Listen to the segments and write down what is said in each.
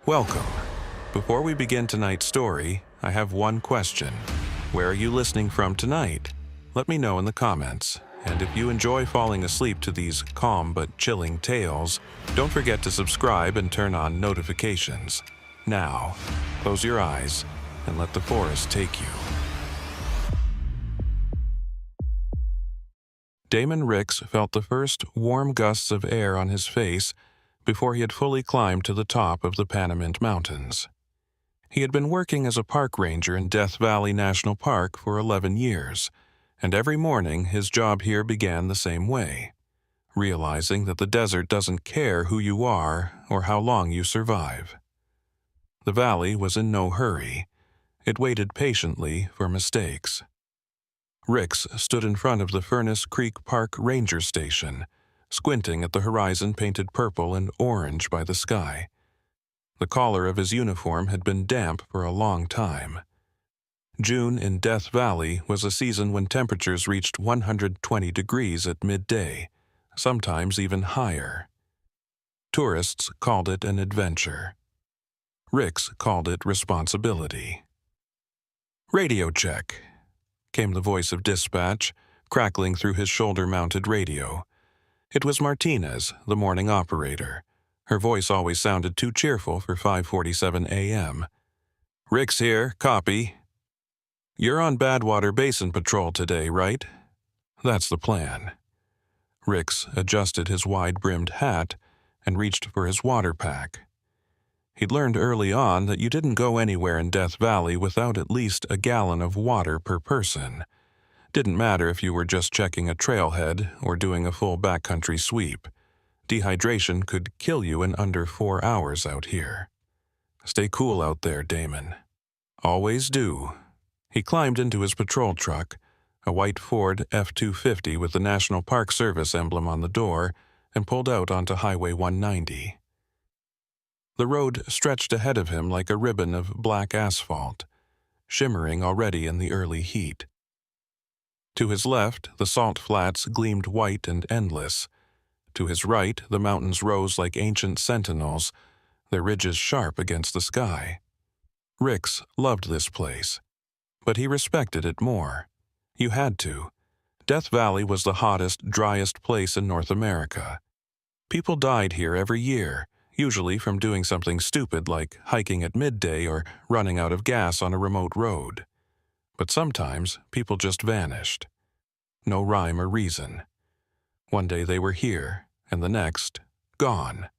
Welcome. Before we begin tonight's story, I have one question. Where are you listening from tonight? Let me know in the comments. And if you enjoy falling asleep to these calm but chilling tales, don't forget to subscribe and turn on notifications. Now, close your eyes and let the forest take you. Damon Ricks felt the first warm gusts of air on his face before he had fully climbed to the top of the Panamint Mountains. He had been working as a park ranger in Death Valley National Park for 11 years, and every morning his job here began the same way, realizing that the desert doesn't care who you are or how long you survive. The valley was in no hurry. It waited patiently for mistakes. Ricks stood in front of the Furnace Creek Park Ranger Station, squinting at the horizon painted purple and orange by the sky. The collar of his uniform had been damp for a long time. June in Death Valley was a season when temperatures reached 120 degrees at midday, sometimes even higher. Tourists called it an adventure. Ricks called it responsibility. "Radio check," came the voice of dispatch, crackling through his shoulder-mounted radio. It was Martinez, the morning operator. Her voice always sounded too cheerful for 5:47 a.m. "Ricks here, copy. You're on Badwater Basin Patrol today, right?" "That's the plan." Ricks adjusted his wide-brimmed hat and reached for his water pack. He'd learned early on that you didn't go anywhere in Death Valley without at least a gallon of water per person. Didn't matter if you were just checking a trailhead or doing a full backcountry sweep. Dehydration could kill you in under 4 hours out here. "Stay cool out there, Damon." "Always do." He climbed into his patrol truck, a white Ford F-250 with the National Park Service emblem on the door, and pulled out onto Highway 190. The road stretched ahead of him like a ribbon of black asphalt, shimmering already in the early heat. To his left, the salt flats gleamed white and endless. To his right, the mountains rose like ancient sentinels, their ridges sharp against the sky. Ricks loved this place, but he respected it more. You had to. Death Valley was the hottest, driest place in North America. People died here every year, usually from doing something stupid like hiking at midday or running out of gas on a remote road. But sometimes people just vanished. No rhyme or reason. One day they were here, and the next, gone.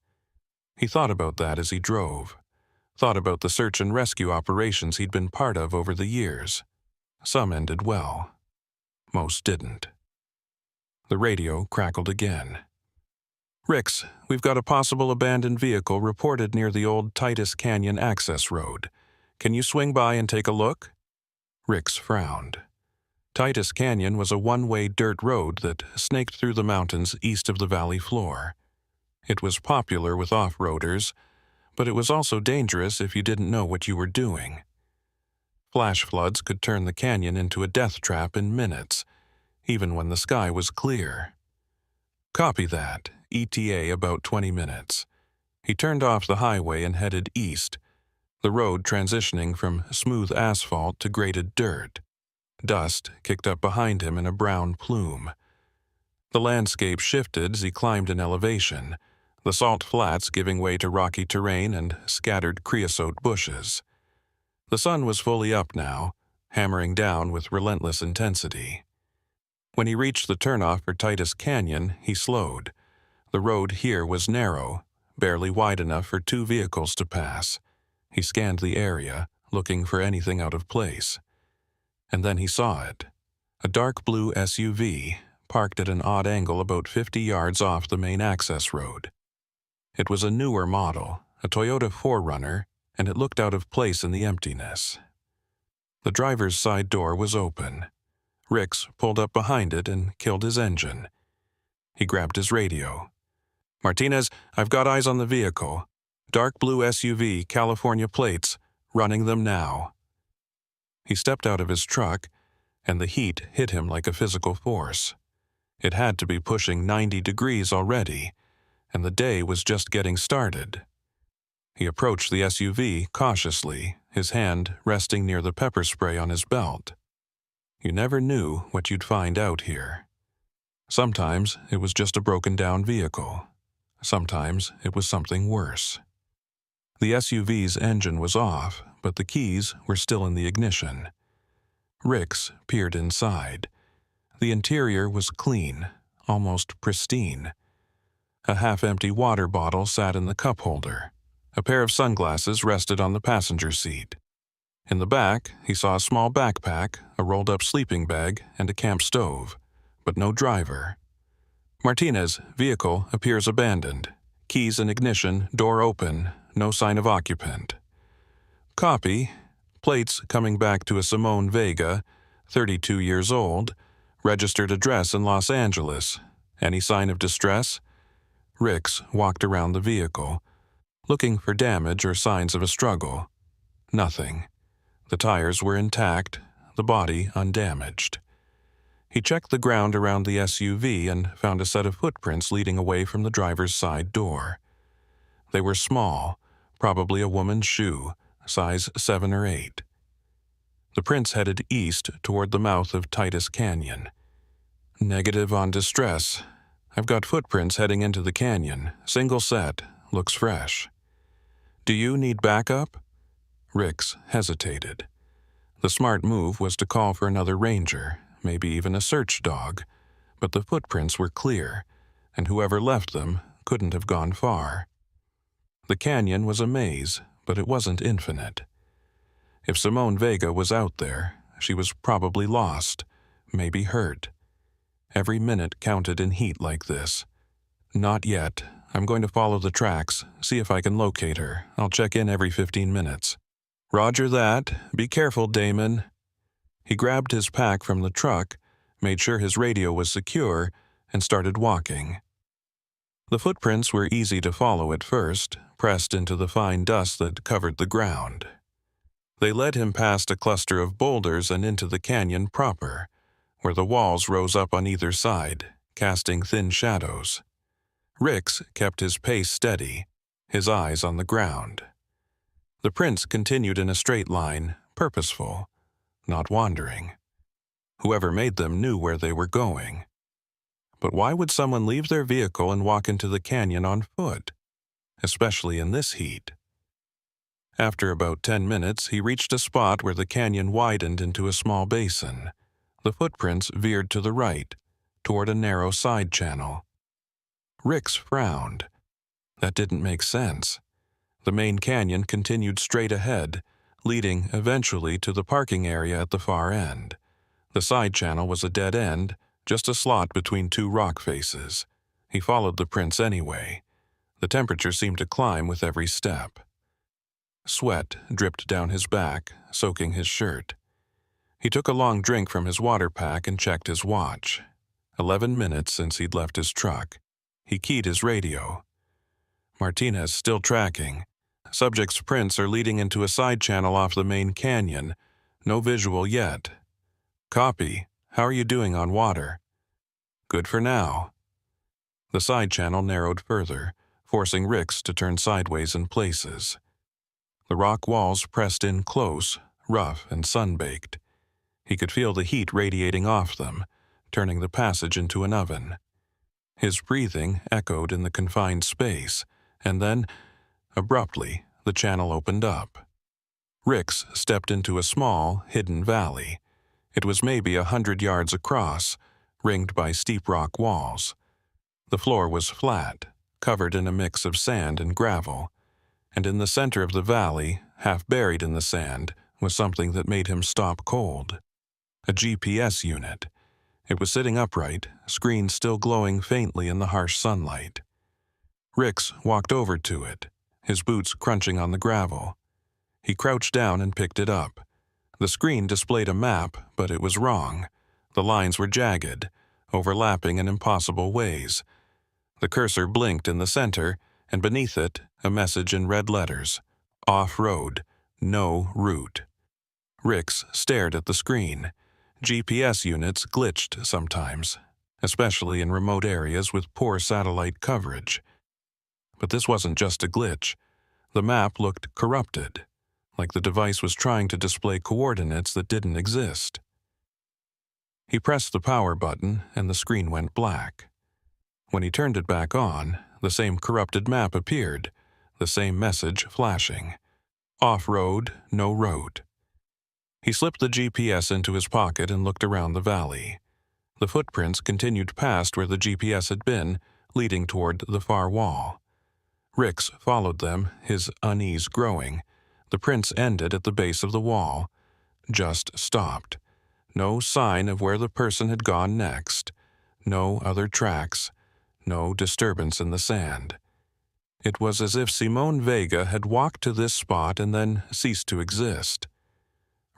He thought about that as he drove. Thought about the search and rescue operations he'd been part of over the years. Some ended well. Most didn't. The radio crackled again. "Ricks, we've got a possible abandoned vehicle reported near the old Titus Canyon access road. Can you swing by and take a look?" Ricks frowned. Titus Canyon was a one-way dirt road that snaked through the mountains east of the valley floor. It was popular with off-roaders, but it was also dangerous if you didn't know what you were doing. Flash floods could turn the canyon into a death trap in minutes, even when the sky was clear. "Copy that. ETA about 20 minutes. He turned off the highway and headed east, the road transitioning from smooth asphalt to grated dirt. Dust kicked up behind him in a brown plume. The landscape shifted as he climbed in elevation, the salt flats giving way to rocky terrain and scattered creosote bushes. The sun was fully up now, hammering down with relentless intensity. When he reached the turnoff for Titus Canyon, he slowed. The road here was narrow, barely wide enough for 2 vehicles to pass. He scanned the area, looking for anything out of place. And then he saw it. A dark blue SUV, parked at an odd angle about 50 yards off the main access road. It was a newer model, a Toyota 4Runner, and it looked out of place in the emptiness. The driver's side door was open. Ricks pulled up behind it and killed his engine. He grabbed his radio. "Martinez, I've got eyes on the vehicle. Dark blue SUV, California plates, running them now." He stepped out of his truck, and the heat hit him like a physical force. It had to be pushing 90 degrees already, and the day was just getting started. He approached the SUV cautiously, his hand resting near the pepper spray on his belt. You never knew what you'd find out here. Sometimes it was just a broken-down vehicle. Sometimes it was something worse. The SUV's engine was off, but the keys were still in the ignition. Ricks peered inside. The interior was clean, almost pristine. A half-empty water bottle sat in the cup holder. A pair of sunglasses rested on the passenger seat. In the back, he saw a small backpack, a rolled-up sleeping bag, and a camp stove, but no driver. Martinez' vehicle appears abandoned. Keys in ignition, door open, no sign of occupant. Copy. Plates coming back to a Simone Vega, 32 years old. Registered address in Los Angeles. Any sign of distress? Ricks walked around the vehicle, looking for damage or signs of a struggle. Nothing. The tires were intact, the body undamaged. He checked the ground around the SUV and found a set of footprints leading away from the driver's side door. They were small, probably a woman's shoe, size 7 or 8. The prints headed east toward the mouth of Titus Canyon. Negative on distress. I've got footprints heading into the canyon, single set, looks fresh. Do you need backup? Ricks hesitated. The smart move was to call for another ranger, maybe even a search dog, but the footprints were clear, and whoever left them couldn't have gone far. The canyon was a maze, but it wasn't infinite. If Simone Vega was out there, she was probably lost, maybe hurt. Every minute counted in heat like this. Not yet. I'm going to follow the tracks, see if I can locate her. I'll check in every 15 minutes. Roger that. Be careful, Damon. He grabbed his pack from the truck, made sure his radio was secure, and started walking. The footprints were easy to follow at first, pressed into the fine dust that covered the ground. They led him past a cluster of boulders and into the canyon proper, where the walls rose up on either side, casting thin shadows. Ricks kept his pace steady, his eyes on the ground. The prints continued in a straight line, purposeful, not wandering. Whoever made them knew where they were going. But why would someone leave their vehicle and walk into the canyon on foot, especially in this heat? After about 10 minutes, he reached a spot where the canyon widened into a small basin. The footprints veered to the right, toward a narrow side channel. Ricks frowned. That didn't make sense. The main canyon continued straight ahead, leading eventually to the parking area at the far end. The side channel was a dead end, just a slot between two rock faces. He followed the prints anyway. The temperature seemed to climb with every step. Sweat dripped down his back, soaking his shirt. He took a long drink from his water pack and checked his watch. 11 minutes since he'd left his truck. He keyed his radio. Martinez still tracking. Subject's prints are leading into a side channel off the main canyon. No visual yet. Copy. How are you doing on water? Good for now. The side channel narrowed further, forcing Ricks to turn sideways in places. The rock walls pressed in close, rough and sun-baked. He could feel the heat radiating off them, turning the passage into an oven. His breathing echoed in the confined space, and then, abruptly, the channel opened up. Ricks stepped into a small, hidden valley. It was maybe 100 yards across, ringed by steep rock walls. The floor was flat, covered in a mix of sand and gravel, and in the center of the valley, half buried in the sand, was something that made him stop cold. A GPS unit. It was sitting upright, screen still glowing faintly in the harsh sunlight. Ricks walked over to it, his boots crunching on the gravel. He crouched down and picked it up. The screen displayed a map, but it was wrong. The lines were jagged, overlapping in impossible ways. The cursor blinked in the center, and beneath it, a message in red letters. Off-road. No route. Ricks stared at the screen. GPS units glitched sometimes, especially in remote areas with poor satellite coverage. But this wasn't just a glitch. The map looked corrupted, like the device was trying to display coordinates that didn't exist. He pressed the power button and the screen went black. When he turned it back on, the same corrupted map appeared, the same message flashing. Off-road, no road. He slipped the GPS into his pocket and looked around the valley. The footprints continued past where the GPS had been, leading toward the far wall. Ricks followed them, his unease growing. The prints ended at the base of the wall, just stopped. No sign of where the person had gone next. No other tracks. No disturbance in the sand. It was as if Simone Vega had walked to this spot and then ceased to exist.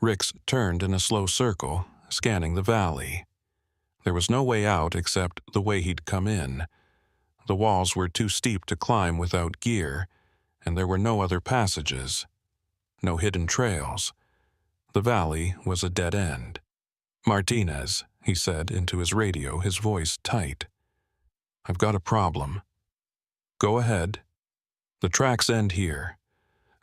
Ricks turned in a slow circle, scanning the valley. There was no way out except the way he'd come in. The walls were too steep to climb without gear, and there were no other passages. No hidden trails. The valley was a dead end. "Martinez," he said into his radio, his voice tight. "I've got a problem." "Go ahead." "The tracks end here.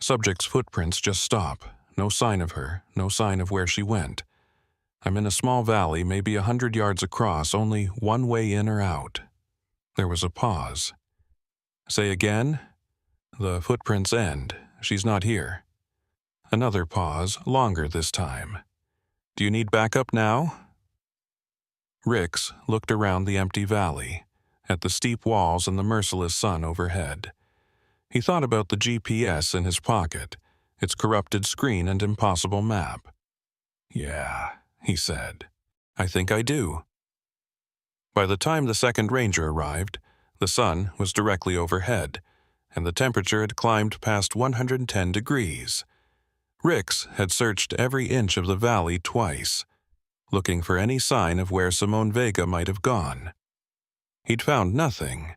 Subject's footprints just stop. No sign of her, no sign of where she went. I'm in a small valley, maybe 100 yards across, only one way in or out." There was a pause. "Say again?" "The footprints end. She's not here." Another pause, longer this time. "Do you need backup now?" Ricks looked around the empty valley, at the steep walls and the merciless sun overhead. He thought about the GPS in his pocket, its corrupted screen and impossible map. "Yeah," he said. "I think I do." By the time the second ranger arrived, the sun was directly overhead, and the temperature had climbed past 110 degrees. Ricks had searched every inch of the valley twice, looking for any sign of where Simone Vega might have gone. He'd found nothing.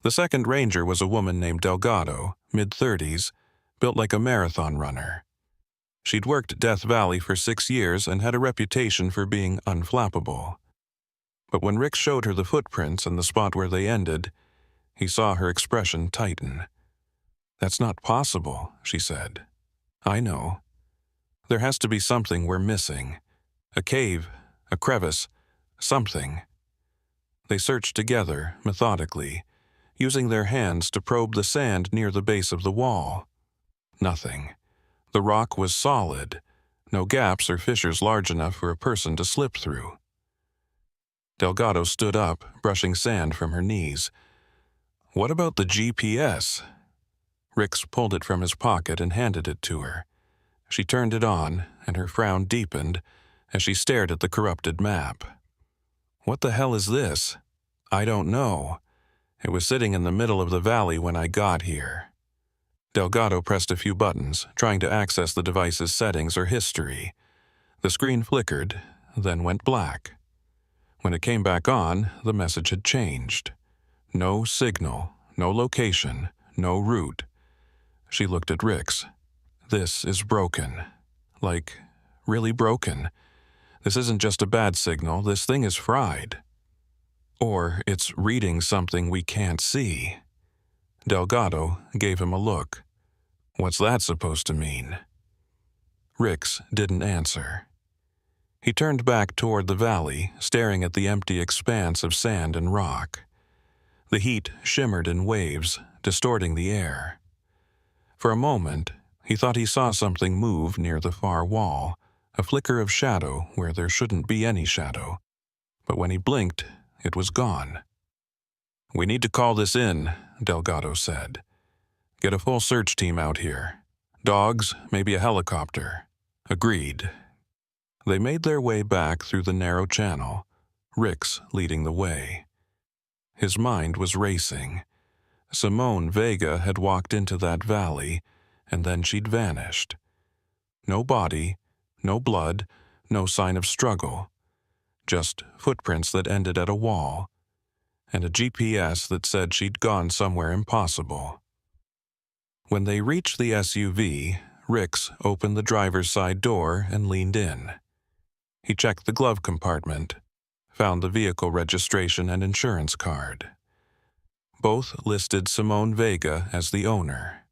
The second ranger was a woman named Delgado, mid-30s, built like a marathon runner. She'd worked Death Valley for 6 years and had a reputation for being unflappable. But when Rick showed her the footprints and the spot where they ended, he saw her expression tighten. "That's not possible," she said. "I know. There has to be something we're missing. A cave, a crevice, something." They searched together, methodically, using their hands to probe the sand near the base of the wall. Nothing. The rock was solid, no gaps or fissures large enough for a person to slip through. Delgado stood up, brushing sand from her knees. "What about the GPS?" Ricks pulled it from his pocket and handed it to her. She turned it on, and her frown deepened as she stared at the corrupted map. "What the hell is this?" "I don't know. It was sitting in the middle of the valley when I got here." Delgado pressed a few buttons, trying to access the device's settings or history. The screen flickered, then went black. When it came back on, the message had changed. No signal, no location, no route. She looked at Ricks. "This is broken. Like, really broken. This isn't just a bad signal, this thing is fried. Or it's reading something we can't see." Delgado gave him a look. "What's that supposed to mean?" Ricks didn't answer. He turned back toward the valley, staring at the empty expanse of sand and rock. The heat shimmered in waves, distorting the air. For a moment, he thought he saw something move near the far wall, a flicker of shadow where there shouldn't be any shadow. But when he blinked, it was gone. "We need to call this in," Delgado said. "Get a full search team out here. Dogs, maybe a helicopter." "Agreed." They made their way back through the narrow channel, Ricks leading the way. His mind was racing. Simone Vega had walked into that valley, and then she'd vanished. No body, no blood, no sign of struggle. Just footprints that ended at a wall, and a GPS that said she'd gone somewhere impossible. When they reached the SUV, Ricks opened the driver's side door and leaned in. He checked the glove compartment, found the vehicle registration and insurance card. Both listed Simone Vega as the owner.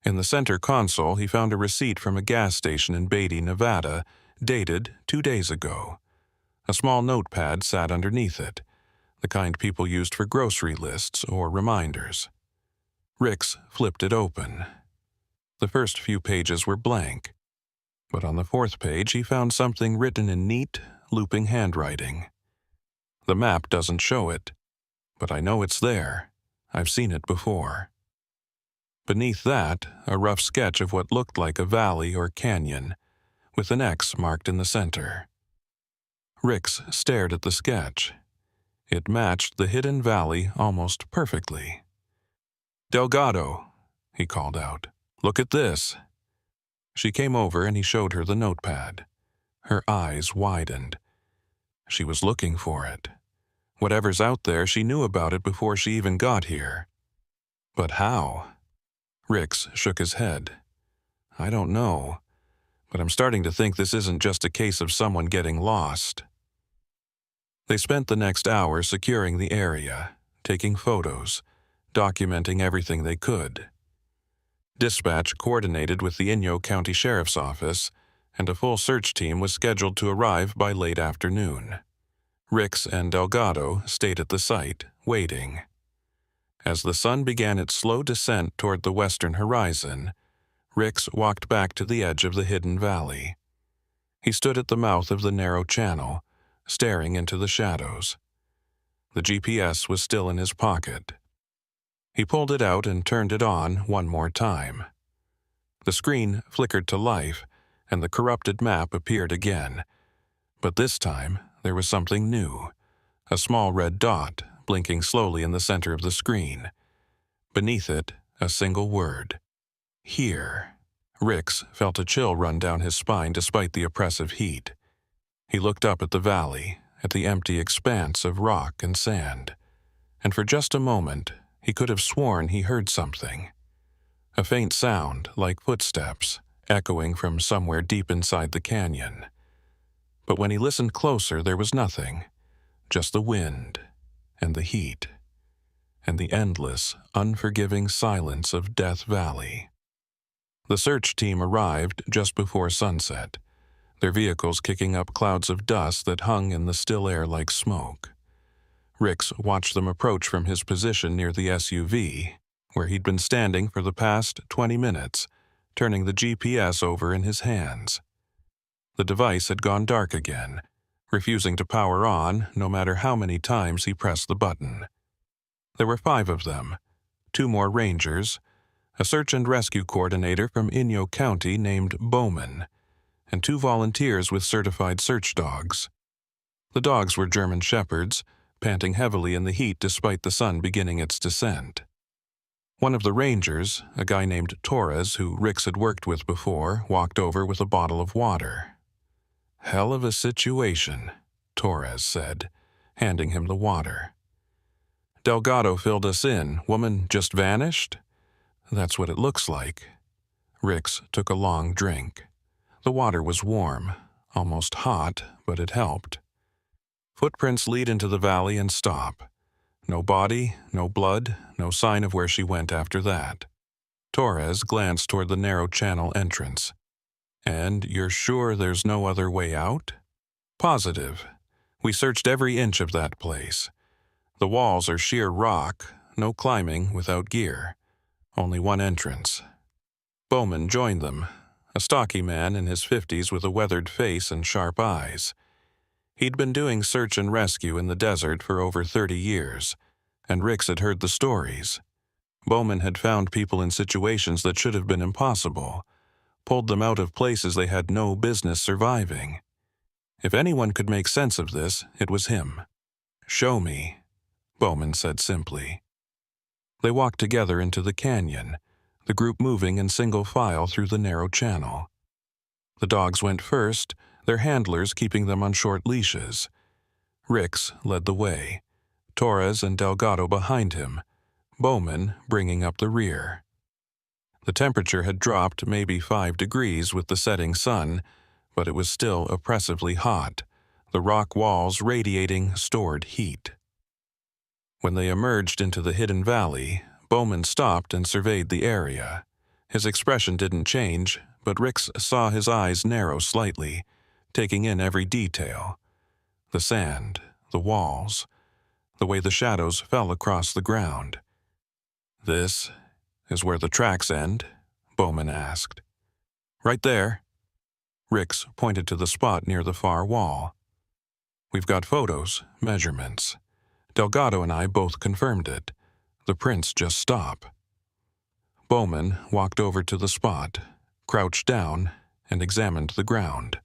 In the center console, he found a receipt from a gas station in Beatty, Nevada, dated 2 days ago. A small notepad sat underneath it, the kind people used for grocery lists or reminders. Ricks flipped it open. The first few pages were blank, but on the 4th page he found something written in neat, looping handwriting. The map doesn't show it, but I know it's there. I've seen it before. Beneath that, a rough sketch of what looked like a valley or canyon, with an X marked in the center. Ricks stared at the sketch. It matched the hidden valley almost perfectly. "Delgado," he called out. "Look at this." She came over and he showed her the notepad. Her eyes widened. She was looking for it. Whatever's out there, she knew about it before she even got here. But how? Ricks shook his head. "I don't know, but I'm starting to think this isn't just a case of someone getting lost." They spent the next hour securing the area, taking photos, documenting everything they could. Dispatch coordinated with the Inyo County Sheriff's Office, and a full search team was scheduled to arrive by late afternoon. Ricks and Delgado stayed at the site, waiting. As the sun began its slow descent toward the western horizon, Ricks walked back to the edge of the hidden valley. He stood at the mouth of the narrow channel, staring into the shadows. The GPS was still in his pocket. He pulled it out and turned it on one more time. The screen flickered to life, and the corrupted map appeared again. But this time, there was something new. A small red dot, blinking slowly in the center of the screen. Beneath it, a single word. "Here." Ricks felt a chill run down his spine despite the oppressive heat. He looked up at the valley, at the empty expanse of rock and sand. And for just a moment, he could have sworn he heard something. A faint sound, like footsteps, echoing from somewhere deep inside the canyon. But when he listened closer, there was nothing. Just the wind, and the heat, and the endless, unforgiving silence of Death Valley. The search team arrived just before sunset, their vehicles kicking up clouds of dust that hung in the still air like smoke. Ricks watched them approach from his position near the SUV, where he'd been standing for the past 20 minutes, turning the GPS over in his hands. The device had gone dark again, refusing to power on no matter how many times he pressed the button. There were 5 of them, 2 more rangers, a search and rescue coordinator from Inyo County named Bowman, and 2 volunteers with certified search dogs. The dogs were German shepherds, panting heavily in the heat despite the sun beginning its descent. One of the rangers, a guy named Torres who Ricks had worked with before, walked over with a bottle of water. "Hell of a situation," Torres said, handing him the water. "Delgado filled us in. Woman just vanished?" "That's what it looks like." Ricks took a long drink. The water was warm, almost hot, but it helped. Footprints lead into the valley and stop. No body, no blood, no sign of where she went after that. Torres glanced toward the narrow channel entrance. "And you're sure there's no other way out?" "Positive. We searched every inch of that place. The walls are sheer rock, no climbing without gear. Only one entrance." Bowman joined them, a stocky man in his 50s with a weathered face and sharp eyes. He'd been doing search and rescue in the desert for over 30 years, and Ricks had heard the stories. Bowman had found people in situations that should have been impossible, pulled them out of places they had no business surviving. If anyone could make sense of this, it was him. "Show me," Bowman said simply. They walked together into the canyon, the group moving in single file through the narrow channel. The dogs went first, their handlers keeping them on short leashes. Ricks led the way, Torres and Delgado behind him, Bowman bringing up the rear. The temperature had dropped maybe 5 degrees with the setting sun, but it was still oppressively hot, the rock walls radiating stored heat. When they emerged into the hidden valley, Bowman stopped and surveyed the area. His expression didn't change, but Ricks saw his eyes narrow slightly, taking in every detail. The sand, the walls, the way the shadows fell across the ground. "This is where the tracks end?" Bowman asked. "Right there." Ricks pointed to the spot near the far wall. "We've got photos, measurements. Delgado and I both confirmed it. The prints just stop." Bowman walked over to the spot, crouched down, and examined the ground.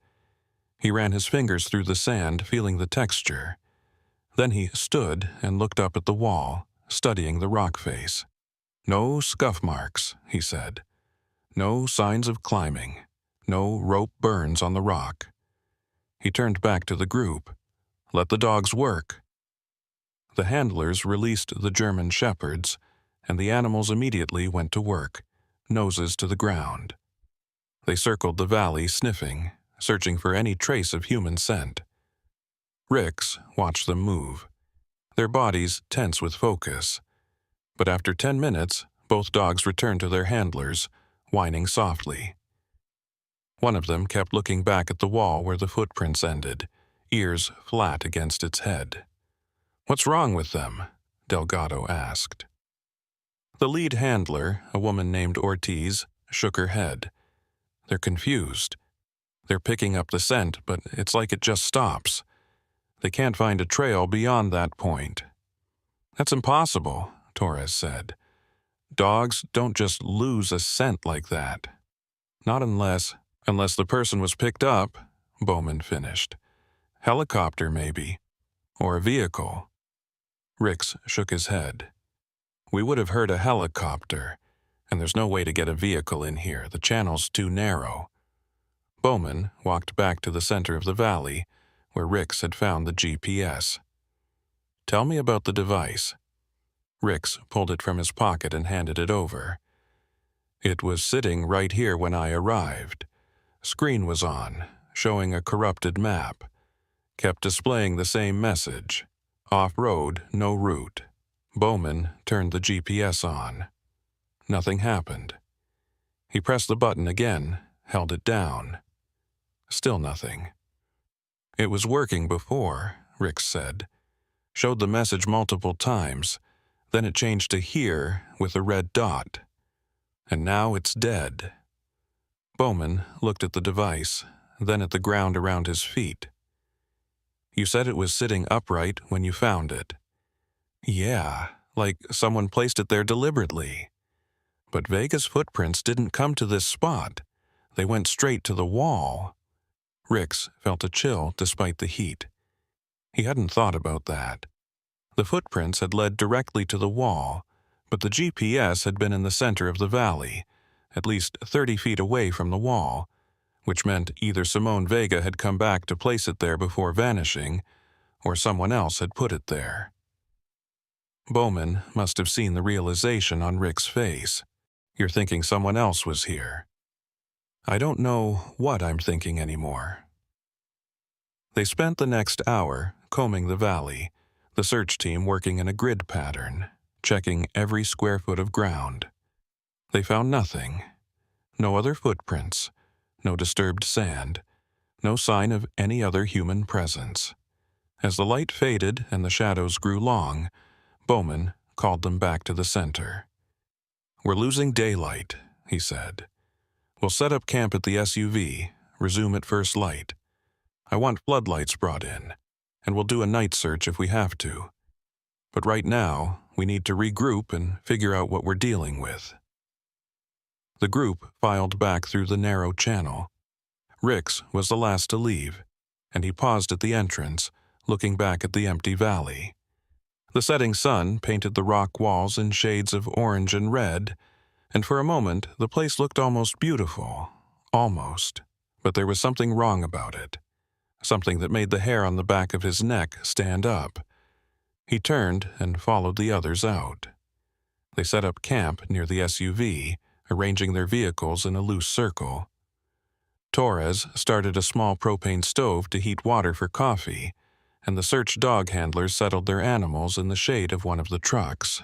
He ran his fingers through the sand, feeling the texture. Then he stood and looked up at the wall, studying the rock face. "No scuff marks," he said. "No signs of climbing. No rope burns on the rock." He turned back to the group. "Let the dogs work." The handlers released the German shepherds, and the animals immediately went to work, noses to the ground. They circled the valley, sniffing, searching for any trace of human scent. Ricks watched them move, their bodies tense with focus. But after 10 minutes, both dogs returned to their handlers, whining softly. One of them kept looking back at the wall where the footprints ended, ears flat against its head. "What's wrong with them?" Delgado asked. The lead handler, a woman named Ortiz, shook her head. "They're confused. They're picking up the scent, but it's like it just stops. They can't find a trail beyond that point." "That's impossible," Torres said. "Dogs don't just lose a scent like that." "Not unless the person was picked up," Bowman finished. "Helicopter, maybe. Or a vehicle." Ricks shook his head. "We would have heard a helicopter, and there's no way to get a vehicle in here. The channel's too narrow." Bowman walked back to the center of the valley, where Ricks had found the GPS. "Tell me about the device." Ricks pulled it from his pocket and handed it over. "It was sitting right here when I arrived. Screen was on, showing a corrupted map. Kept displaying the same message. Off-road, no route." Bowman turned the GPS on. Nothing happened. He pressed the button again, held it down. Still nothing. "It was working before," Ricks said. "Showed the message multiple times. Then it changed to here with a red dot. And now it's dead." Bowman looked at the device, then at the ground around his feet. "You said it was sitting upright when you found it." "Yeah, like someone placed it there deliberately. But Vega's footprints didn't come to this spot. They went straight to the wall." Ricks felt a chill despite the heat. He hadn't thought about that. The footprints had led directly to the wall, but the GPS had been in the center of the valley, at least 30 feet away from the wall, which meant either Simone Vega had come back to place it there before vanishing, or someone else had put it there. Bowman must have seen the realization on Rick's face. "You're thinking someone else was here." "I don't know what I'm thinking anymore." They spent the next hour combing the valley, the search team working in a grid pattern, checking every square foot of ground. They found nothing. No other footprints, no disturbed sand, no sign of any other human presence. As the light faded and the shadows grew long, Bowman called them back to the center. "We're losing daylight," he said. "We'll set up camp at the SUV, resume at first light. I want floodlights brought in, and we'll do a night search if we have to. But right now, we need to regroup and figure out what we're dealing with." The group filed back through the narrow channel. Ricks was the last to leave, and he paused at the entrance, looking back at the empty valley. The setting sun painted the rock walls in shades of orange and red, and for a moment the place looked almost beautiful. Almost. But there was something wrong about it. Something that made the hair on the back of his neck stand up. He turned and followed the others out. They set up camp near the SUV, arranging their vehicles in a loose circle. Torres started a small propane stove to heat water for coffee, and the search dog handlers settled their animals in the shade of one of the trucks.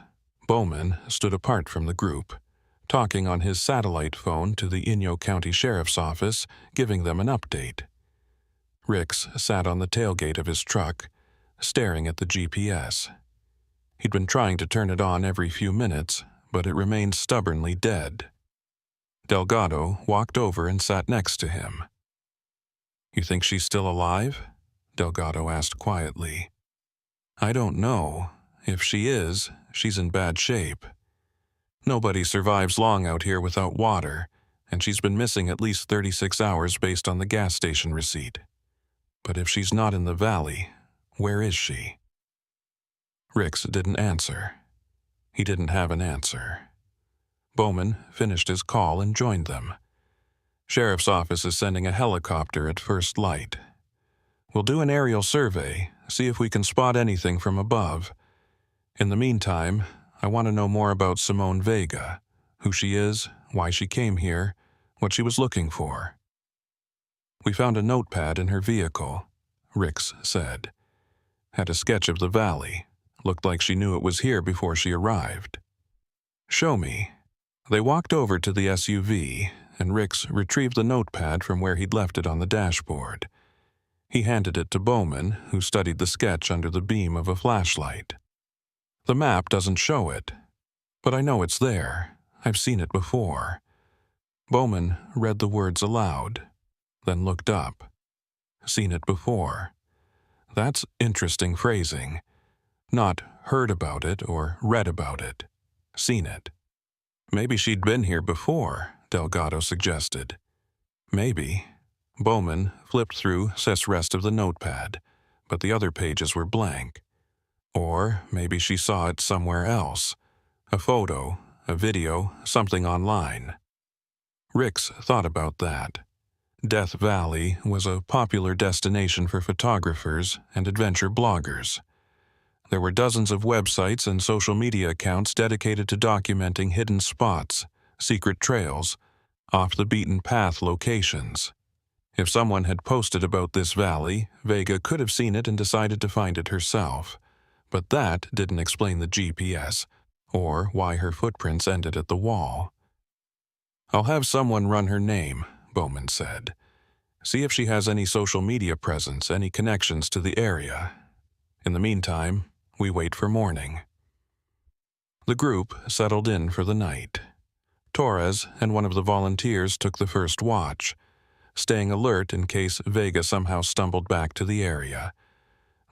Bowman stood apart from the group, talking on his satellite phone to the Inyo County Sheriff's Office, giving them an update. Ricks sat on the tailgate of his truck, staring at the GPS. He'd been trying to turn it on every few minutes, but it remained stubbornly dead. Delgado walked over and sat next to him. "You think she's still alive?" Delgado asked quietly. "I don't know. If she is, she's in bad shape. Nobody survives long out here without water, and she's been missing at least 36 hours based on the gas station receipt. But if she's not in the valley, where is she?" Ricks didn't answer. He didn't have an answer. Bowman finished his call and joined them. "Sheriff's office is sending a helicopter at first light. We'll do an aerial survey, see if we can spot anything from above. In the meantime, I want to know more about Simone Vega, who she is, why she came here, what she was looking for." "We found a notepad in her vehicle," Ricks said. "Had a sketch of the valley. Looked like she knew it was here before she arrived." "Show me." They walked over to the SUV, and Ricks retrieved the notepad from where he'd left it on the dashboard. He handed it to Bowman, who studied the sketch under the beam of a flashlight. "The map doesn't show it, but I know it's there. I've seen it before." Bowman read the words aloud, then looked up. "Seen it before. That's interesting phrasing. Not heard about it or read about it. Seen it." "Maybe she'd been here before," Delgado suggested. "Maybe." Bowman flipped through the rest of the notepad, but the other pages were blank. Or maybe she saw it somewhere else. A photo, a video, something online. Ricks thought about that. Death Valley was a popular destination for photographers and adventure bloggers. There were dozens of websites and social media accounts dedicated to documenting hidden spots, secret trails, off-the-beaten-path locations. If someone had posted about this valley, Vega could have seen it and decided to find it herself. But that didn't explain the GPS, or why her footprints ended at the wall. "I'll have someone run her name," Bowman said. "See if she has any social media presence, any connections to the area. In the meantime, we wait for morning." The group settled in for the night. Torres and one of the volunteers took the first watch, staying alert in case Vega somehow stumbled back to the area.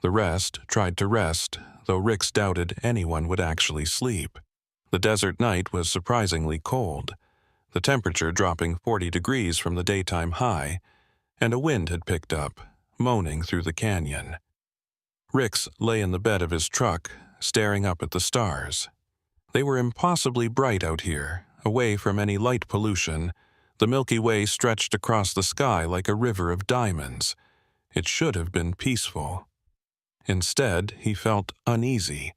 The rest tried to rest, though Ricks doubted anyone would actually sleep. The desert night was surprisingly cold, the temperature dropping 40 degrees from the daytime high, and a wind had picked up, moaning through the canyon. Ricks lay in the bed of his truck, staring up at the stars. They were impossibly bright out here, away from any light pollution. The Milky Way stretched across the sky like a river of diamonds. It should have been peaceful. Instead, he felt uneasy,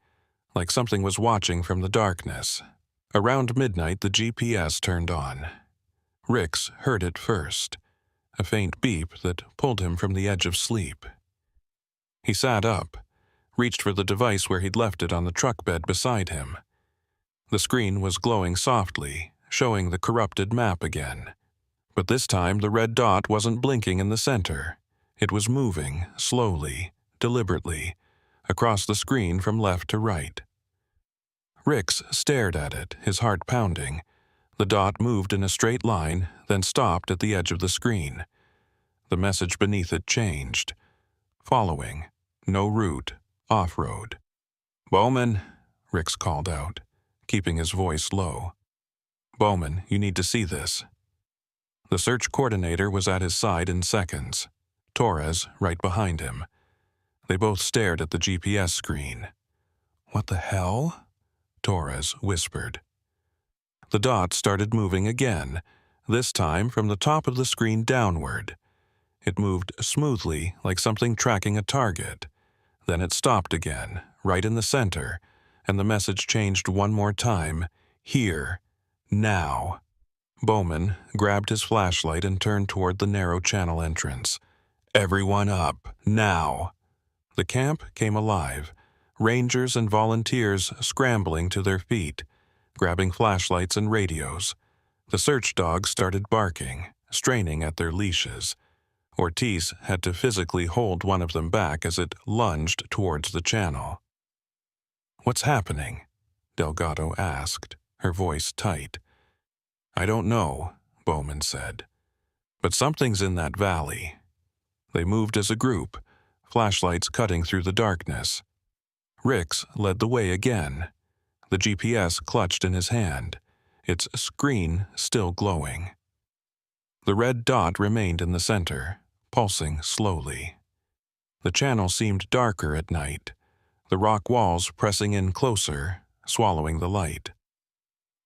like something was watching from the darkness. Around midnight, the GPS turned on. Ricks heard it first, a faint beep that pulled him from the edge of sleep. He sat up, reached for the device where he'd left it on the truck bed beside him. The screen was glowing softly, showing the corrupted map again. But this time the red dot wasn't blinking in the center. It was moving, slowly, deliberately, across the screen from left to right. Ricks stared at it, his heart pounding. The dot moved in a straight line, then stopped at the edge of the screen. The message beneath it changed. Following. No route. Off-road. "Bowman," Ricks called out, keeping his voice low. "Bowman, you need to see this." The search coordinator was at his side in seconds. Torres right behind him. They both stared at the GPS screen. "What the hell?" Torres whispered. The dot started moving again, this time from the top of the screen downward. It moved smoothly, like something tracking a target. Then it stopped again, right in the center, and the message changed one more time. Here. Now. Bowman grabbed his flashlight and turned toward the narrow channel entrance. "Everyone up. Now." The camp came alive, rangers and volunteers scrambling to their feet, Grabbing flashlights and radios, the search dogs started barking, straining at their leashes. Ortiz had to physically hold one of them back as it lunged towards the channel. "What's happening?" Delgado asked, her voice tight. "I don't know," Bowman said. "But something's in that valley." They moved as a group, flashlights cutting through the darkness. Ricks led the way again, the GPS clutched in his hand, its screen still glowing. The red dot remained in the center, pulsing slowly. The channel seemed darker at night, the rock walls pressing in closer, swallowing the light.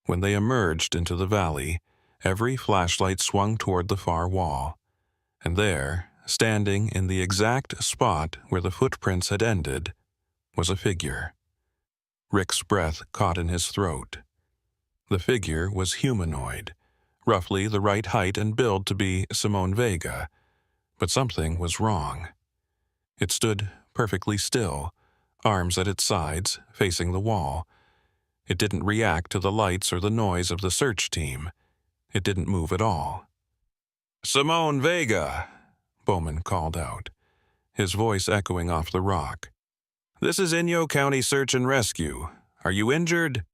When they emerged into the valley, every flashlight swung toward the far wall, and there, standing in the exact spot where the footprints had ended, was a figure. Rick's breath caught in his throat. The figure was humanoid, roughly the right height and build to be Simone Vega, but something was wrong. It stood perfectly still, arms at its sides, facing the wall. It didn't react to the lights or the noise of the search team. It didn't move at all. "Simone Vega!" Bowman called out, his voice echoing off the rock. "This is Inyo County Search and Rescue. Are you injured?"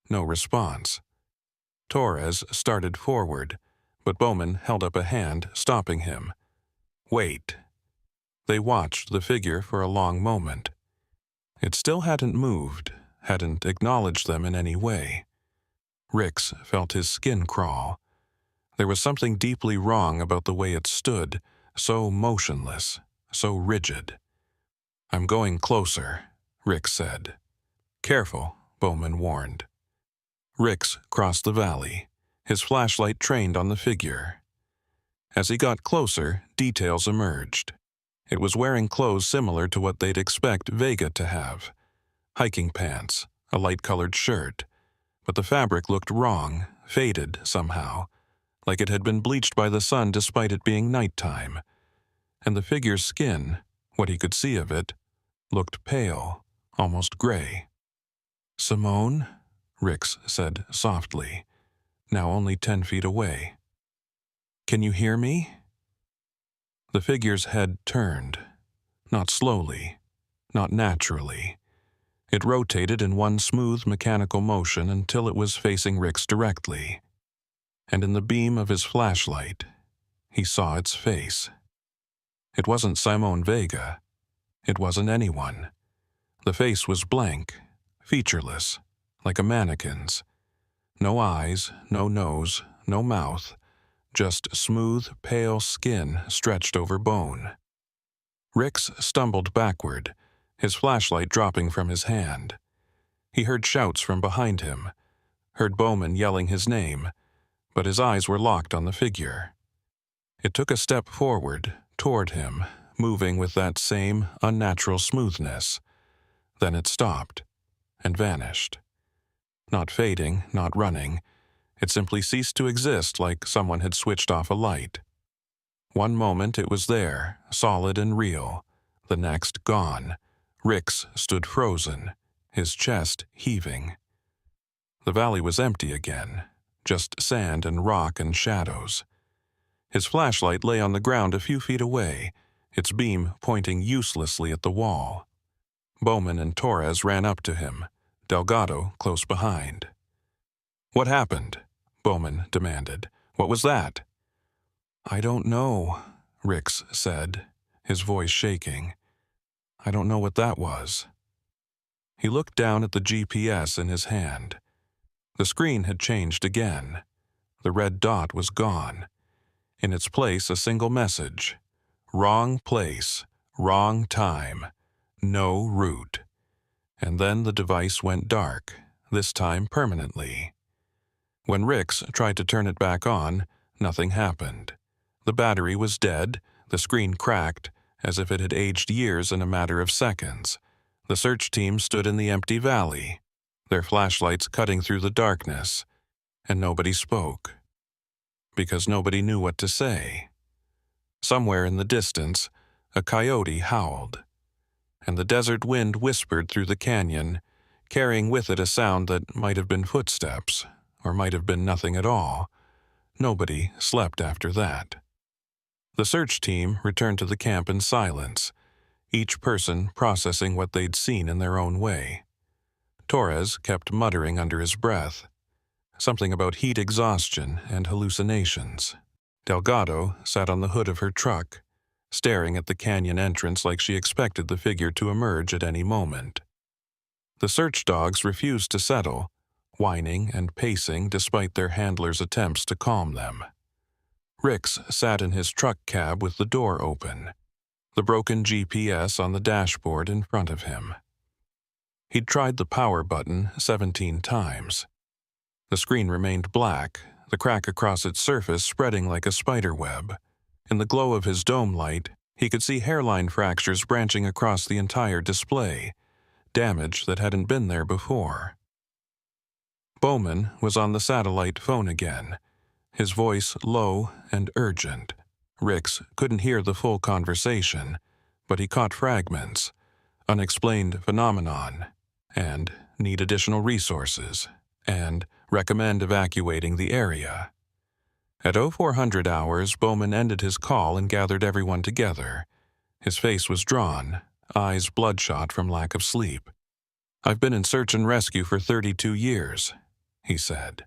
No response. Torres started forward, but Bowman held up a hand, stopping him. "Wait." They watched the figure for a long moment. It still hadn't moved, hadn't acknowledged them in any way. Ricks felt his skin crawl. There was something deeply wrong about the way it stood, so motionless, so rigid. "I'm going closer," Ricks said. "Careful," Bowman warned. Ricks crossed the valley, his flashlight trained on the figure. As he got closer, details emerged. It was wearing clothes similar to what they'd expect Vega to have. Hiking pants, a light-colored shirt. But the fabric looked wrong, faded somehow, like it had been bleached by the sun despite it being nighttime. And the figure's skin, what he could see of it, looked pale, almost gray. "Simone?" Ricks said softly, now only 10 feet away. "Can you hear me?" The figure's head turned, not slowly, not naturally. It rotated in one smooth mechanical motion until it was facing Ricks directly. And in the beam of his flashlight, he saw its face. It wasn't Simone Vega. It wasn't anyone. The face was blank, featureless, like a mannequin's. No eyes, no nose, no mouth, just smooth, pale skin stretched over bone. Ricks stumbled backward, his flashlight dropping from his hand. He heard shouts from behind him, heard Bowman yelling his name, but his eyes were locked on the figure. It took a step forward, toward him, moving with that same unnatural smoothness. Then it stopped, and vanished. Not fading, not running. It simply ceased to exist like someone had switched off a light. One moment it was there, solid and real. The next, gone. Ricks stood frozen, his chest heaving. The valley was empty again, just sand and rock and shadows. His flashlight lay on the ground a few feet away, its beam pointing uselessly at the wall. Bowman and Torres ran up to him, Delgado close behind. "What happened?" Bowman demanded. "What was that?" "I don't know," Ricks said, his voice shaking. "I don't know what that was." He looked down at the GPS in his hand. The screen had changed again. The red dot was gone. In its place, a single message. "Wrong place, wrong time, no route." And then the device went dark, this time permanently. When Ricks tried to turn it back on, nothing happened. The battery was dead, the screen cracked, as if it had aged years in a matter of seconds. The search team stood in the empty valley, their flashlights cutting through the darkness, and nobody spoke. Because nobody knew what to say. Somewhere in the distance, a coyote howled, and the desert wind whispered through the canyon, carrying with it a sound that might have been footsteps, or might have been nothing at all. Nobody slept after that. The search team returned to the camp in silence, each person processing what they'd seen in their own way. Torres kept muttering under his breath, something about heat exhaustion and hallucinations. Delgado sat on the hood of her truck, staring at the canyon entrance like she expected the figure to emerge at any moment. The search dogs refused to settle, whining and pacing despite their handlers' attempts to calm them. Ricks sat in his truck cab with the door open, the broken GPS on the dashboard in front of him. He'd tried the power button 17 times. The screen remained black, the crack across its surface spreading like a spider web. In the glow of his dome light, he could see hairline fractures branching across the entire display, damage that hadn't been there before. Bowman was on the satellite phone again, his voice low and urgent. Ricks couldn't hear the full conversation, but he caught fragments. Unexplained phenomenon, and need additional resources, and recommend evacuating the area. At 0400 hours, Bowman ended his call and gathered everyone together. His face was drawn, eyes bloodshot from lack of sleep. "I've been in search and rescue for 32 years, he said.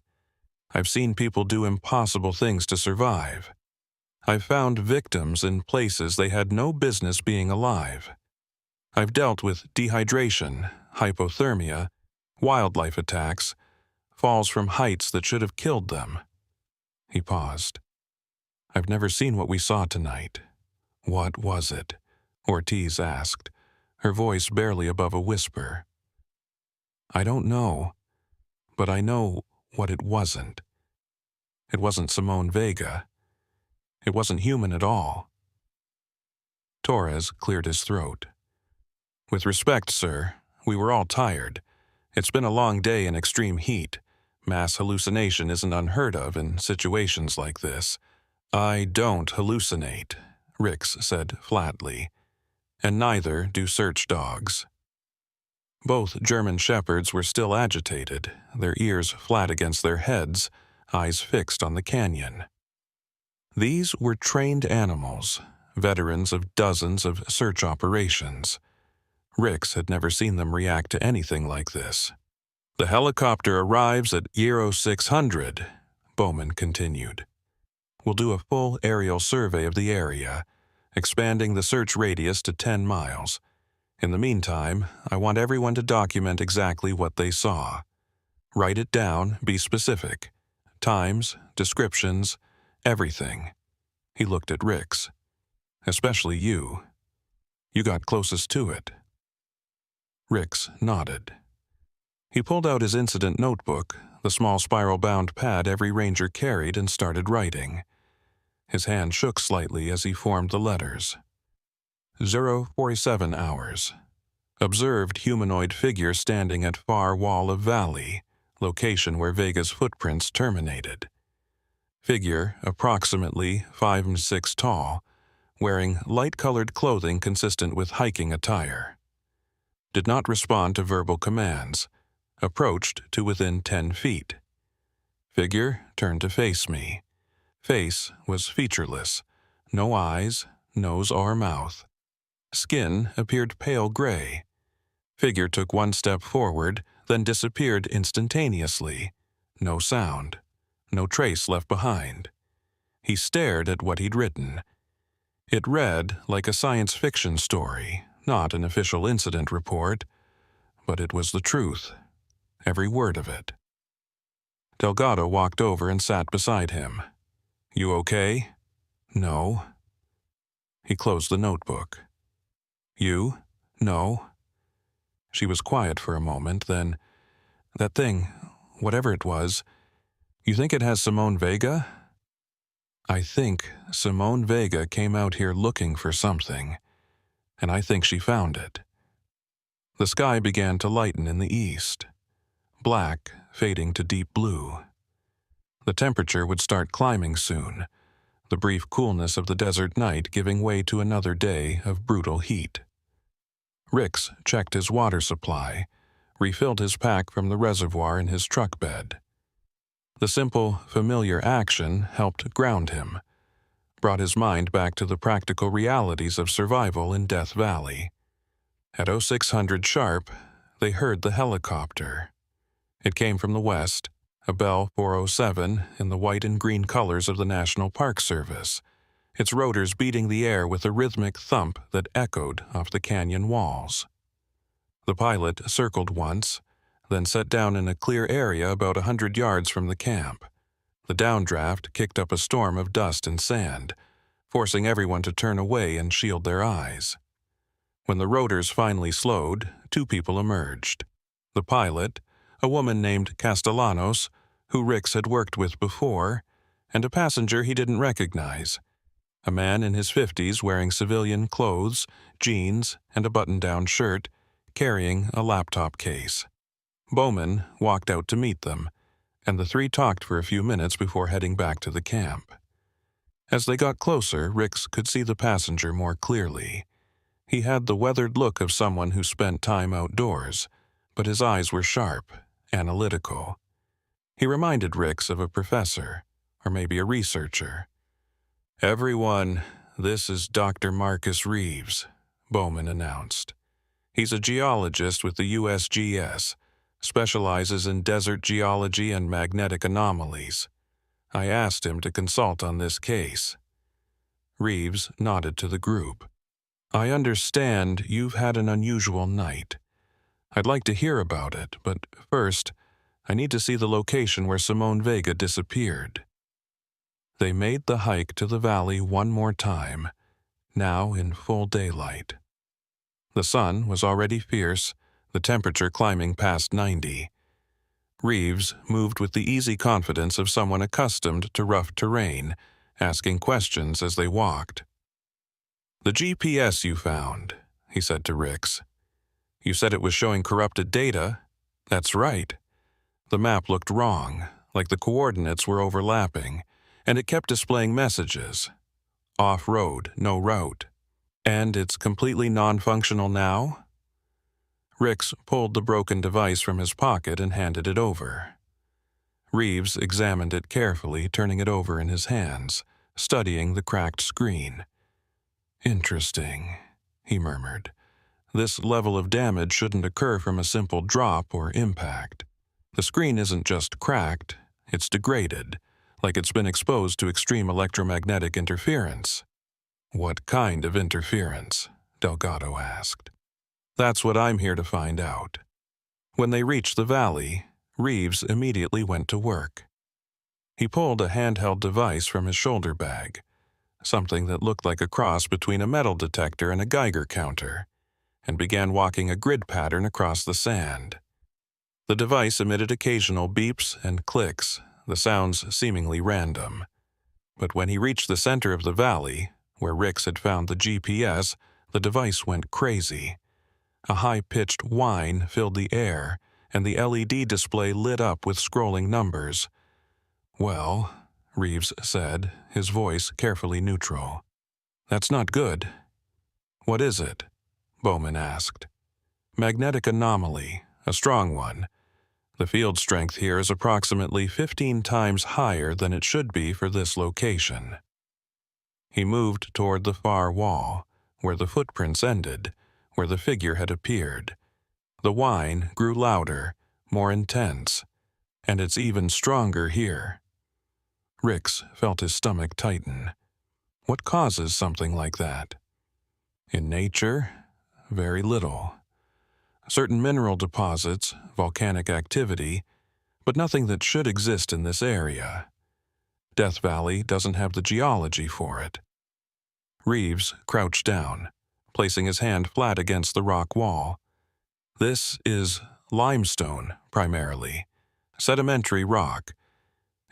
"I've seen people do impossible things to survive. I've found victims in places they had no business being alive. I've dealt with dehydration, hypothermia, wildlife attacks, falls from heights that should have killed them." He paused. "I've never seen what we saw tonight." "What was it?" Ortiz asked, her voice barely above a whisper. "I don't know, but I know what it wasn't. It wasn't Simone Vega. It wasn't human at all." Torres cleared his throat. "With respect, sir, we were all tired. It's been a long day in extreme heat. Mass hallucination isn't unheard of in situations like this." "I don't hallucinate," Ricks said flatly, "and neither do search dogs." Both German shepherds were still agitated, their ears flat against their heads, eyes fixed on the canyon. These were trained animals, veterans of dozens of search operations. Ricks had never seen them react to anything like this. "The helicopter arrives at 0600, Bowman continued. "We'll do a full aerial survey of the area, expanding the search radius to 10 miles. In the meantime, I want everyone to document exactly what they saw. Write it down, be specific. Times, descriptions, everything." He looked at Ricks. "Especially you. You got closest to it." Ricks nodded. He pulled out his incident notebook, the small spiral-bound pad every ranger carried, and started writing. His hand shook slightly as he formed the letters. 047 hours. Observed humanoid figure standing at far wall of valley, location where Vega's footprints terminated. Figure approximately 5'6" tall, wearing light-colored clothing consistent with hiking attire. Did not respond to verbal commands. Approached to within 10 feet. Figure turned to face me. Face was featureless. No eyes, nose or mouth. Skin appeared pale gray. Figure took one step forward, then disappeared instantaneously. No sound. No trace left behind. He stared at what he'd written. It read like a science fiction story, not an official incident report, but it was the truth. Every word of it. Delgado walked over and sat beside him. "You okay?" "No." He closed the notebook. "You?" "No." She was quiet for a moment, then, "That thing, whatever it was, you think it has Simone Vega?" "I think Simone Vega came out here looking for something, and I think she found it." The sky began to lighten in the east. Black fading to deep blue. The temperature would start climbing soon, the brief coolness of the desert night giving way to another day of brutal heat. Ricks checked his water supply, refilled his pack from the reservoir in his truck bed. The simple, familiar action helped ground him, brought his mind back to the practical realities of survival in Death Valley. At 0600 sharp, they heard the helicopter. It came from the west, a Bell 407 in the white and green colors of the National Park Service, its rotors beating the air with a rhythmic thump that echoed off the canyon walls. The pilot circled once, then set down in a clear area about 100 yards from the camp. The downdraft kicked up a storm of dust and sand, forcing everyone to turn away and shield their eyes. When the rotors finally slowed, two people emerged. The pilot, a woman named Castellanos, who Ricks had worked with before, and a passenger he didn't recognize, a man in his 50s wearing civilian clothes, jeans, and a button-down shirt, carrying a laptop case. Bowman walked out to meet them, and the three talked for a few minutes before heading back to the camp. As they got closer, Ricks could see the passenger more clearly. He had the weathered look of someone who spent time outdoors, but his eyes were sharp, analytical. He reminded Ricks of a professor, or maybe a researcher. "Everyone, this is Dr. Marcus Reeves," Bowman announced. "He's a geologist with the USGS, specializes in desert geology and magnetic anomalies. I asked him to consult on this case." Reeves nodded to the group. "I understand you've had an unusual night. I'd like to hear about it, but first, I need to see the location where Simone Vega disappeared." They made the hike to the valley one more time, now in full daylight. The sun was already fierce, the temperature climbing past 90. Reeves moved with the easy confidence of someone accustomed to rough terrain, asking questions as they walked. "The GPS you found," he said to Ricks. "You said it was showing corrupted data?" "That's right. The map looked wrong, like the coordinates were overlapping, and it kept displaying messages. Off-road, no route. And it's completely non-functional now?" Ricks pulled the broken device from his pocket and handed it over. Reeves examined it carefully, turning it over in his hands, studying the cracked screen. "Interesting," he murmured. "This level of damage shouldn't occur from a simple drop or impact. The screen isn't just cracked, it's degraded, like it's been exposed to extreme electromagnetic interference." "What kind of interference?" Delgado asked. "That's what I'm here to find out." When they reached the valley, Reeves immediately went to work. He pulled a handheld device from his shoulder bag, something that looked like a cross between a metal detector and a Geiger counter, and began walking a grid pattern across the sand. The device emitted occasional beeps and clicks, the sounds seemingly random. But when he reached the center of the valley, where Ricks had found the GPS, the device went crazy. A high-pitched whine filled the air, and the LED display lit up with scrolling numbers. "Well," Reeves said, his voice carefully neutral. "That's not good." "What is it?" Bowman asked. "Magnetic anomaly, a strong one. The field strength here is approximately 15 times higher than it should be for this location." He moved toward the far wall, where the footprints ended, where the figure had appeared. The whine grew louder, more intense, and it's even stronger here. Ricks felt his stomach tighten. What causes something like that? In nature, very little. Certain mineral deposits, volcanic activity, but nothing that should exist in this area. Death Valley doesn't have the geology for it. Reeves crouched down, placing his hand flat against the rock wall. "This is limestone, primarily. Sedimentary rock.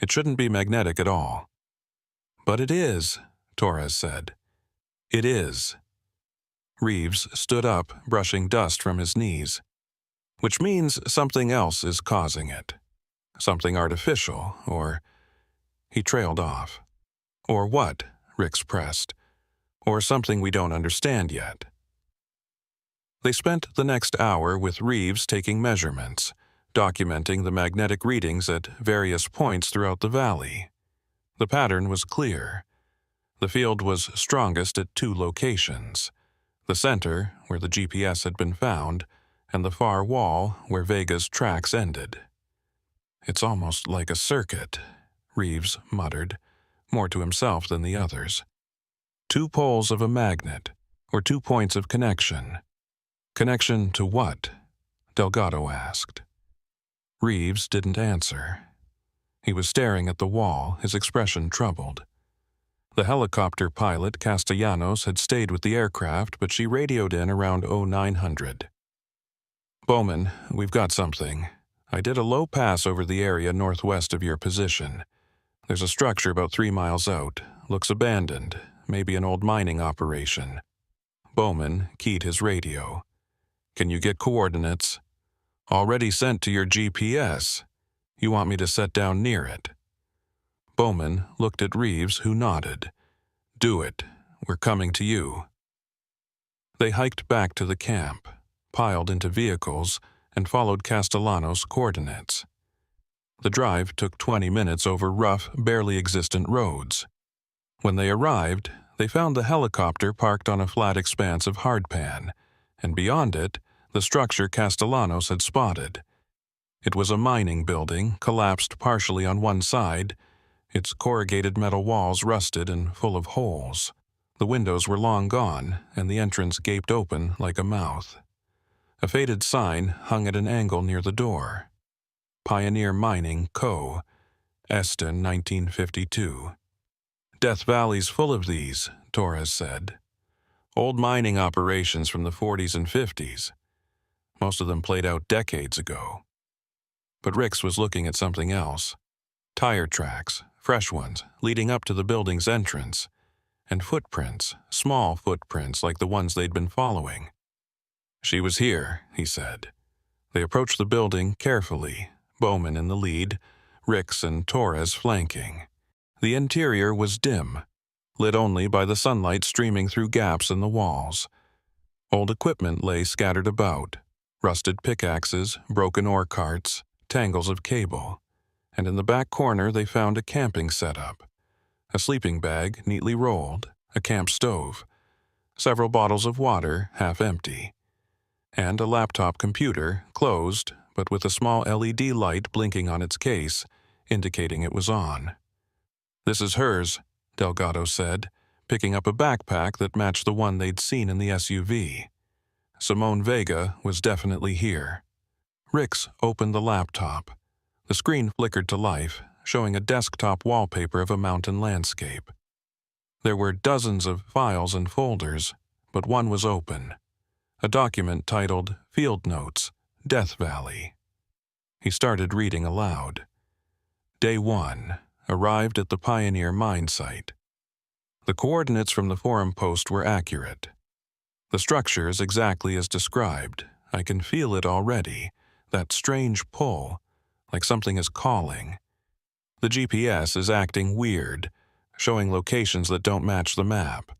It shouldn't be magnetic at all." "But it is," Torres said. "It is." Reeves stood up, brushing dust from his knees. "Which means something else is causing it. Something artificial, or—" He trailed off. "Or what?" Ricks pressed. "Or something we don't understand yet." They spent the next hour with Reeves taking measurements, documenting the magnetic readings at various points throughout the valley. The pattern was clear. The field was strongest at two locations: the center, where the GPS had been found, and the far wall, where Vega's tracks ended. "It's almost like a circuit," Reeves muttered, more to himself than the others. "Two poles of a magnet, or two points of connection." "Connection to what?" Delgado asked. Reeves didn't answer. He was staring at the wall, his expression troubled. The helicopter pilot, Castellanos, had stayed with the aircraft, but she radioed in around 0900. "Bowman, we've got something. I did a low pass over the area northwest of your position. There's a structure about 3 miles out. Looks abandoned, maybe an old mining operation." Bowman keyed his radio. "Can you get coordinates?" "Already sent to your GPS. You want me to set down near it?" Bowman looked at Reeves, who nodded. "Do it. We're coming to you." They hiked back to the camp, piled into vehicles, and followed Castellanos' coordinates. The drive took 20 minutes over rough, barely existent roads. When they arrived, they found the helicopter parked on a flat expanse of hardpan, and beyond it, the structure Castellanos had spotted. It was a mining building, collapsed partially on one side, its corrugated metal walls rusted and full of holes. The windows were long gone, and the entrance gaped open like a mouth. A faded sign hung at an angle near the door. "Pioneer Mining Co., Eston, 1952. "Death Valley's full of these," Torres said. "Old mining operations from the 40s and 50s. Most of them played out decades ago." But Ricks was looking at something else. Tire tracks, fresh ones, leading up to the building's entrance, and footprints, small footprints like the ones they'd been following. "She was here," he said. They approached the building carefully, Bowman in the lead, Ricks and Torres flanking. The interior was dim, lit only by the sunlight streaming through gaps in the walls. Old equipment lay scattered about: rusted pickaxes, broken ore carts, tangles of cable. And in the back corner they found a camping setup. A sleeping bag neatly rolled, a camp stove, several bottles of water half empty, and a laptop computer, closed, but with a small LED light blinking on its case, indicating it was on. "This is hers," Delgado said, picking up a backpack that matched the one they'd seen in the SUV. Simone Vega was definitely here. Ricks opened the laptop. The screen flickered to life, showing a desktop wallpaper of a mountain landscape. There were dozens of files and folders, but one was open. A document titled Field Notes, Death Valley. He started reading aloud. Day 1. Arrived at the Pioneer mine site. The coordinates from the forum post were accurate. The structure is exactly as described. I can feel it already, that strange pull, like something is calling. The GPS is acting weird, showing locations that don't match the map.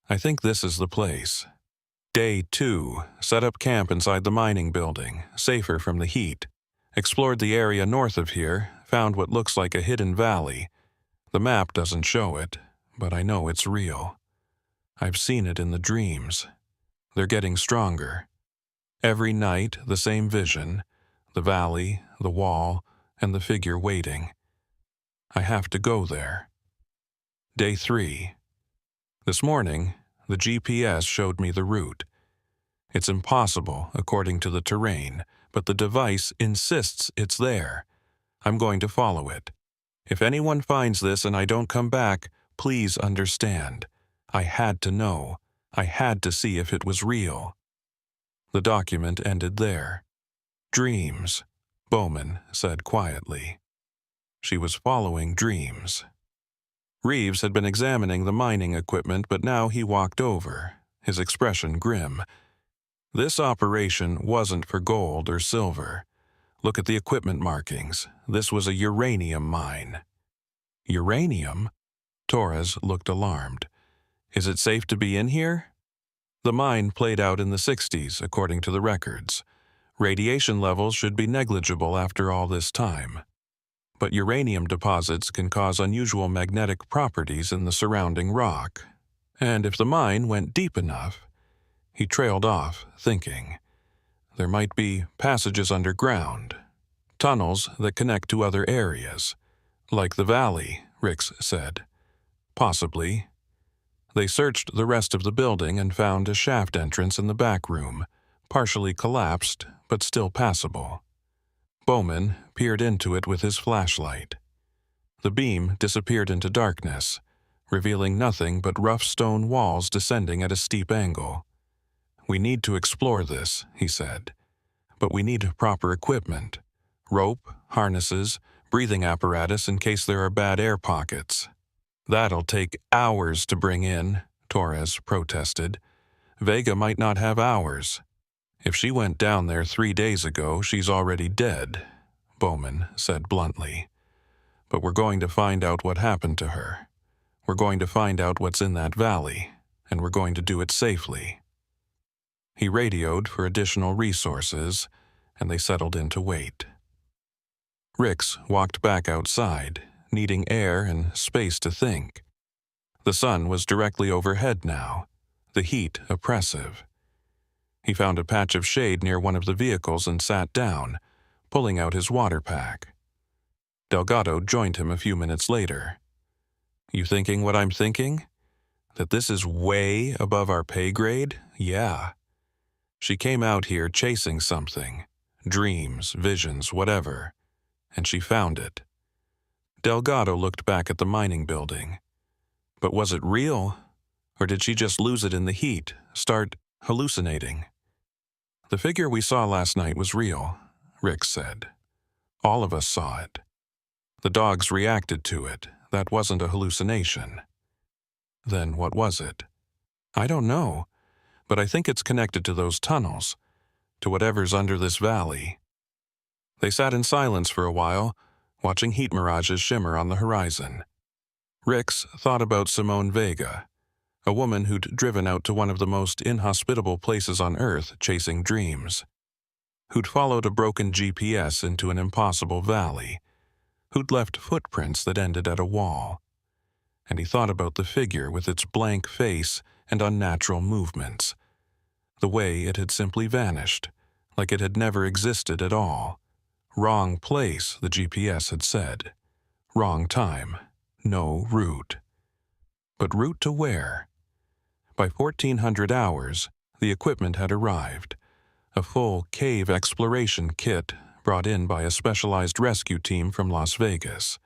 I think this is the place. Day 2. Set up camp inside the mining building, safer from the heat. Explored the area north of here, found what looks like a hidden valley. The map doesn't show it, but I know it's real. I've seen it in the dreams. They're getting stronger. Every night, the same vision, the valley, the wall, and the figure waiting. I have to go there. Day 3. This morning, the GPS showed me the route. It's impossible, according to the terrain, but the device insists it's there. I'm going to follow it. If anyone finds this and I don't come back, please understand. I had to know. I had to see if it was real. The document ended there. Dreams, Bowman said quietly. She was following dreams. Reeves had been examining the mining equipment, but now he walked over, his expression grim. This operation wasn't for gold or silver. Look at the equipment markings. This was a uranium mine. Uranium? Torres looked alarmed. Is it safe to be in here? The mine played out in the 60s, according to the records. Radiation levels should be negligible after all this time. But uranium deposits can cause unusual magnetic properties in the surrounding rock. And if the mine went deep enough, he trailed off, thinking. There might be passages underground, tunnels that connect to other areas, like the valley, Ricks said. Possibly. They searched the rest of the building and found a shaft entrance in the back room, partially collapsed but still passable. Bowman peered into it with his flashlight. The beam disappeared into darkness, revealing nothing but rough stone walls descending at a steep angle. "We need to explore this," he said. "But we need proper equipment. Rope, harnesses, breathing apparatus in case there are bad air pockets." "That'll take hours to bring in," Torres protested. "Vega might not have hours. If she went down there 3 days ago, she's already dead," Bowman said bluntly. "But we're going to find out what happened to her. We're going to find out what's in that valley, and we're going to do it safely." He radioed for additional resources, and they settled in to wait. Ricks walked back outside, needing air and space to think. The sun was directly overhead now, the heat oppressive. He found a patch of shade near one of the vehicles and sat down, pulling out his water pack. Delgado joined him a few minutes later. "You thinking what I'm thinking? That this is way above our pay grade? Yeah. She came out here chasing something, dreams, visions, whatever, and she found it." Delgado looked back at the mining building. "But was it real? Or did she just lose it in the heat, start hallucinating?" "The figure we saw last night was real," Ricks said. "All of us saw it. The dogs reacted to it. That wasn't a hallucination." "Then what was it?" "I don't know, but I think it's connected to those tunnels, to whatever's under this valley." They sat in silence for a while, watching heat mirages shimmer on the horizon. Ricks thought about Simone Vega, a woman who'd driven out to one of the most inhospitable places on Earth chasing dreams, who'd followed a broken GPS into an impossible valley, who'd left footprints that ended at a wall. And he thought about the figure with its blank face and unnatural movements, the way it had simply vanished, like it had never existed at all. Wrong place, the GPS had said. Wrong time. No route. But route to where? By 1400 hours, the equipment had arrived, a full cave exploration kit brought in by a specialized rescue team from Las Vegas.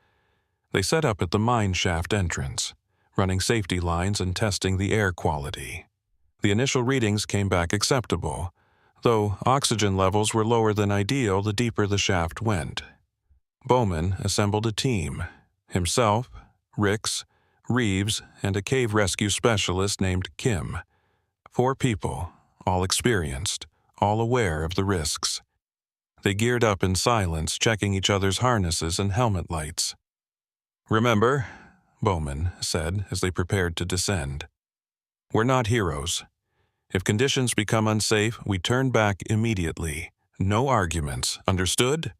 They set up at the mine shaft entrance, running safety lines and testing the air quality. The initial readings came back acceptable, though oxygen levels were lower than ideal the deeper the shaft went. Bowman assembled a team, himself, Ricks, Reeves, and a cave rescue specialist named Kim. 4 people, all experienced, all aware of the risks. They geared up in silence, checking each other's harnesses and helmet lights. "Remember," Bowman said as they prepared to descend, "we're not heroes. If conditions become unsafe, we turn back immediately. No arguments, understood?"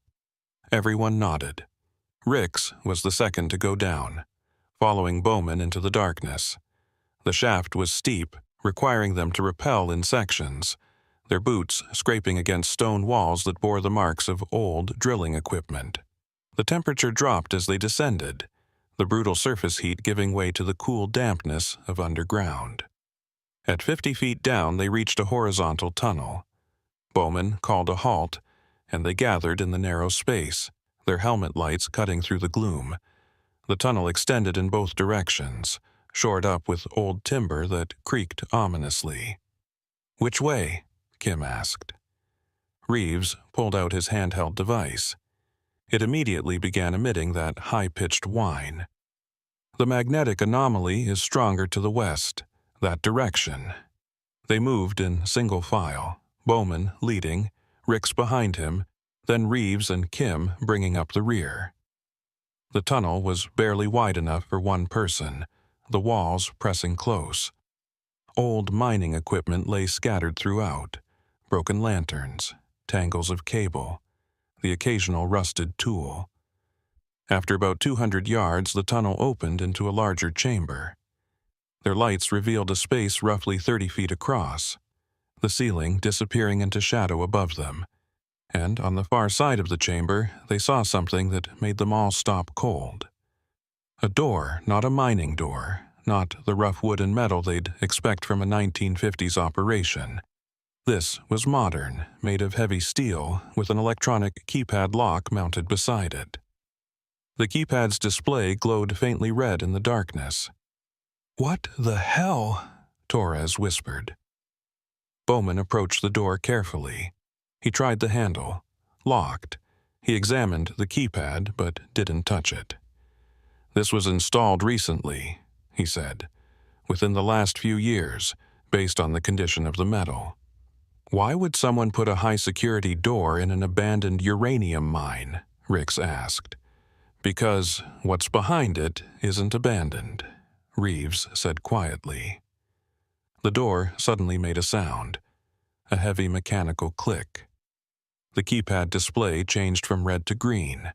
Everyone nodded. Ricks was the second to go down, following Bowman into the darkness. The shaft was steep, requiring them to rappel in sections, their boots scraping against stone walls that bore the marks of old drilling equipment. The temperature dropped as they descended, the brutal surface heat giving way to the cool dampness of underground. At 50 feet down, they reached a horizontal tunnel. Bowman called a halt, and they gathered in the narrow space, their helmet lights cutting through the gloom. The tunnel extended in both directions, shored up with old timber that creaked ominously. "Which way?" Kim asked. Reeves pulled out his handheld device. It immediately began emitting that high-pitched whine. "The magnetic anomaly is stronger to the west, that direction." They moved in single file, Bowman leading, Ricks behind him, then Reeves and Kim bringing up the rear. The tunnel was barely wide enough for one person, the walls pressing close. Old mining equipment lay scattered throughout, broken lanterns, tangles of cable, the occasional rusted tool. After about 200 yards, the tunnel opened into a larger chamber. Their lights revealed a space roughly 30 feet across, the ceiling disappearing into shadow above them, and on the far side of the chamber they saw something that made them all stop cold. A door, not a mining door, not the rough wood and metal they'd expect from a 1950s operation. This was modern, made of heavy steel, with an electronic keypad lock mounted beside it. The keypad's display glowed faintly red in the darkness. "What the hell?" Torres whispered. Bowman approached the door carefully. He tried the handle. Locked. He examined the keypad, but didn't touch it. "This was installed recently," he said, "within the last few years, based on the condition of the metal." "Why would someone put a high-security door in an abandoned uranium mine?" Ricks asked. "Because what's behind it isn't abandoned," Reeves said quietly. The door suddenly made a sound, a heavy mechanical click. The keypad display changed from red to green,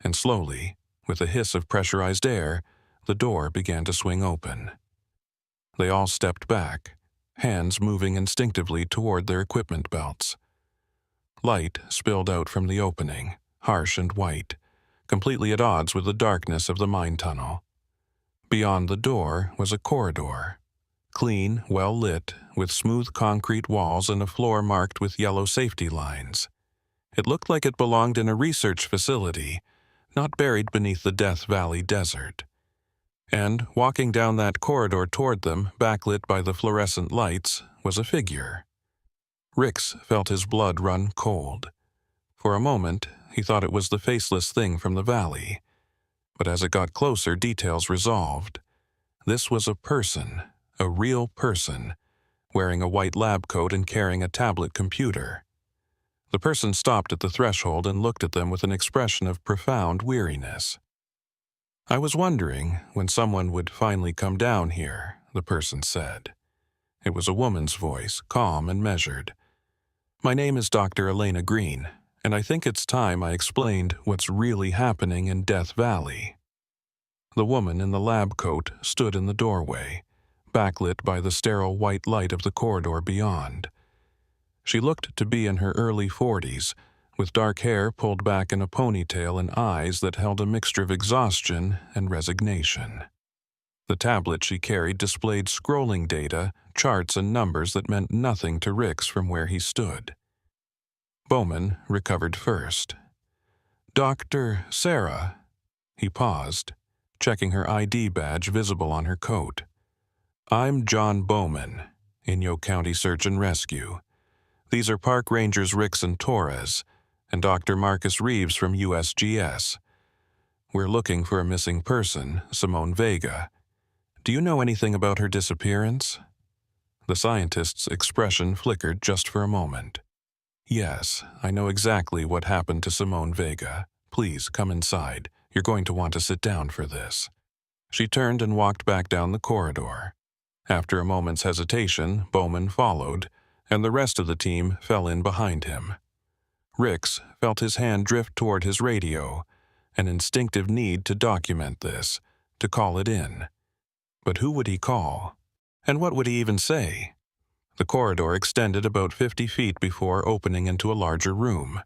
and slowly, with a hiss of pressurized air, the door began to swing open. They all stepped back, hands moving instinctively toward their equipment belts. Light spilled out from the opening, harsh and white, completely at odds with the darkness of the mine tunnel. Beyond the door was a corridor, clean, well lit, with smooth concrete walls and a floor marked with yellow safety lines. It looked like it belonged in a research facility, not buried beneath the Death Valley desert. And walking down that corridor toward them, backlit by the fluorescent lights, was a figure. Ricks felt his blood run cold. For a moment, he thought it was the faceless thing from the valley. But as it got closer, details resolved. This was a person, a real person, wearing a white lab coat and carrying a tablet computer. The person stopped at the threshold and looked at them with an expression of profound weariness. "I was wondering when someone would finally come down here," the person said. It was a woman's voice, calm and measured. "My name is Dr. Elena Green, and I think it's time I explained what's really happening in Death Valley." The woman in the lab coat stood in the doorway, backlit by the sterile white light of the corridor beyond. She looked to be in her early 40s, with dark hair pulled back in a ponytail and eyes that held a mixture of exhaustion and resignation. The tablet she carried displayed scrolling data, charts and numbers that meant nothing to Ricks from where he stood. Bowman recovered first. "Dr. Sarah." He paused, checking her ID badge visible on her coat. "I'm John Bowman, Inyo County Search and Rescue. These are Park Rangers Ricks and Torres, and Dr. Marcus Reeves from USGS. We're looking for a missing person, Simone Vega. Do you know anything about her disappearance?" The scientist's expression flickered just for a moment. "Yes, I know exactly what happened to Simone Vega. Please, come inside. You're going to want to sit down for this." She turned and walked back down the corridor. After a moment's hesitation, Bowman followed, and the rest of the team fell in behind him. Ricks felt his hand drift toward his radio, an instinctive need to document this, to call it in. But who would he call? And what would he even say? The corridor extended about 50 feet before opening into a larger room.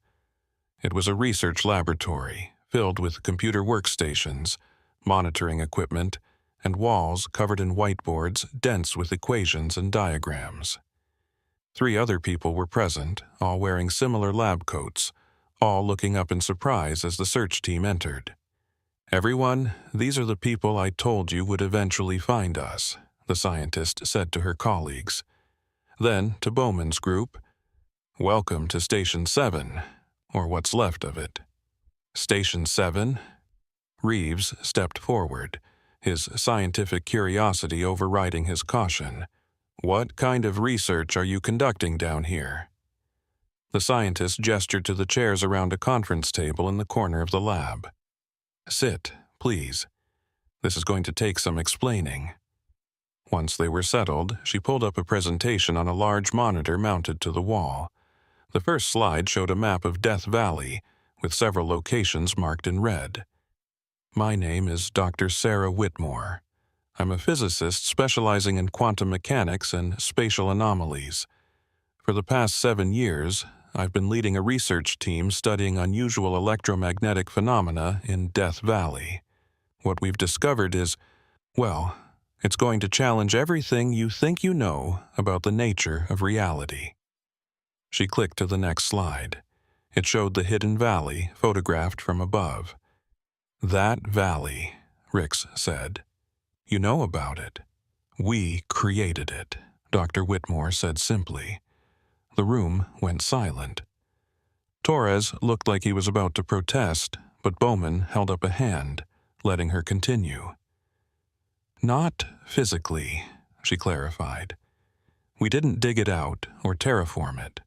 It was a research laboratory, filled with computer workstations, monitoring equipment, and walls covered in whiteboards dense with equations and diagrams. 3 other people were present, all wearing similar lab coats, all looking up in surprise as the search team entered. "Everyone, these are the people I told you would eventually find us," the scientist said to her colleagues. Then, to Bowman's group, "Welcome to Station 7, or what's left of it." "Station 7? Reeves stepped forward, his scientific curiosity overriding his caution. "What kind of research are you conducting down here?" The scientist gestured to the chairs around a conference table in the corner of the lab. "Sit, please. This is going to take some explaining." Once they were settled, she pulled up a presentation on a large monitor mounted to the wall. The first slide showed a map of Death Valley, with several locations marked in red. "My name is Dr. Sarah Whitmore. I'm a physicist specializing in quantum mechanics and spatial anomalies. For the past 7 years, I've been leading a research team studying unusual electromagnetic phenomena in Death Valley. What we've discovered is, well, it's going to challenge everything you think you know about the nature of reality." She clicked to the next slide. It showed the hidden valley, photographed from above. "That valley," Ricks said. "You know about it." "We created it," Dr. Whitmore said simply. The room went silent. Torres looked like he was about to protest, but Bowman held up a hand, letting her continue. "Not physically," she clarified. "We didn't dig it out or terraform it.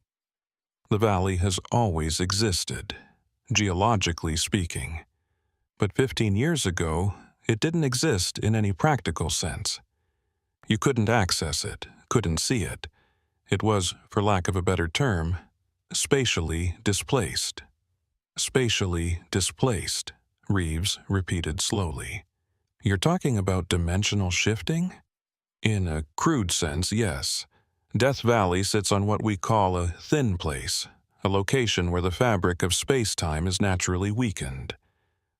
The valley has always existed, geologically speaking. But 15 years ago, it didn't exist in any practical sense. You couldn't access it, couldn't see it. It was, for lack of a better term, spatially displaced." "Spatially displaced," Reeves repeated slowly. "You're talking about dimensional shifting?" "In a crude sense, yes. Death Valley sits on what we call a thin place, a location where the fabric of space-time is naturally weakened.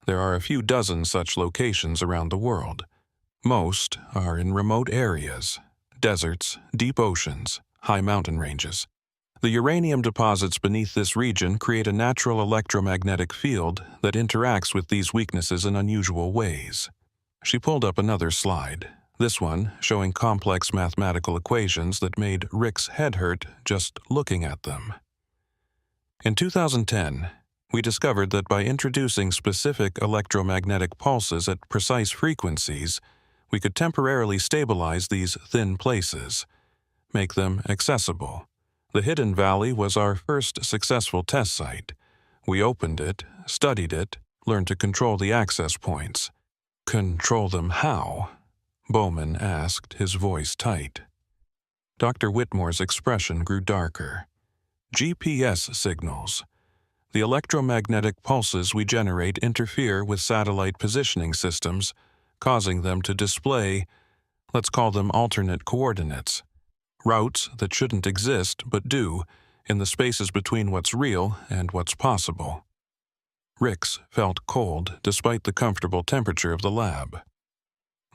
There are a few dozen such locations around the world. Most are in remote areas, deserts, deep oceans, high mountain ranges. The uranium deposits beneath this region create a natural electromagnetic field that interacts with these weaknesses in unusual ways." She pulled up another slide, this one showing complex mathematical equations that made Rick's head hurt just looking at them. "In 2010, we discovered that by introducing specific electromagnetic pulses at precise frequencies, we could temporarily stabilize these thin places, make them accessible. The hidden valley was our first successful test site. We opened it, studied it, learned to control the access points." "Control them how?" Bowman asked, his voice tight. Dr. Whitmore's expression grew darker. "GPS signals. The electromagnetic pulses we generate interfere with satellite positioning systems, causing them to display, let's call them alternate coordinates, routes that shouldn't exist but do, in the spaces between what's real and what's possible." Ricks felt cold despite the comfortable temperature of the lab.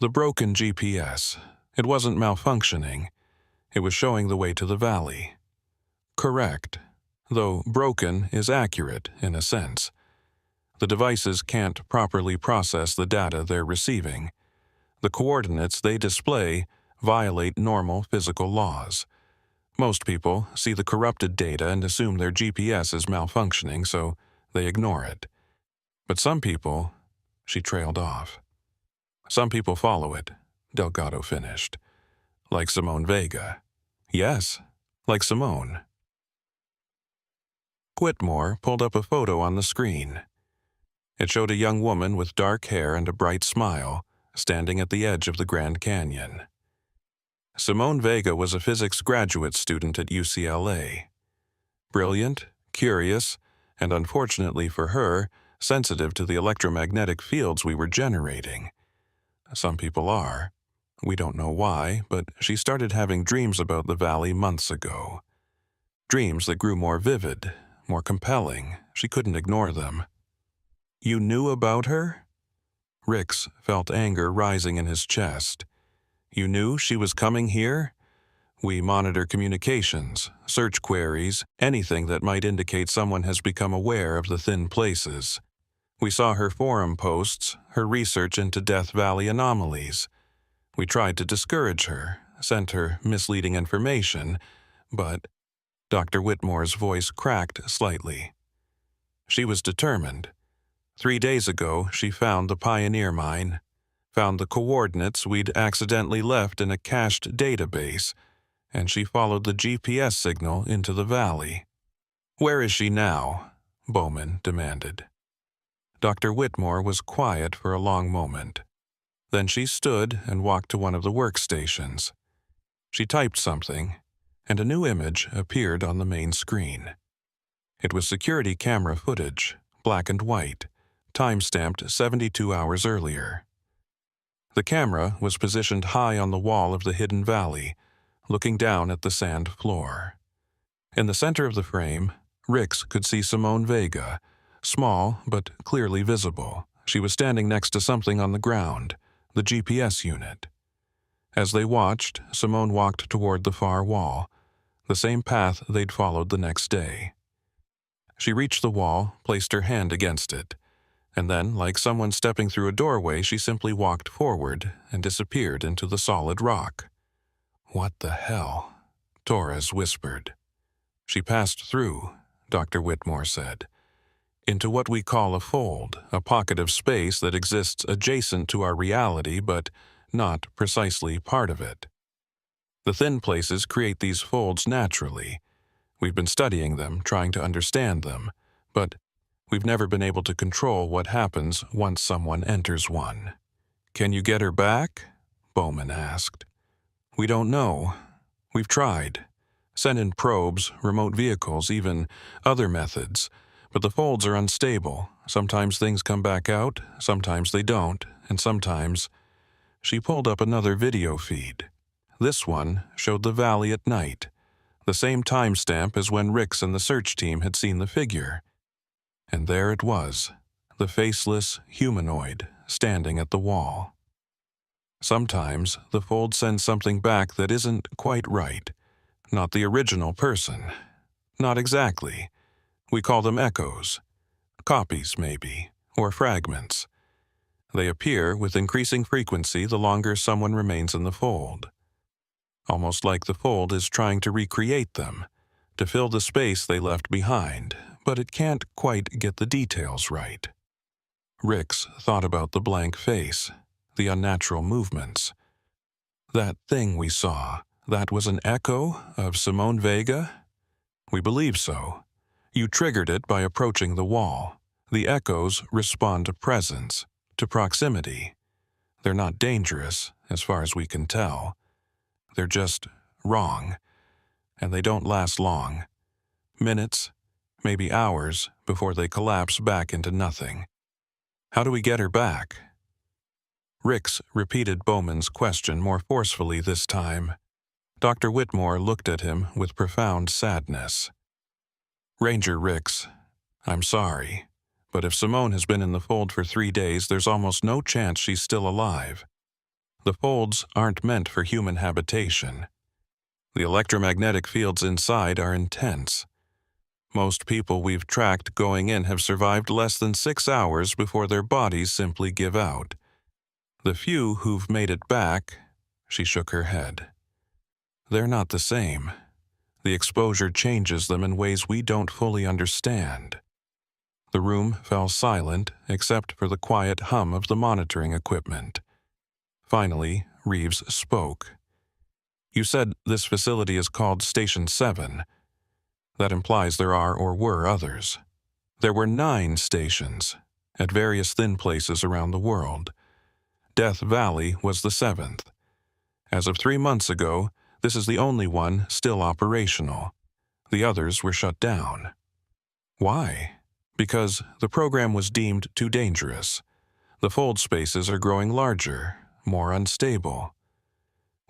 The broken GPS. It wasn't malfunctioning. It was showing the way to the valley. "Correct. Though broken is accurate in a sense. The devices can't properly process the data they're receiving. The coordinates they display violate normal physical laws. Most people see the corrupted data and assume their GPS is malfunctioning, so they ignore it. But some people," she trailed off. "Some people follow it," Delgado finished. "Like Simone Vega." "Yes, like Simone." Whitmore pulled up a photo on the screen. It showed a young woman with dark hair and a bright smile, standing at the edge of the Grand Canyon. Simone Vega was a physics graduate student at UCLA. Brilliant, curious, and unfortunately for her, sensitive to the electromagnetic fields we were generating. Some people are. We don't know why, but she started having dreams about the valley months ago. Dreams that grew more vivid, more compelling. She couldn't ignore them. "You knew about her?" Ricks felt anger rising in his chest. "You knew she was coming here? We monitor communications, search queries, anything that might indicate someone has become aware of the thin places. We saw her forum posts, her research into Death Valley anomalies. We tried to discourage her, sent her misleading information, but..." Dr. Whitmore's voice cracked slightly. "She was determined. 3 days ago, she found the Pioneer Mine, found the coordinates we'd accidentally left in a cached database, and she followed the GPS signal into the valley." "Where is she now?" Bowman demanded. Dr. Whitmore was quiet for a long moment. Then she stood and walked to one of the workstations. She typed something, and a new image appeared on the main screen. It was security camera footage, black and white, time-stamped 72 hours earlier. The camera was positioned high on the wall of the hidden valley, looking down at the sand floor. In the center of the frame, Ricks could see Simone Vega, small but clearly visible. She was standing next to something on the ground, the GPS unit. As they watched, Simone walked toward the far wall, the same path they'd followed the next day. She reached the wall, placed her hand against it, and then, like someone stepping through a doorway, she simply walked forward and disappeared into the solid rock. "What the hell?" Torres whispered. "She passed through," Dr. Whitmore said, "into what we call a fold, a pocket of space that exists adjacent to our reality but not precisely part of it. The thin places create these folds naturally. We've been studying them, trying to understand them, but we've never been able to control what happens once someone enters one." "Can you get her back?" Bowman asked. "We don't know. We've tried. Sent in probes, remote vehicles, even other methods, but the folds are unstable. Sometimes things come back out, sometimes they don't, and sometimes—" She pulled up another video feed. This one showed the valley at night, the same timestamp as when Ricks and the search team had seen the figure. And there it was, the faceless humanoid standing at the wall. Sometimes the fold sends something back that isn't quite right. Not the original person. Not exactly. We call them echoes. Copies, maybe, or fragments. They appear with increasing frequency the longer someone remains in the fold. Almost like the fold is trying to recreate them, to fill the space they left behind, but it can't quite get the details right. Ricks thought about the blank face, the unnatural movements. That thing we saw, that was an echo of Simone Vega? We believe so. You triggered it by approaching the wall. The echoes respond to presence, to proximity. They're not dangerous, as far as we can tell. They're just wrong, and they don't last long. Minutes, maybe hours, before they collapse back into nothing. How do we get her back? Ricks repeated Bowman's question more forcefully this time. Dr. Whitmore looked at him with profound sadness. "Ranger Ricks, I'm sorry, but if Simone has been in the fold for 3 days, there's almost no chance she's still alive. The folds aren't meant for human habitation. The electromagnetic fields inside are intense. Most people we've tracked going in have survived less than 6 hours before their bodies simply give out. The few who've made it back," she shook her head, "they're not the same. The exposure changes them in ways we don't fully understand." The room fell silent except for the quiet hum of the monitoring equipment. Finally, Reeves spoke. "You said this facility is called Station 7. That implies there are or were others. There were 9 stations, at various thin places around the world. Death Valley was the 7th. As of 3 months ago, this is the only one still operational. The others were shut down." "Why?" "Because the program was deemed too dangerous. The fold spaces are growing larger, more unstable.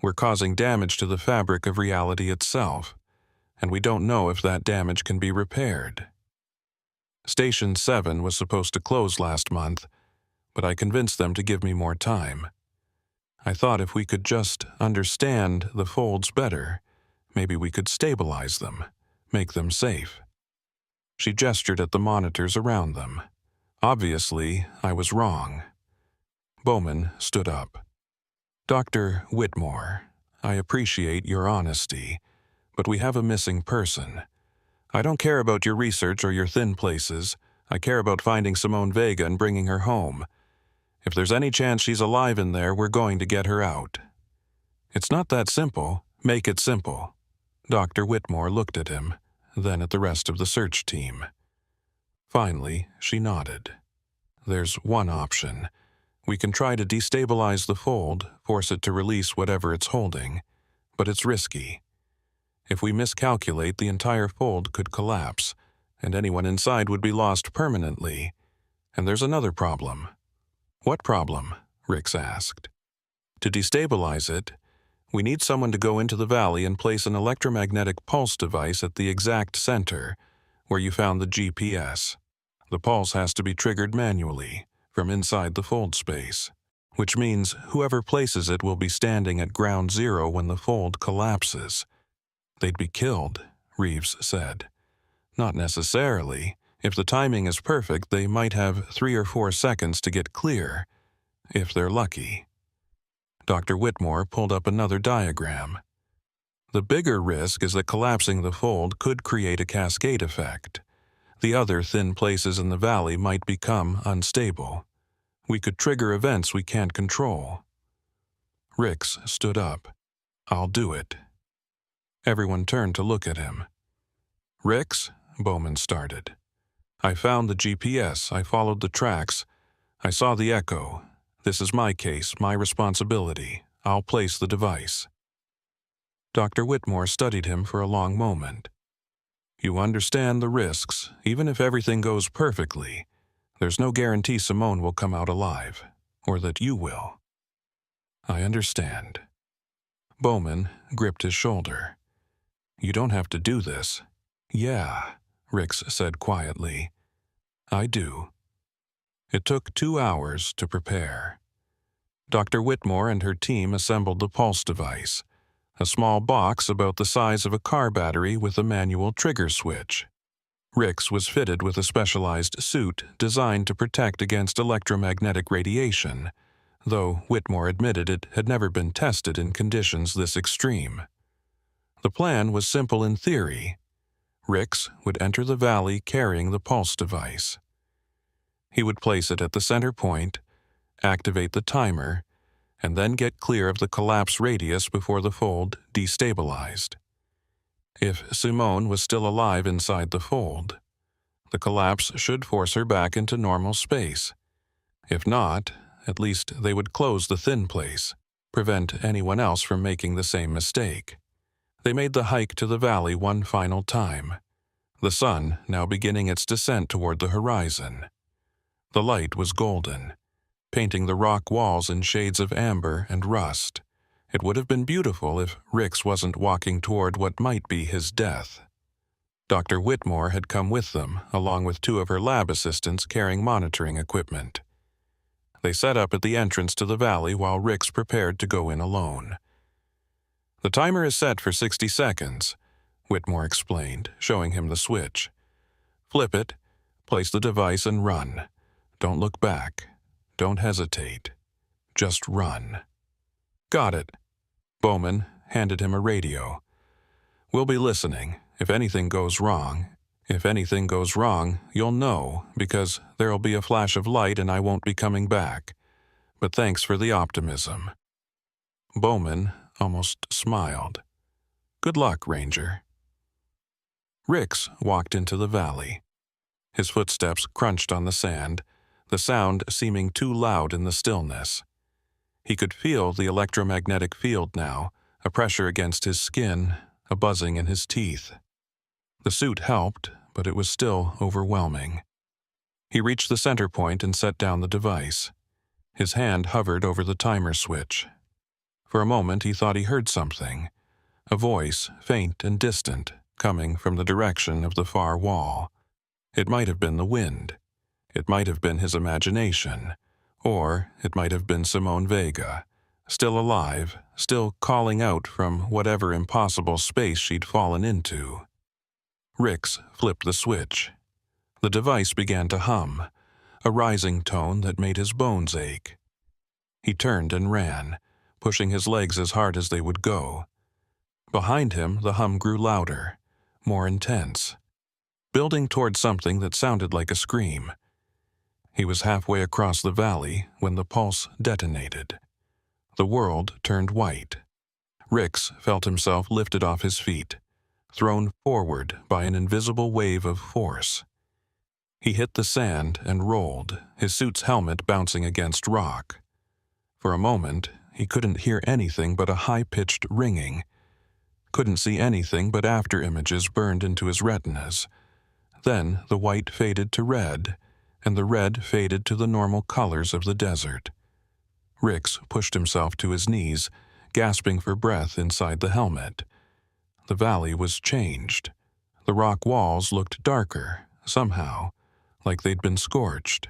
We're causing damage to the fabric of reality itself, and we don't know if that damage can be repaired. Station 7 was supposed to close last month, but I convinced them to give me more time. I thought if we could just understand the folds better, maybe we could stabilize them, make them safe." She gestured at the monitors around them. "Obviously, I was wrong." Bowman stood up. "Dr. Whitmore, I appreciate your honesty, but we have a missing person. I don't care about your research or your thin places. I care about finding Simone Vega and bringing her home. If there's any chance she's alive in there, we're going to get her out." "It's not that simple. Make it simple." Dr. Whitmore looked at him, then at the rest of the search team. Finally, she nodded. "There's one option. We can try to destabilize the fold, force it to release whatever it's holding, but it's risky. If we miscalculate, the entire fold could collapse, and anyone inside would be lost permanently. And there's another problem. What problem? Ricks asked. To destabilize it, we need someone to go into the valley and place an electromagnetic pulse device at the exact center, where you found the GPS. The pulse has to be triggered manually, from inside the fold space, which means whoever places it will be standing at ground zero when the fold collapses. They'd be killed, Reeves said. Not necessarily. If the timing is perfect, they might have 3 or 4 seconds to get clear, if they're lucky. Dr. Whitmore pulled up another diagram. The bigger risk is that collapsing the fold could create a cascade effect. The other thin places in the valley might become unstable. We could trigger events we can't control. Ricks stood up. I'll do it. Everyone turned to look at him. Ricks, Bowman started. I found the GPS. I followed the tracks. I saw the echo. This is my case, my responsibility. I'll place the device. Dr. Whitmore studied him for a long moment. You understand the risks. Even if everything goes perfectly, there's no guarantee Simone will come out alive, or that you will. I understand. Bowman gripped his shoulder. You don't have to do this. Yeah, Ricks said quietly. I do. It took 2 hours to prepare. Dr. Whitmore and her team assembled the pulse device, a small box about the size of a car battery with a manual trigger switch. Ricks was fitted with a specialized suit designed to protect against electromagnetic radiation, though Whitmore admitted it had never been tested in conditions this extreme. The plan was simple in theory. Ricks would enter the valley carrying the pulse device. He would place it at the center point, activate the timer, and then get clear of the collapse radius before the fold destabilized. If Simone was still alive inside the fold, the collapse should force her back into normal space. If not, at least they would close the thin place, prevent anyone else from making the same mistake. They made the hike to the valley one final time, the sun now beginning its descent toward the horizon. The light was golden, painting the rock walls in shades of amber and rust. It would have been beautiful if Ricks wasn't walking toward what might be his death. Dr. Whitmore had come with them, along with 2 of her lab assistants carrying monitoring equipment. They set up at the entrance to the valley while Ricks prepared to go in alone. The timer is set for 60 seconds, Whitmore explained, showing him the switch. Flip it, place the device and run. Don't look back. Don't hesitate. Just run. Got it. Bowman handed him a radio. We'll be listening. If anything goes wrong, you'll know, because there'll be a flash of light and I won't be coming back. But thanks for the optimism. Bowman almost smiled. Good luck, Ranger. Ricks walked into the valley. His footsteps crunched on the sand, the sound seeming too loud in the stillness. He could feel the electromagnetic field now, a pressure against his skin, a buzzing in his teeth. The suit helped, but it was still overwhelming. He reached the center point and set down the device. His hand hovered over the timer switch. For a moment he thought he heard something, a voice, faint and distant, coming from the direction of the far wall. It might have been the wind. It might have been his imagination. Or it might have been Simone Vega, still alive, still calling out from whatever impossible space she'd fallen into. Ricks flipped the switch. The device began to hum, a rising tone that made his bones ache. He turned and ran, pushing his legs as hard as they would go. Behind him, the hum grew louder, more intense, building toward something that sounded like a scream. He was halfway across the valley when the pulse detonated. The world turned white. Ricks felt himself lifted off his feet, thrown forward by an invisible wave of force. He hit the sand and rolled, his suit's helmet bouncing against rock. For a moment, he couldn't hear anything but a high-pitched ringing. Couldn't see anything but after-images burned into his retinas. Then the white faded to red, and the red faded to the normal colors of the desert. Ricks pushed himself to his knees, gasping for breath inside the helmet. The valley was changed. The rock walls looked darker, somehow, like they'd been scorched.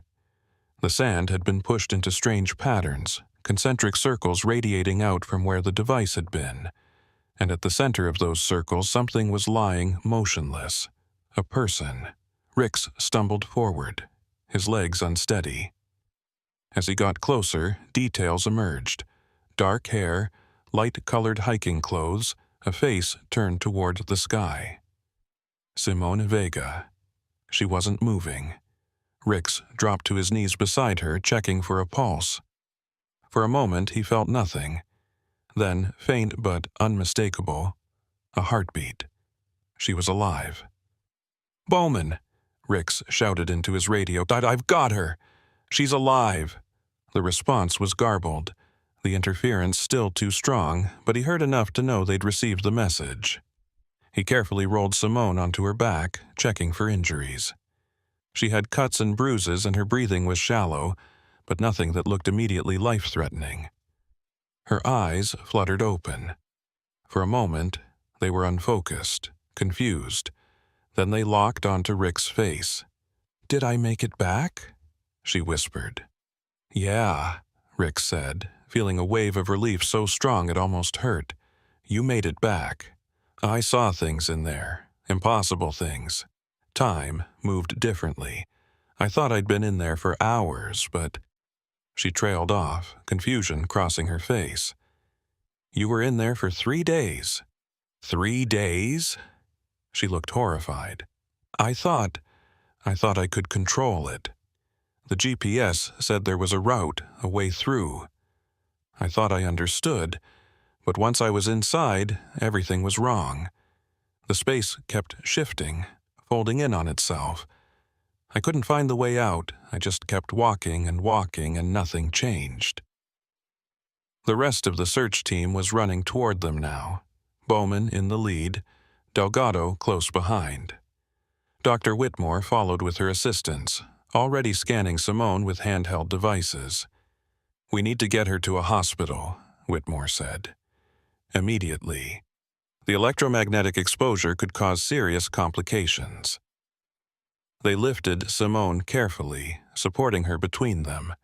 The sand had been pushed into strange patterns, concentric circles radiating out from where the device had been. And at the center of those circles something was lying motionless. A person. Ricks stumbled forward, his legs unsteady. As he got closer, details emerged. Dark hair, light-colored hiking clothes, a face turned toward the sky. Simone Vega. She wasn't moving. Ricks dropped to his knees beside her, checking for a pulse. For a moment he felt nothing. Then, faint but unmistakable, a heartbeat. She was alive. "Bowman!" Ricks shouted into his radio. "I've got her! She's alive!" The response was garbled, the interference still too strong, but he heard enough to know they'd received the message. He carefully rolled Simone onto her back, checking for injuries. She had cuts and bruises and her breathing was shallow, but nothing that looked immediately life-threatening. Her eyes fluttered open. For a moment, they were unfocused, confused. Then they locked onto Rick's face. "Did I make it back?" she whispered. "Yeah," Rick said, feeling a wave of relief so strong it almost hurt. "You made it back. I saw things in there, impossible things. Time moved differently. I thought I'd been in there for hours, but—" She trailed off, confusion crossing her face. "You were in there for 3 days." 3 days? She looked horrified. I thought I could control it. The GPS said there was a route, a way through. I thought I understood, but once I was inside, everything was wrong. The space kept shifting, folding in on itself. I couldn't find the way out. I just kept walking, and nothing changed." The rest of the search team was running toward them now. Bowman in the lead, Delgado close behind. Dr. Whitmore followed with her assistants, already scanning Simone with handheld devices. "We need to get her to a hospital," Whitmore said. "Immediately. The electromagnetic exposure could cause serious complications." They lifted Simone carefully, supporting her between them.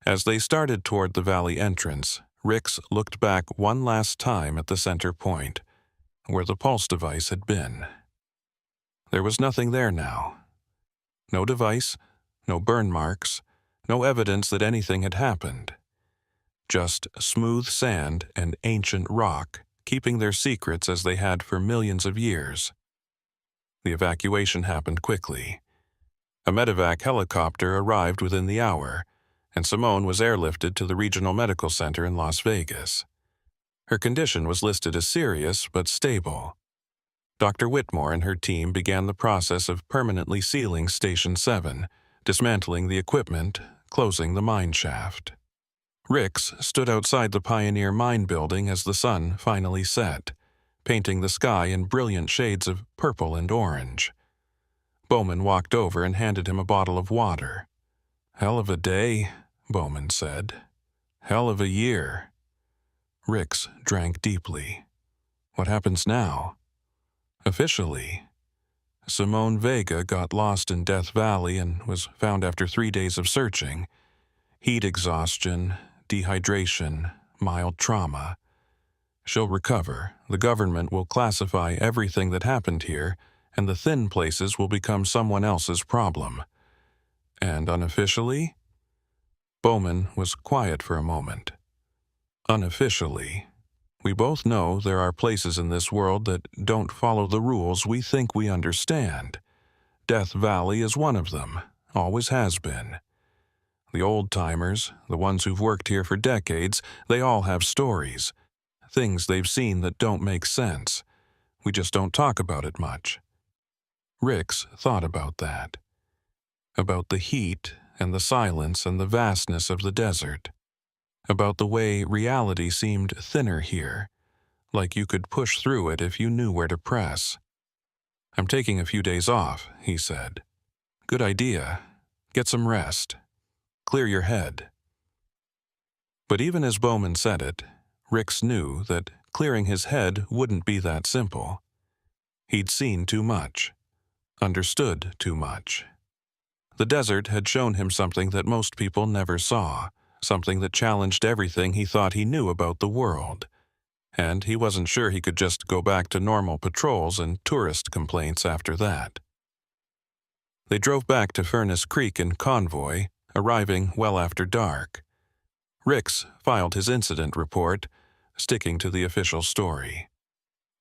As they started toward the valley entrance, Ricks looked back one last time at the center point, where the pulse device had been. There was nothing there now. No device, no burn marks, no evidence that anything had happened. Just smooth sand and ancient rock, keeping their secrets as they had for millions of years. The evacuation happened quickly. A medevac helicopter arrived within the hour, and Simone was airlifted to the Regional Medical Center in Las Vegas. Her condition was listed as serious but stable. Dr. Whitmore and her team began the process of permanently sealing Station 7, dismantling the equipment, closing the mine shaft. Ricks stood outside the Pioneer Mine building as the sun finally set, painting the sky in brilliant shades of purple and orange. Bowman walked over and handed him a bottle of water. "Hell of a day," Bowman said. "Hell of a year." Ricks drank deeply. What happens now? Officially, Simone Vega got lost in Death Valley and was found after 3 days of searching. Heat exhaustion, dehydration, mild trauma. She'll recover. The government will classify everything that happened here, and the thin places will become someone else's problem. And unofficially? Bowman was quiet for a moment. Unofficially, we both know there are places in this world that don't follow the rules we think we understand. Death Valley is one of them, always has been. The old-timers, the ones who've worked here for decades, they all have stories. Things they've seen that don't make sense. We just don't talk about it much. Ricks thought about that. about the heat and the silence and the vastness of the desert, about the way reality seemed thinner here, like you could push through it if you knew where to press. "I'm taking a few days off," he said. "Good idea. Get some rest. Clear your head." But even as Bowman said it, Ricks knew that clearing his head wouldn't be that simple. He'd seen too much, understood too much. The desert had shown him something that most people never saw, something that challenged everything he thought he knew about the world. And he wasn't sure he could just go back to normal patrols and tourist complaints after that. They drove back to Furnace Creek in convoy, arriving well after dark. Ricks filed his incident report, sticking to the official story.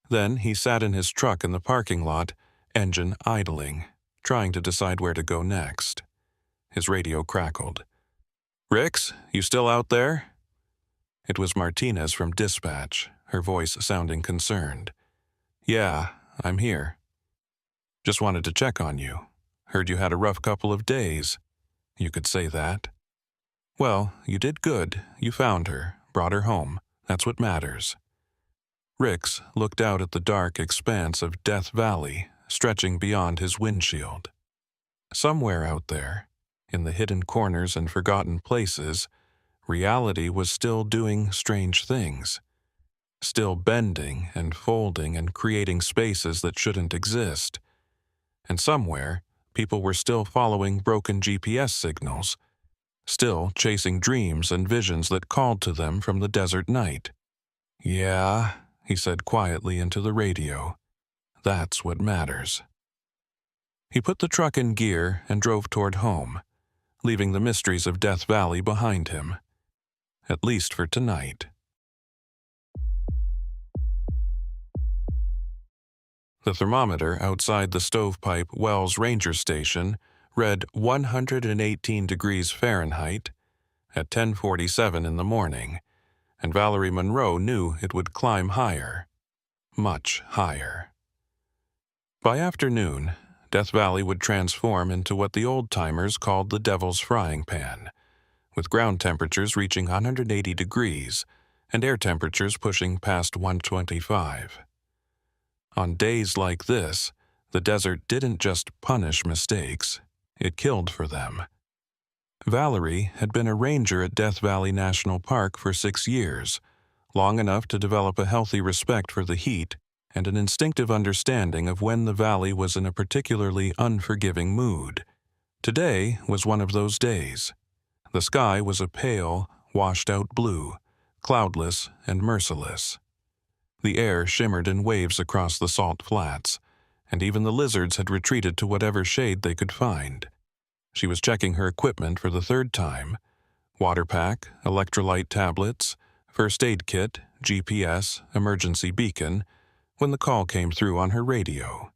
Then he sat in his truck in the parking lot, engine idling, trying to decide where to go next. His radio crackled. "Ricks, you still out there?" It was Martinez from dispatch, her voice sounding concerned. "Yeah, I'm here. Just wanted to check on you. Heard you had a rough couple of days." You could say that. "Well, you did good. You found her, brought her home. That's what matters." Ricks looked out at the dark expanse of Death Valley, stretching beyond his windshield. Somewhere out there, in the hidden corners and forgotten places, reality was still doing strange things, still bending and folding and creating spaces that shouldn't exist. And somewhere, people were still following broken GPS signals, still chasing dreams and visions that called to them from the desert night. "Yeah," he said quietly into the radio. "That's what matters." He put the truck in gear and drove toward home, leaving the mysteries of Death Valley behind him, at least for tonight. The thermometer outside the Stovepipe Wells Ranger Station read 118 degrees Fahrenheit at 10:47 in the morning, and Valerie Monroe knew it would climb higher, much higher. By afternoon, Death Valley would transform into what the old-timers called the Devil's Frying Pan, with ground temperatures reaching 180 degrees and air temperatures pushing past 125. On days like this, the desert didn't just punish mistakes, it killed for them. Valerie had been a ranger at Death Valley National Park for 6 years, long enough to develop a healthy respect for the heat and an instinctive understanding of when the valley was in a particularly unforgiving mood. Today was one of those days. The sky was a pale, washed-out blue, cloudless and merciless. The air shimmered in waves across the salt flats, and even the lizards had retreated to whatever shade they could find. She was checking her equipment for the 3rd time: water pack, electrolyte tablets, first aid kit, GPS, emergency beacon, when the call came through on her radio.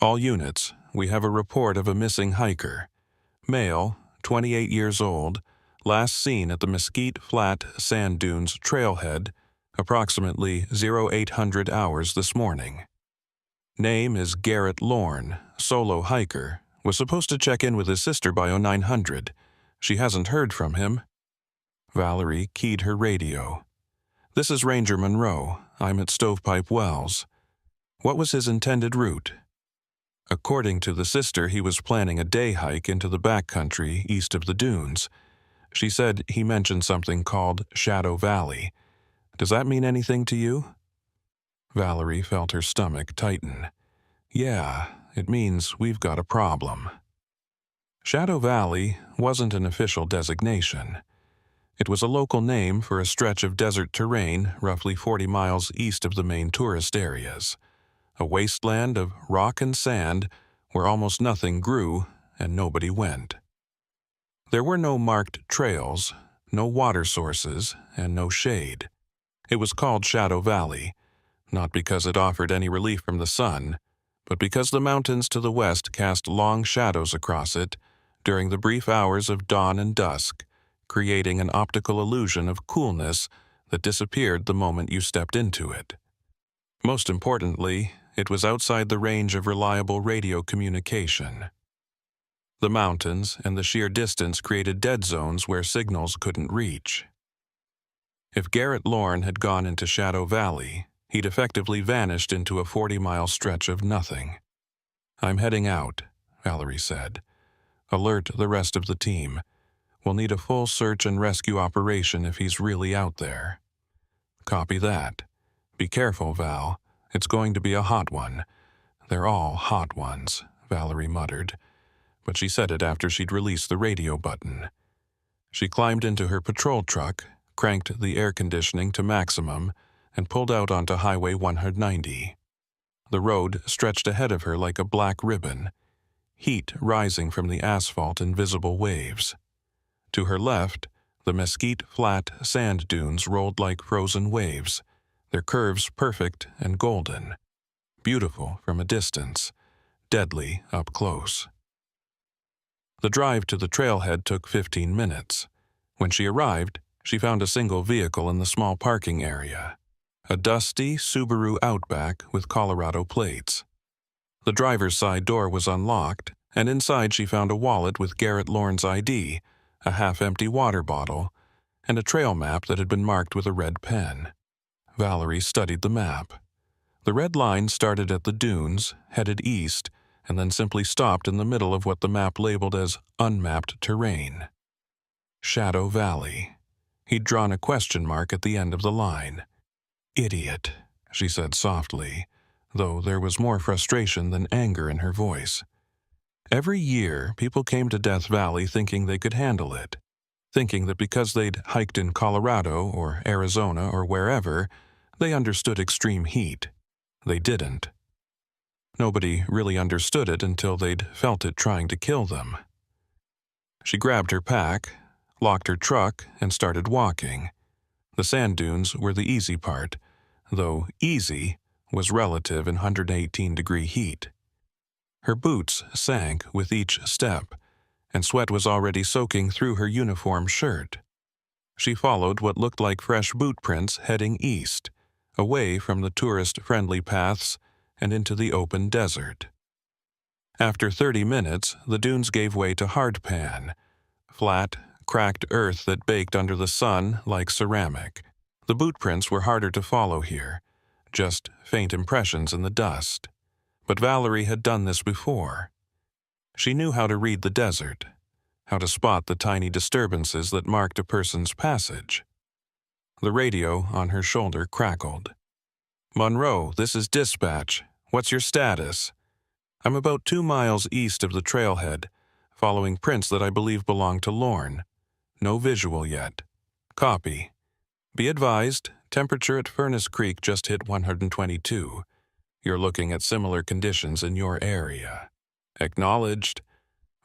"All units, we have a report of a missing hiker. Male, 28 years old, last seen at the Mesquite Flat Sand Dunes trailhead, approximately 0800 hours this morning. Name is Garrett Lorne, solo hiker, was supposed to check in with his sister by 0900. She hasn't heard from him." Valerie keyed her radio. "This is Ranger Monroe. I'm at Stovepipe Wells. What was his intended route?" According to the sister, he was planning a day hike into the backcountry east of the dunes. She said he mentioned something called Shadow Valley. Does that mean anything to you? Valerie felt her stomach tighten. Yeah, it means we've got a problem. Shadow Valley wasn't an official designation. It was a local name for a stretch of desert terrain roughly 40 miles east of the main tourist areas, a wasteland of rock and sand where almost nothing grew and nobody went. There were no marked trails, no water sources, and no shade. It was called Shadow Valley, not because it offered any relief from the sun, but because the mountains to the west cast long shadows across it during the brief hours of dawn and dusk, creating an optical illusion of coolness that disappeared the moment you stepped into it. Most importantly, it was outside the range of reliable radio communication. The mountains and the sheer distance created dead zones where signals couldn't reach. If Garrett Lorne had gone into Shadow Valley, he'd effectively vanished into a 40-mile stretch of nothing. "I'm heading out," Valerie said. "Alert the rest of the team. We'll need a full search and rescue operation if he's really out there." "Copy that. Be careful, Val. It's going to be a hot one." "They're all hot ones," Valerie muttered, but she said it after she'd released the radio button. She climbed into her patrol truck, cranked the air conditioning to maximum, and pulled out onto Highway 190. The road stretched ahead of her like a black ribbon, heat rising from the asphalt in visible waves. To her left, the mesquite flat sand dunes rolled like frozen waves, their curves perfect and golden, beautiful from a distance, deadly up close. The drive to the trailhead took 15 minutes. When she arrived, she found a single vehicle in the small parking area, a dusty Subaru Outback with Colorado plates. The driver's side door was unlocked, and inside she found a wallet with Garrett Lorne's ID, a half-empty water bottle, and a trail map that had been marked with a red pen. Valerie studied the map. The red line started at the dunes, headed east, and then simply stopped in the middle of what the map labeled as unmapped terrain. Shadow Valley. He'd drawn a question mark at the end of the line. "Idiot," she said softly, though there was more frustration than anger in her voice. Every year, people came to Death Valley thinking they could handle it, thinking that because they'd hiked in Colorado or Arizona or wherever, they understood extreme heat. They didn't. Nobody really understood it until they'd felt it trying to kill them. She grabbed her pack, locked her truck, and started walking. The sand dunes were the easy part, though easy was relative in 118-degree heat. Her boots sank with each step, and sweat was already soaking through her uniform shirt. She followed what looked like fresh boot prints heading east, away from the tourist-friendly paths and into the open desert. After 30 minutes, the dunes gave way to hardpan, flat, cracked earth that baked under the sun like ceramic. The boot prints were harder to follow here, just faint impressions in the dust. But Valerie had done this before. She knew how to read the desert, how to spot the tiny disturbances that marked a person's passage. The radio on her shoulder crackled. "Monroe, this is dispatch. What's your status?" "I'm about 2 miles east of the trailhead, following prints that I believe belong to Lorne. No visual yet. Copy. Be advised, temperature at Furnace Creek just hit 122. You're looking at similar conditions in your area." Acknowledged.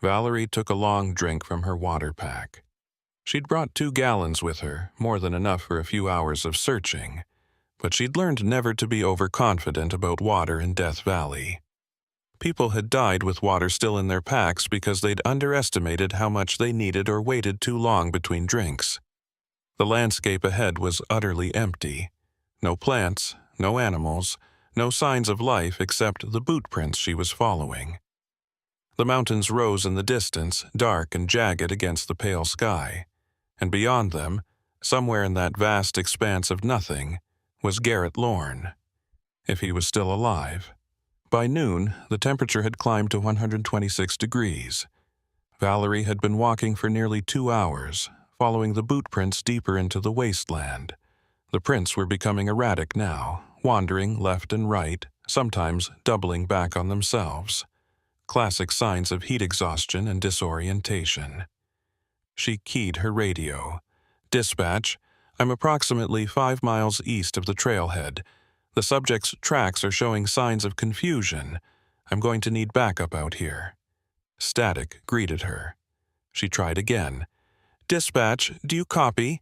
Valerie took a long drink from her water pack. She'd brought 2 gallons with her, more than enough for a few hours of searching, but she'd learned never to be overconfident about water in Death Valley. People had died with water still in their packs because they'd underestimated how much they needed or waited too long between drinks. The landscape ahead was utterly empty. No plants, no animals, no signs of life except the boot prints she was following. The mountains rose in the distance, dark and jagged against the pale sky, and beyond them, somewhere in that vast expanse of nothing, was Garrett Lorne, if he was still alive. By noon, the temperature had climbed to 126 degrees. Valerie had been walking for nearly 2 hours, following the boot prints deeper into the wasteland. The prints were becoming erratic now, wandering left and right, sometimes doubling back on themselves. Classic signs of heat exhaustion and disorientation. She keyed her radio. "Dispatch, I'm approximately 5 miles east of the trailhead. The subject's tracks are showing signs of confusion. I'm going to need backup out here." Static greeted her. She tried again. "Dispatch, do you copy?"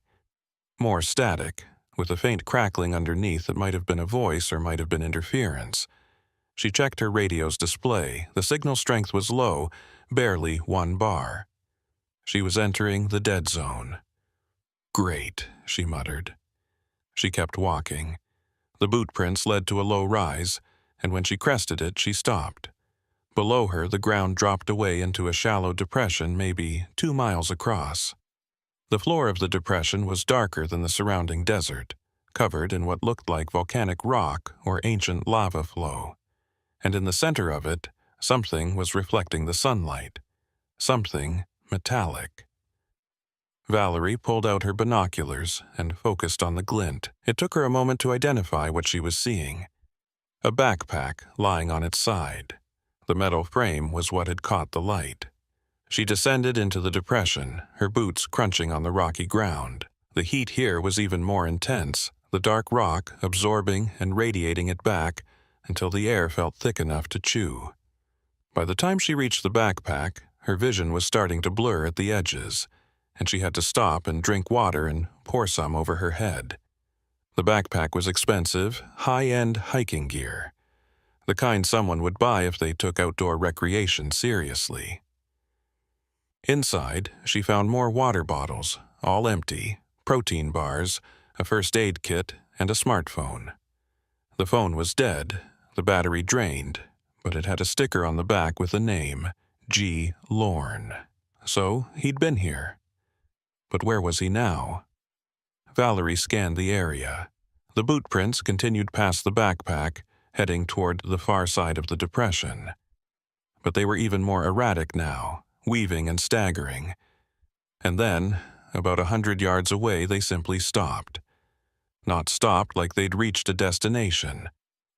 More static, with a faint crackling underneath that might have been a voice or might have been interference. She checked her radio's display. The signal strength was low, barely 1 bar. She was entering the dead zone. "Great," she muttered. She kept walking. The boot prints led to a low rise, and when she crested it, she stopped. Below her, the ground dropped away into a shallow depression maybe 2 miles across. The floor of the depression was darker than the surrounding desert, covered in what looked like volcanic rock or ancient lava flow. And in the center of it, something was reflecting the sunlight. Something metallic. Valerie pulled out her binoculars and focused on the glint. It took her a moment to identify what she was seeing. A backpack lying on its side. The metal frame was what had caught the light. She descended into the depression, her boots crunching on the rocky ground. The heat here was even more intense, the dark rock absorbing and radiating it back until the air felt thick enough to chew. By the time she reached the backpack, her vision was starting to blur at the edges, and she had to stop and drink water and pour some over her head. The backpack was expensive, high-end hiking gear, the kind someone would buy if they took outdoor recreation seriously. Inside, she found more water bottles, all empty, protein bars, a first aid kit, and a smartphone. The phone was dead, the battery drained, but it had a sticker on the back with the name, G. Lorne. So he'd been here. But where was he now? Valerie scanned the area. The boot prints continued past the backpack, heading toward the far side of the depression. But they were even more erratic now, weaving and staggering. And then, about 100 yards away, they simply stopped. Not stopped like they'd reached a destination.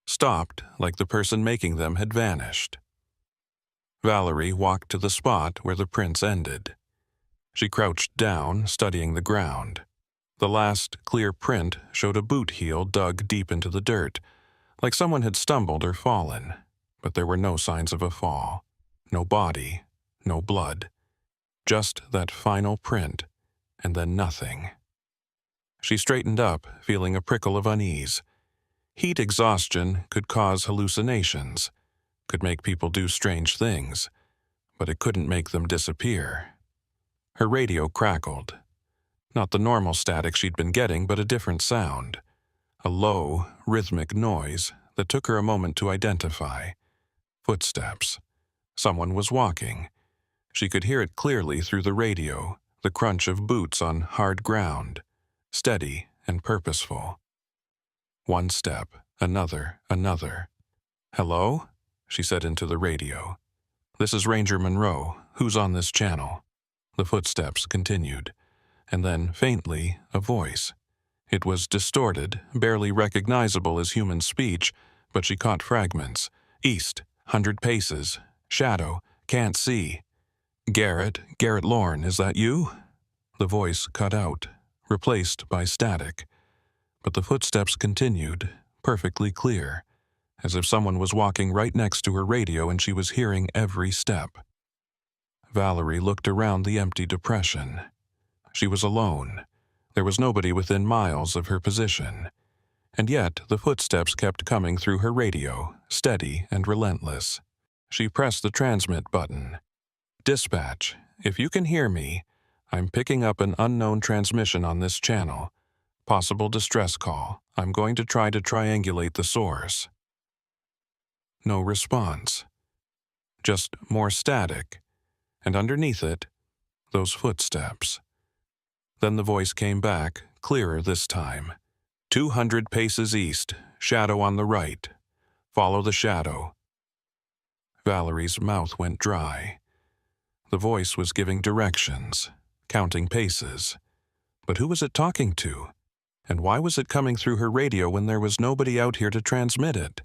Stopped like the person making them had vanished. Valerie walked to the spot where the prints ended. She crouched down, studying the ground. The last clear print showed a boot heel dug deep into the dirt, like someone had stumbled or fallen, but there were no signs of a fall. No body, no blood. Just that final print, and then nothing. She straightened up, feeling a prickle of unease. Heat exhaustion could cause hallucinations, could make people do strange things, but it couldn't make them disappear. Her radio crackled. Not the normal static she'd been getting, but a different sound. A low, rhythmic noise that took her a moment to identify. Footsteps. Someone was walking. She could hear it clearly through the radio, the crunch of boots on hard ground, steady and purposeful. One step, another. "Hello?" she said into the radio. "This is Ranger Monroe. Who's on this channel?" The footsteps continued, and then, faintly, a voice. It was distorted, barely recognizable as human speech, but she caught fragments. "East, 100 paces. Shadow, can't see." Garrett Lorne, is that you?" The voice cut out, replaced by static. But the footsteps continued, perfectly clear, as if someone was walking right next to her radio and she was hearing every step. Valerie looked around the empty depression. She was alone. There was nobody within miles of her position. And yet the footsteps kept coming through her radio, steady and relentless. She pressed the transmit button. "Dispatch, if you can hear me, I'm picking up an unknown transmission on this channel. Possible distress call. I'm going to try to triangulate the source." No response. Just more static. And underneath it, those footsteps. Then the voice came back, clearer this time. 200 paces east, shadow on the right. Follow the shadow." Valerie's mouth went dry. The voice was giving directions, counting paces. But who was it talking to? And why was it coming through her radio when there was nobody out here to transmit it?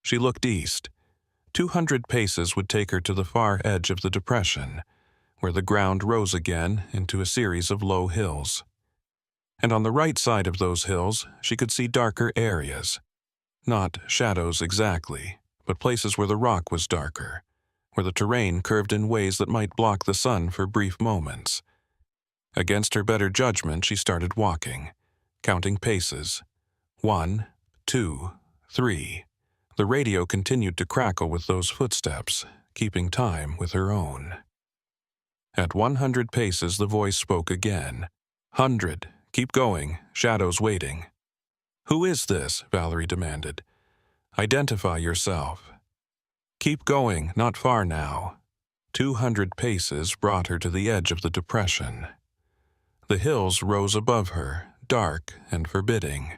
She looked east. 200 paces would take her to the far edge of the depression, where the ground rose again into a series of low hills. And on the right side of those hills, she could see darker areas. Not shadows exactly, but places where the rock was darker, where the terrain curved in ways that might block the sun for brief moments. Against her better judgment, she started walking, counting paces. 1, 2, 3. The radio continued to crackle with those footsteps, keeping time with her own. At 100 paces, the voice spoke again. 100. Keep going. Shadow's waiting." "Who is this?" Valerie demanded. "Identify yourself." Keep going, not far now. 200 paces brought her to the edge of the depression. The hills rose above her, dark and forbidding,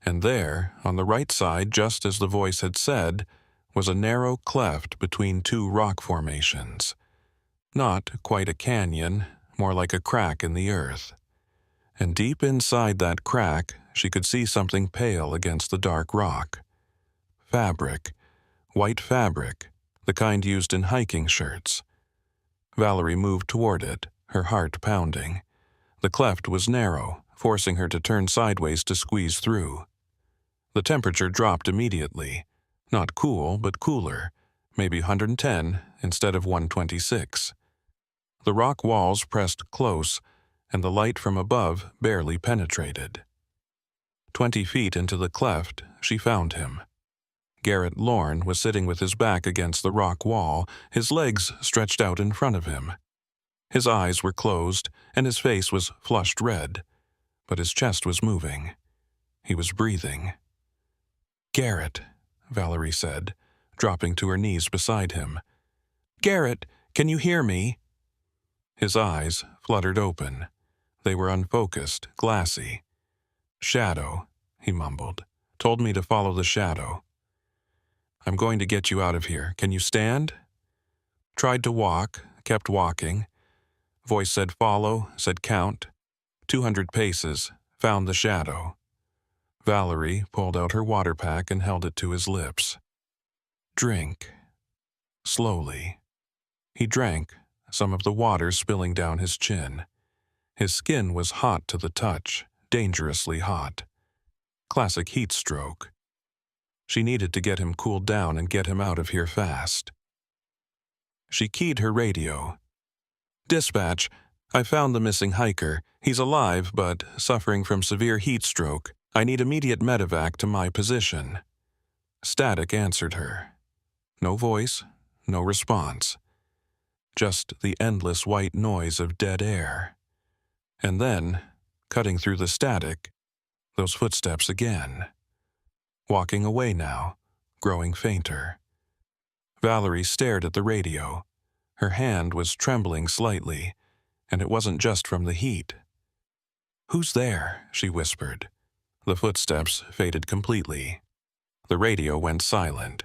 and there, on the right side, just as the voice had said, was a narrow cleft between two rock formations. Not quite a canyon, more like a crack in the earth. And deep inside that crack, she could see something pale against the dark rock. Fabric. White fabric, the kind used in hiking shirts. Valerie moved toward it, her heart pounding. The cleft was narrow, forcing her to turn sideways to squeeze through. The temperature dropped immediately. Not cool, but cooler, maybe 110 instead of 126. The rock walls pressed close, and the light from above barely penetrated. 20 feet into the cleft, she found him. Garrett Lorne was sitting with his back against the rock wall, his legs stretched out in front of him. His eyes were closed, and his face was flushed red, but his chest was moving. He was breathing. "Garrett," Valerie said, dropping to her knees beside him. "Garrett, can you hear me?" His eyes fluttered open. They were unfocused, glassy. "Shadow," he mumbled, "told me to follow the shadow. I'm going to get you out of here. Can you stand?" Tried to walk, kept walking. Voice said follow, said count. 200 paces, found the shadow. Valerie pulled out her water pack and held it to his lips. "Drink." Slowly. He drank, some of the water spilling down his chin. His skin was hot to the touch, dangerously hot. Classic heat stroke. She needed to get him cooled down and get him out of here fast. She keyed her radio. "Dispatch, I found the missing hiker. He's alive, but suffering from severe heat stroke. I need immediate medevac to my position." Static answered her. No voice, no response. Just the endless white noise of dead air. And then, cutting through the static, those footsteps again. Walking away now, growing fainter. Valerie stared at the radio. Her hand was trembling slightly, and it wasn't just from the heat. "Who's there?" she whispered. The footsteps faded completely. The radio went silent.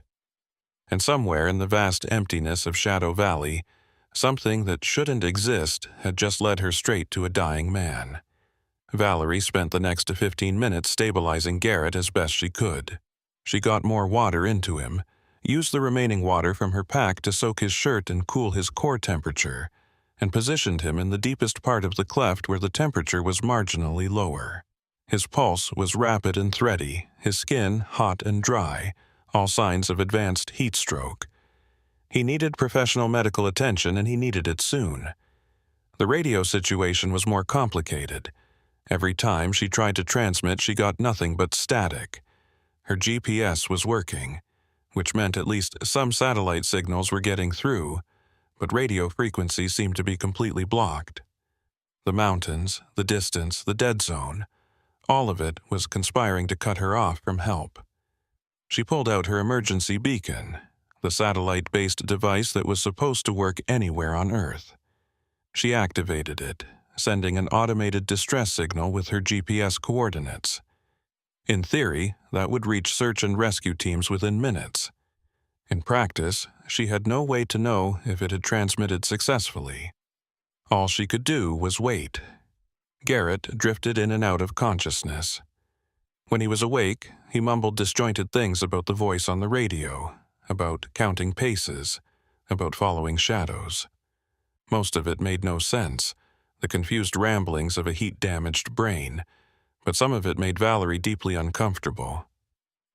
And somewhere in the vast emptiness of Shadow Valley, something that shouldn't exist had just led her straight to a dying man. Valerie spent the next 15 minutes stabilizing Garrett as best she could. She got more water into him, used the remaining water from her pack to soak his shirt and cool his core temperature, and positioned him in the deepest part of the cleft where the temperature was marginally lower. His pulse was rapid and thready, his skin hot and dry, all signs of advanced heat stroke. He needed professional medical attention, and he needed it soon. The radio situation was more complicated. Every time she tried to transmit, she got nothing but static. Her GPS was working, which meant at least some satellite signals were getting through, but radio frequencies seemed to be completely blocked. The mountains, the distance, the dead zone, all of it was conspiring to cut her off from help. She pulled out her emergency beacon, the satellite-based device that was supposed to work anywhere on Earth. She activated it, sending an automated distress signal with her GPS coordinates. In theory, that would reach search and rescue teams within minutes. In practice, she had no way to know if it had transmitted successfully. All she could do was wait. Garrett drifted in and out of consciousness. When he was awake, he mumbled disjointed things about the voice on the radio, about counting paces, about following shadows. Most of it made no sense, the confused ramblings of a heat-damaged brain, but some of it made Valerie deeply uncomfortable.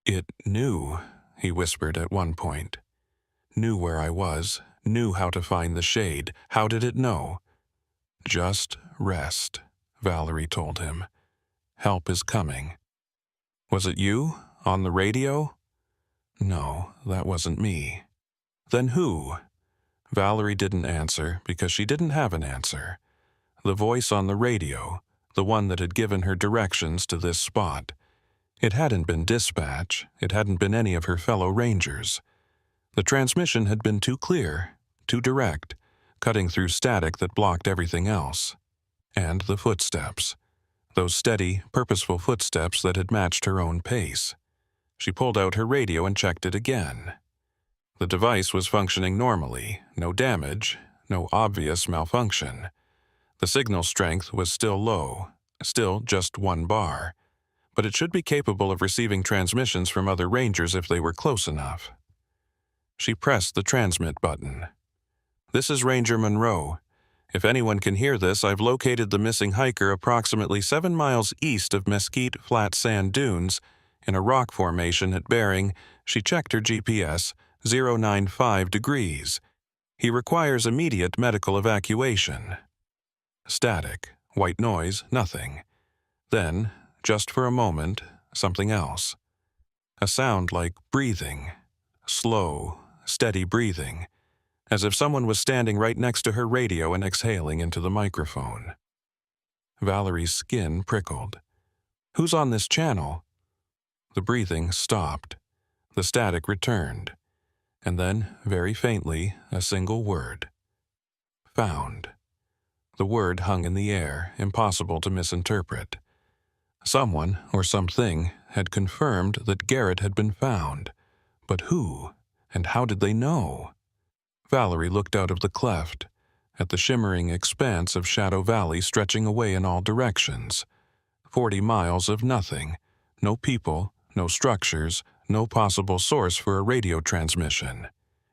"It knew," he whispered at one point. "Knew where I was, knew how to find the shade. How did it know?" "Just rest," Valerie told him. "Help is coming." "Was it you? On the radio?" "No, that wasn't me." "Then who?" Valerie didn't answer because she didn't have an answer. The voice on the radio, the one that had given her directions to this spot. It hadn't been dispatch, it hadn't been any of her fellow rangers. The transmission had been too clear, too direct, cutting through static that blocked everything else. And the footsteps. Those steady, purposeful footsteps that had matched her own pace. She pulled out her radio and checked it again. The device was functioning normally, no damage, no obvious malfunction. The signal strength was still low, still just 1 bar, but it should be capable of receiving transmissions from other rangers if they were close enough. She pressed the transmit button. "This is Ranger Monroe. If anyone can hear this, I've located the missing hiker approximately 7 miles east of Mesquite Flat Sand Dunes in a rock formation at bearing," she checked her GPS, 095 degrees. "He requires immediate medical evacuation." Static, white noise, nothing. Then, just for a moment, something else. A sound like breathing. Slow, steady breathing. As if someone was standing right next to her radio and exhaling into the microphone. Valerie's skin prickled. "Who's on this channel?" The breathing stopped. The static returned. And then, very faintly, a single word. "Found." The word hung in the air, impossible to misinterpret. Someone, or something, had confirmed that Garrett had been found. But who? And how did they know? Valerie looked out of the cleft, at the shimmering expanse of Shadow Valley stretching away in all directions. 40 miles of nothing. No people, no structures, no possible source for a radio transmission.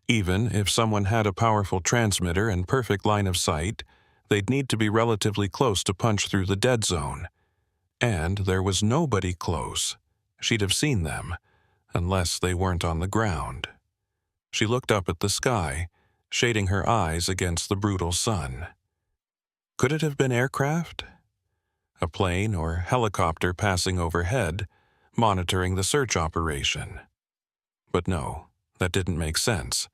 Even if someone had a powerful transmitter and perfect line of sight, they'd need to be relatively close to punch through the dead zone. And there was nobody close. She'd have seen them, unless they weren't on the ground. She looked up at the sky, shading her eyes against the brutal sun. Could it have been aircraft? A plane or helicopter passing overhead, monitoring the search operation. But no, that didn't make sense.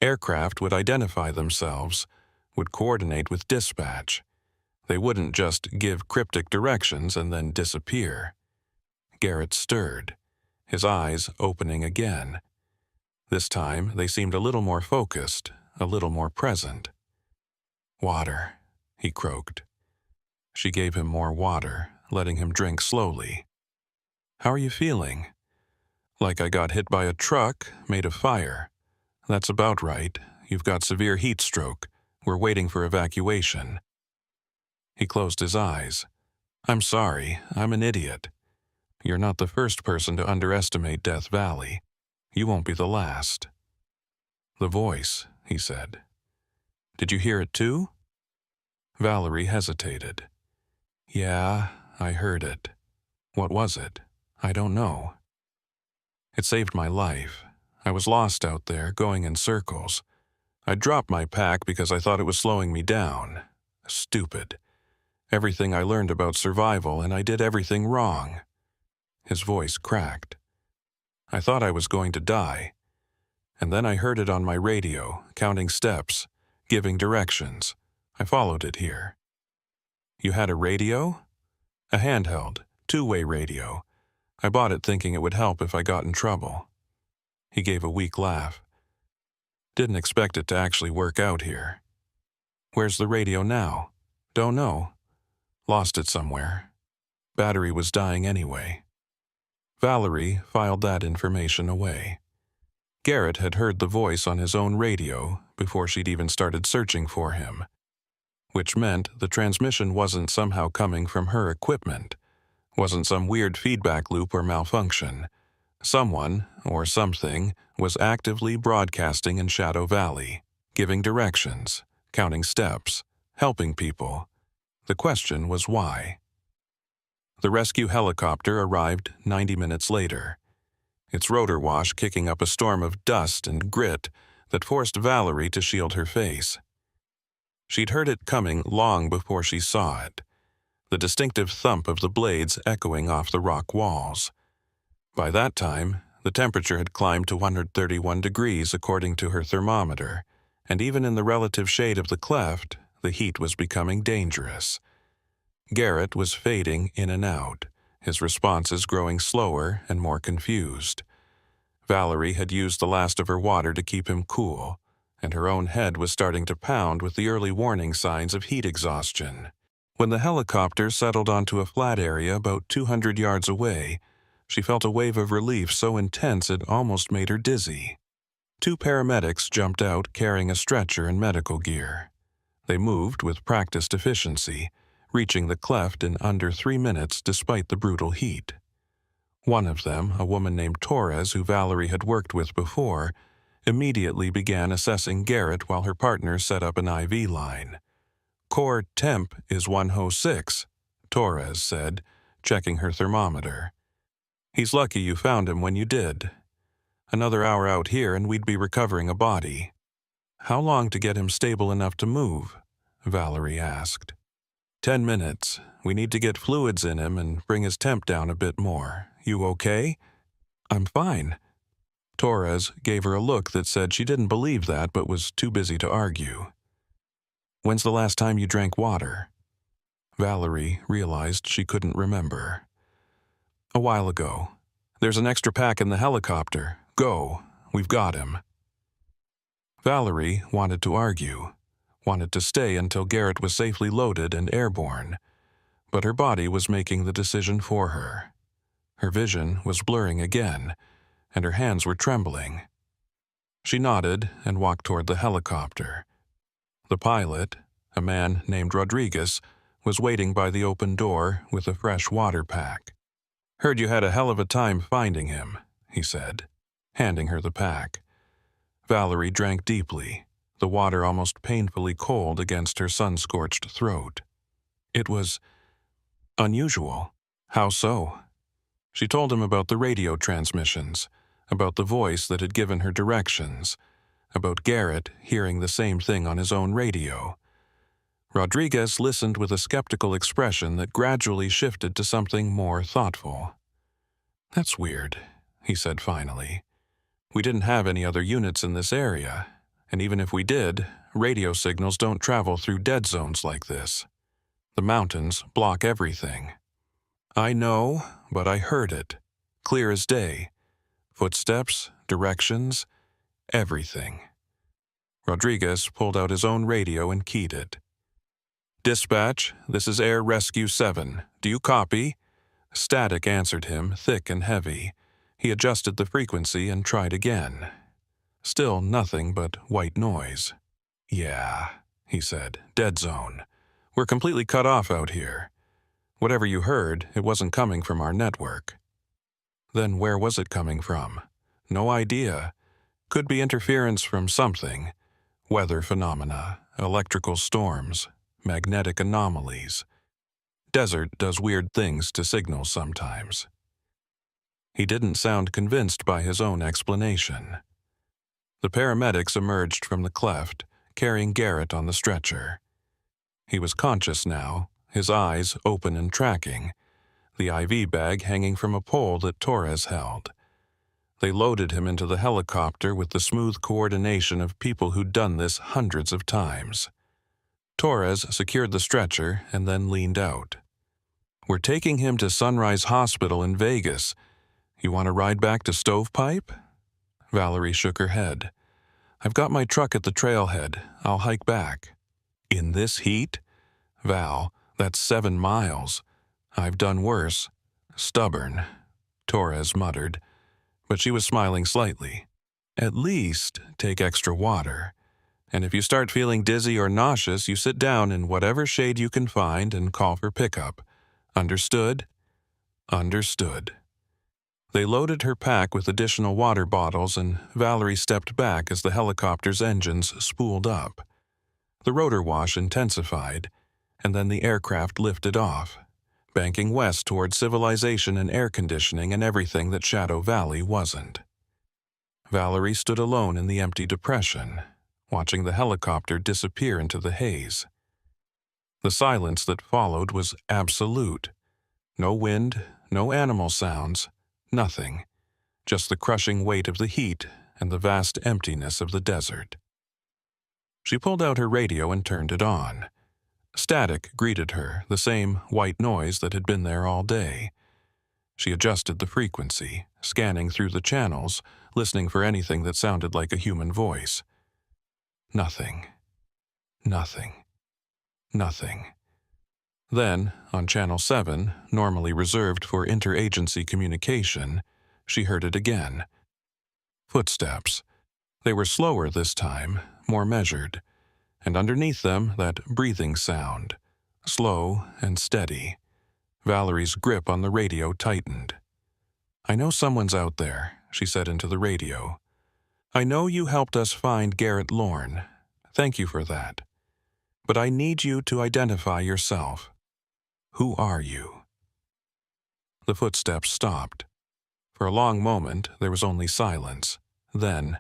Aircraft would identify themselves, would coordinate with dispatch. They wouldn't just give cryptic directions and then disappear. Garrett stirred, his eyes opening again. This time they seemed a little more focused, a little more present. "Water," he croaked. She gave him more water, letting him drink slowly. "How are you feeling?" "Like I got hit by a truck, made of fire." "That's about right. You've got severe heat stroke. We're waiting for evacuation." He closed his eyes. "I'm sorry, I'm an idiot. You're not the first person to underestimate Death Valley. You won't be the last." "The voice," he said. "Did you hear it too?" Valerie hesitated. "Yeah, I heard it." "What was it?" "I don't know." "It saved my life. I was lost out there, going in circles. I dropped my pack because I thought it was slowing me down. Stupid. Everything I learned about survival, and I did everything wrong." His voice cracked. "I thought I was going to die. And then I heard it on my radio, counting steps, giving directions. I followed it here." "You had a radio?" "A handheld, two-way radio. I bought it thinking it would help if I got in trouble." He gave a weak laugh. "Didn't expect it to actually work out here." "Where's the radio now?" "Don't know. Lost it somewhere. Battery was dying anyway." Valerie filed that information away. Garrett had heard the voice on his own radio before she'd even started searching for him, which meant the transmission wasn't somehow coming from her equipment, wasn't some weird feedback loop or malfunction. Someone, or something, was actively broadcasting in Shadow Valley, giving directions, counting steps, helping people. The question was why. The rescue helicopter arrived 90 minutes later, its rotor wash kicking up a storm of dust and grit that forced Valerie to shield her face. She'd heard it coming long before she saw it, the distinctive thump of the blades echoing off the rock walls. By that time, the temperature had climbed to 131 degrees according to her thermometer, and even in the relative shade of the cleft, the heat was becoming dangerous. Garrett was fading in and out, his responses growing slower and more confused. Valerie had used the last of her water to keep him cool, and her own head was starting to pound with the early warning signs of heat exhaustion. When the helicopter settled onto a flat area about 200 yards away, she felt a wave of relief so intense it almost made her dizzy. 2 paramedics jumped out carrying a stretcher and medical gear. They moved with practiced efficiency, reaching the cleft in under 3 minutes despite the brutal heat. One of them, a woman named Torres who Valerie had worked with before, immediately began assessing Garrett while her partner set up an IV line. "Core temp is 106, Torres said, checking her thermometer. "He's lucky you found him when you did. Another hour out here and we'd be recovering a body." "How long to get him stable enough to move?" Valerie asked. 10 minutes. We need to get fluids in him and bring his temp down a bit more. You okay?" "I'm fine." Torres gave her a look that said she didn't believe that but was too busy to argue. "When's the last time you drank water?" Valerie realized she couldn't remember. "A while ago. There's an extra pack in the helicopter. Go. We've got him." Valerie wanted to argue, wanted to stay until Garrett was safely loaded and airborne, but her body was making the decision for her. Her vision was blurring again, and her hands were trembling. She nodded and walked toward the helicopter. The pilot, a man named Rodriguez, was waiting by the open door with a fresh water pack. "Heard you had a hell of a time finding him," he said, handing her the pack. Valerie drank deeply, the water almost painfully cold against her sun-scorched throat. It was unusual. How so? She told him about the radio transmissions, about the voice that had given her directions, about Garrett hearing the same thing on his own radio. Rodriguez listened with a skeptical expression that gradually shifted to something more thoughtful. "That's weird," he said finally. "We didn't have any other units in this area, and even if we did, radio signals don't travel through dead zones like this. The mountains block everything." "I know, but I heard it. Clear as day. Footsteps, directions, everything." Rodriguez pulled out his own radio and keyed it. "Dispatch, this is Air Rescue 7. Do you copy?" Static answered him, thick and heavy. He adjusted the frequency and tried again. Still nothing but white noise. "Yeah," he said, "dead zone. We're completely cut off out here. Whatever you heard, it wasn't coming from our network." Then where was it coming from? No idea. Could be interference from something. Weather phenomena, electrical storms, magnetic anomalies. Desert does weird things to signals sometimes. He didn't sound convinced by his own explanation. The paramedics emerged from the cleft, carrying Garrett on the stretcher. He was conscious now, his eyes open and tracking, the IV bag hanging from a pole that Torres held. They loaded him into the helicopter with the smooth coordination of people who'd done this hundreds of times. Torres secured the stretcher and then leaned out. "We're taking him to Sunrise Hospital in Vegas. You want to ride back to Stovepipe?" Valerie shook her head. "I've got my truck at the trailhead. I'll hike back." "In this heat? Val, that's 7 miles. I've done worse." "Stubborn," Torres muttered, but she was smiling slightly. "At least take extra water. And if you start feeling dizzy or nauseous, you sit down in whatever shade you can find and call for pickup. Understood?" "Understood." They loaded her pack with additional water bottles, and Valerie stepped back as the helicopter's engines spooled up. The rotor wash intensified, and then the aircraft lifted off, banking west toward civilization and air conditioning and everything that Shadow Valley wasn't. Valerie stood alone in the empty depression, watching the helicopter disappear into the haze. The silence that followed was absolute. No wind, no animal sounds, nothing. Just the crushing weight of the heat and the vast emptiness of the desert. She pulled out her radio and turned it on. Static greeted her, the same white noise that had been there all day. She adjusted the frequency, scanning through the channels, listening for anything that sounded like a human voice. Nothing. Nothing. Nothing. Then, on Channel 7, normally reserved for interagency communication, she heard it again. Footsteps. They were slower this time, more measured, and underneath them that breathing sound, slow and steady. Valerie's grip on the radio tightened. "I know someone's out there," she said into the radio. "I know you helped us find Garrett Lorne. Thank you for that. But I need you to identify yourself. Who are you?" The footsteps stopped. For a long moment, there was only silence. Then,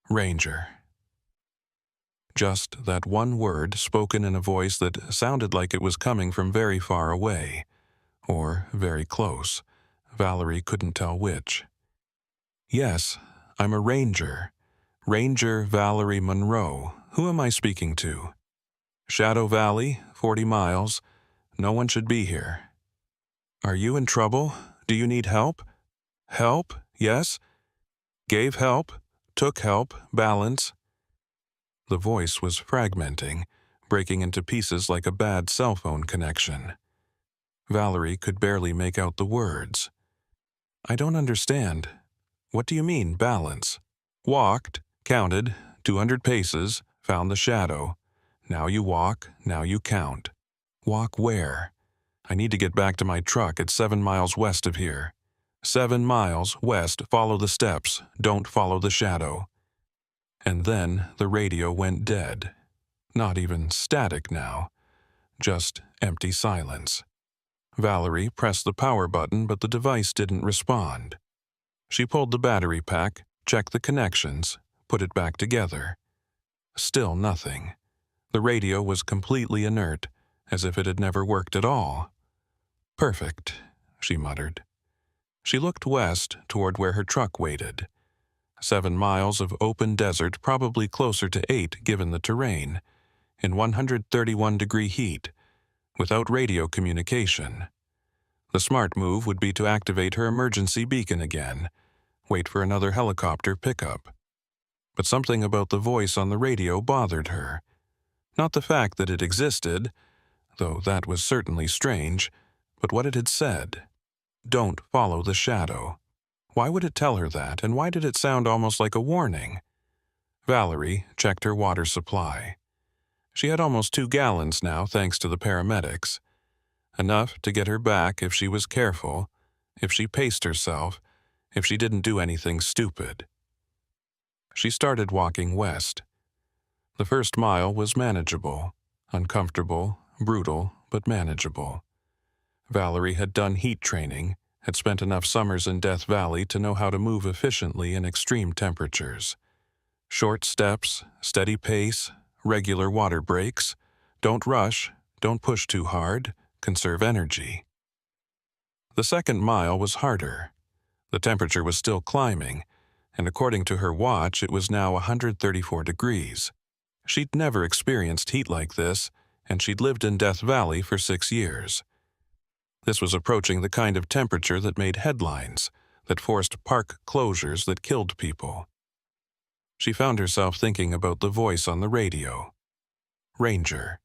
"Ranger." Just that one word spoken in a voice that sounded like it was coming from very far away, or very close. Valerie couldn't tell which. "Yes, I'm a ranger. Ranger Valerie Monroe. Who am I speaking to?" "Shadow Valley, 40 miles. No one should be here." "Are you in trouble? Do you need help?" "Help, yes. Gave help, took help, balance." The voice was fragmenting, breaking into pieces like a bad cell phone connection. Valerie could barely make out the words. "I don't understand. What do you mean, balance?" "Walked, counted, 200 paces, found the shadow. Now you walk, now you count." "Walk where?" "I need to get back to my truck. It's 7 miles west of here." 7 miles west, follow the steps, don't follow the shadow." And then the radio went dead. Not even static now, just empty silence. Valerie pressed the power button, but the device didn't respond. She pulled the battery pack, checked the connections, put it back together. Still nothing. The radio was completely inert, as if it had never worked at all. "Perfect," she muttered. She looked west toward where her truck waited. 7 miles of open desert, probably closer to 8 given the terrain, in 131-degree heat, without radio communication. The smart move would be to activate her emergency beacon again, wait for another helicopter pickup. But something about the voice on the radio bothered her. Not the fact that it existed, though that was certainly strange, but what it had said. "Don't follow the shadow." Why would it tell her that, and why did it sound almost like a warning? Valerie checked her water supply. She had almost 2 gallons now, thanks to the paramedics. Enough to get her back if she was careful, if she paced herself, if she didn't do anything stupid. She started walking west. The first mile was manageable, uncomfortable, brutal, but manageable. Valerie had done heat training, had spent enough summers in Death Valley to know how to move efficiently in extreme temperatures. Short steps, steady pace, regular water breaks. Don't rush, don't push too hard, conserve energy. The second mile was harder. The temperature was still climbing, and according to her watch, it was now 134 degrees. She'd never experienced heat like this, and she'd lived in Death Valley for 6 years. This was approaching the kind of temperature that made headlines, that forced park closures, that killed people. She found herself thinking about the voice on the radio. Ranger.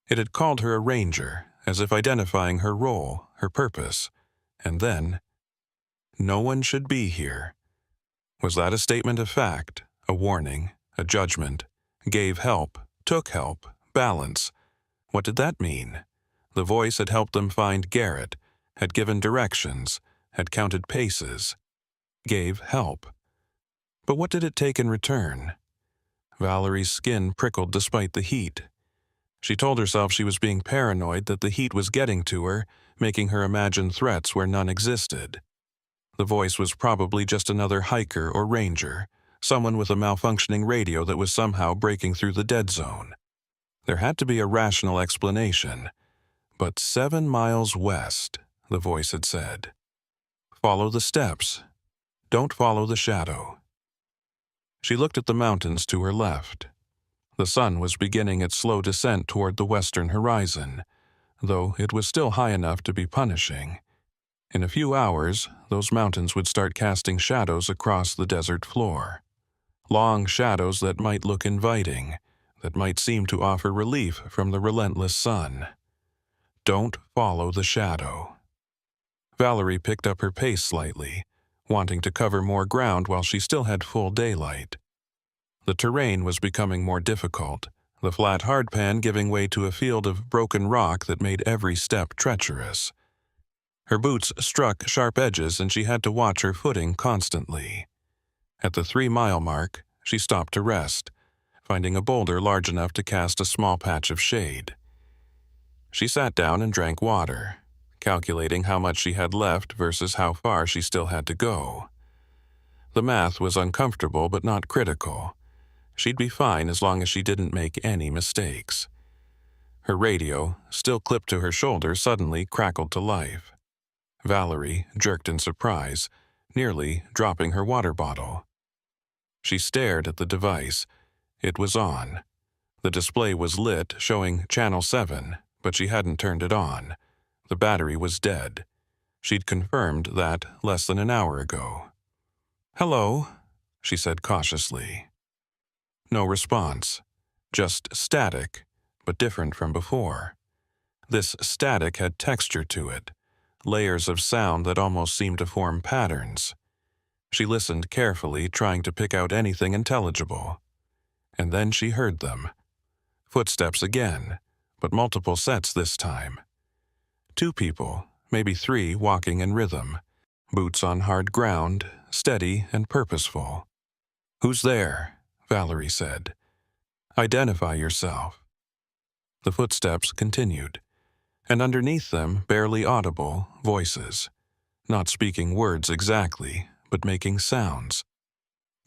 It had called her a ranger, as if identifying her role, her purpose. And then, "No one should be here." Was that a statement of fact, a warning, a judgment? Gave help, took help, balance. What did that mean? The voice had helped them find Garrett, had given directions, had counted paces, gave help. But what did it take in return? Valerie's skin prickled despite the heat. She told herself she was being paranoid, that the heat was getting to her, making her imagine threats where none existed. The voice was probably just another hiker or ranger, someone with a malfunctioning radio that was somehow breaking through the dead zone. There had to be a rational explanation. "But 7 miles west," the voice had said. "Follow the steps. Don't follow the shadow." She looked at the mountains to her left. The sun was beginning its slow descent toward the western horizon, though it was still high enough to be punishing. In a few hours, those mountains would start casting shadows across the desert floor. Long shadows that might look inviting, that might seem to offer relief from the relentless sun. Don't follow the shadow. Valerie picked up her pace slightly, wanting to cover more ground while she still had full daylight. The terrain was becoming more difficult, the flat hardpan giving way to a field of broken rock that made every step treacherous. Her boots struck sharp edges and she had to watch her footing constantly. At the 3-mile mark, she stopped to rest, finding a boulder large enough to cast a small patch of shade. She sat down and drank water, calculating how much she had left versus how far she still had to go. The math was uncomfortable but not critical. She'd be fine as long as she didn't make any mistakes. Her radio, still clipped to her shoulder, suddenly crackled to life. Valerie jerked in surprise, nearly dropping her water bottle. She stared at the device. It was on. The display was lit, showing Channel 7, but she hadn't turned it on. The battery was dead. She'd confirmed that less than an hour ago. "Hello," she said cautiously. No response. Just static, but different from before. This static had texture to it, layers of sound that almost seemed to form patterns. She listened carefully, trying to pick out anything intelligible. And then she heard them. Footsteps again, but multiple sets this time. 2 people, maybe 3, walking in rhythm, boots on hard ground, steady and purposeful. "Who's there?" Valerie said. "Identify yourself." The footsteps continued, and underneath them, barely audible, voices, not speaking words exactly, but making sounds.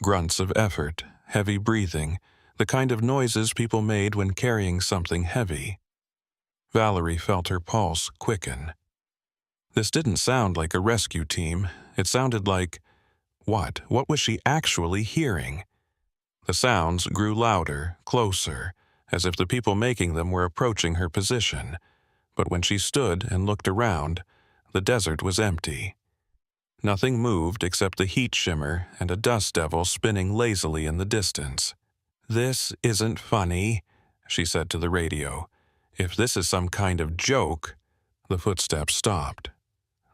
Grunts of effort, heavy breathing, the kind of noises people made when carrying something heavy. Valerie felt her pulse quicken. This didn't sound like a rescue team. It sounded like... What? What was she actually hearing? The sounds grew louder, closer, as if the people making them were approaching her position. But when she stood and looked around, the desert was empty. Nothing moved except the heat shimmer and a dust devil spinning lazily in the distance. "This isn't funny," she said to the radio. "If this is some kind of joke..." The footsteps stopped.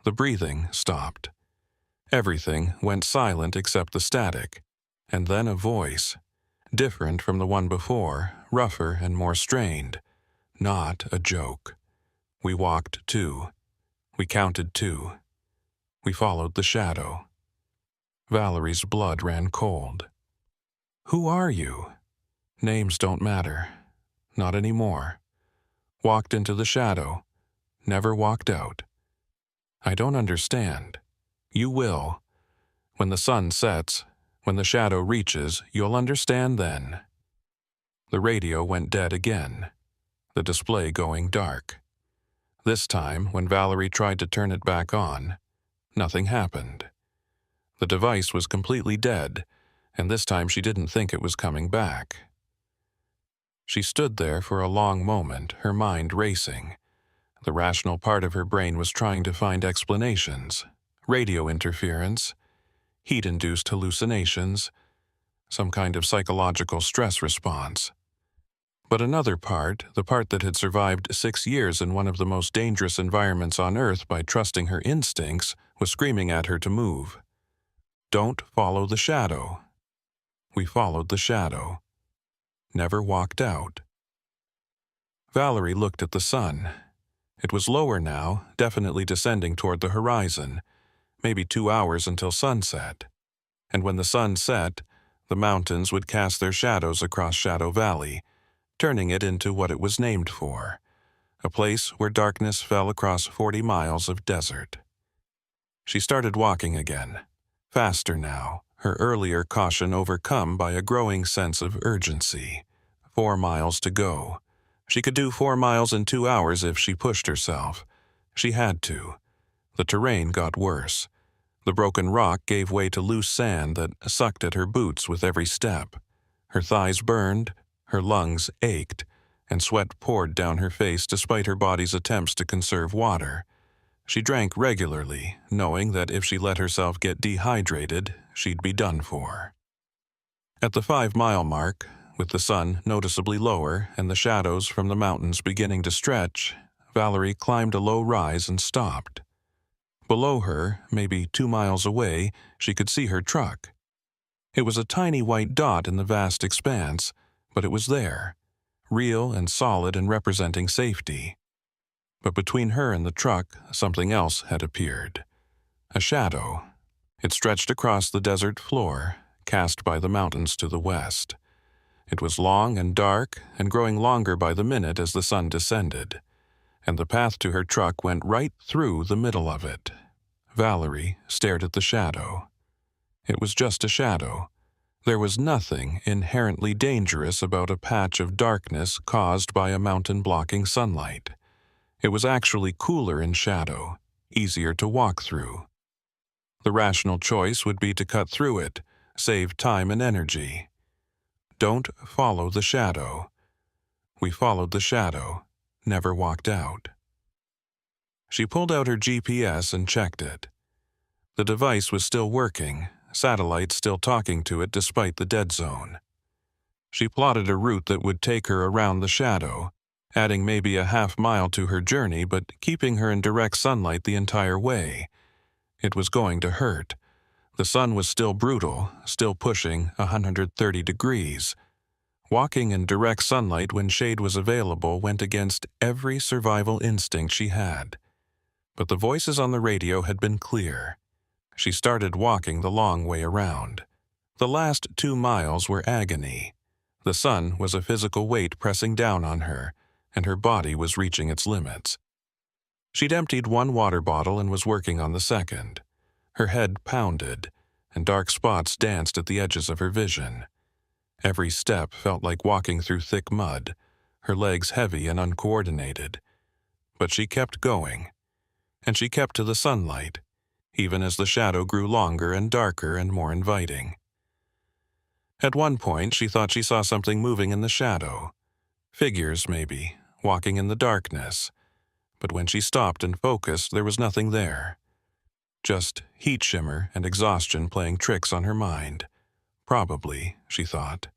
The breathing stopped. Everything went silent except the static. And then a voice, different from the one before, rougher and more strained. Not a joke. We walked 2. We counted 2. We followed the shadow. Valerie's blood ran cold. "Who are you?" "Names don't matter. Not anymore. Walked into the shadow. Never walked out." "I don't understand." "You will. When the sun sets, when the shadow reaches, you'll understand then." The radio went dead again, the display going dark. This time, when Valerie tried to turn it back on, nothing happened. The device was completely dead, and this time she didn't think it was coming back. She stood there for a long moment, her mind racing. The rational part of her brain was trying to find explanations. Radio interference, heat-induced hallucinations, some kind of psychological stress response. But another part, the part that had survived 6 years in one of the most dangerous environments on Earth by trusting her instincts, was screaming at her to move. "Don't follow the shadow." We followed the shadow. Never walked out. Valerie looked at the sun. It was lower now, definitely descending toward the horizon, maybe 2 hours until sunset. And when the sun set, the mountains would cast their shadows across Shadow Valley, turning it into what it was named for, a place where darkness fell across 40 miles of desert. She started walking again, faster now, her earlier caution overcome by a growing sense of urgency. 4 miles to go. She could do 4 miles in 2 hours if she pushed herself. She had to. The terrain got worse. The broken rock gave way to loose sand that sucked at her boots with every step. Her thighs burned, her lungs ached, and sweat poured down her face despite her body's attempts to conserve water. She drank regularly, knowing that if she let herself get dehydrated, she'd be done for. At the 5-mile mark, with the sun noticeably lower and the shadows from the mountains beginning to stretch, Valerie climbed a low rise and stopped. Below her, maybe 2 miles away, she could see her truck. It was a tiny white dot in the vast expanse, but it was there, real and solid and representing safety. But between her and the truck, something else had appeared. A shadow. It stretched across the desert floor, cast by the mountains to the west. It was long and dark, and growing longer by the minute as the sun descended, and the path to her truck went right through the middle of it. Valerie stared at the shadow. It was just a shadow. There was nothing inherently dangerous about a patch of darkness caused by a mountain blocking sunlight. It was actually cooler in shadow, easier to walk through. The rational choice would be to cut through it, save time and energy. Don't follow the shadow. We followed the shadow, never walked out. She pulled out her GPS and checked it. The device was still working, satellites still talking to it despite the dead zone. She plotted a route that would take her around the shadow, adding maybe a half-mile to her journey but keeping her in direct sunlight the entire way. It was going to hurt. The sun was still brutal, still pushing 130 degrees. Walking in direct sunlight when shade was available went against every survival instinct she had. But the voices on the radio had been clear. She started walking the long way around. The last 2 miles were agony. The sun was a physical weight pressing down on her, and her body was reaching its limits. She'd emptied 1 water bottle and was working on the second. Her head pounded, and dark spots danced at the edges of her vision. Every step felt like walking through thick mud, her legs heavy and uncoordinated. But she kept going, and she kept to the sunlight, even as the shadow grew longer and darker and more inviting. At one point, she thought she saw something moving in the shadow. Figures, maybe, walking in the darkness. But when she stopped and focused, there was nothing there. Just heat shimmer and exhaustion playing tricks on her mind. Probably, she thought.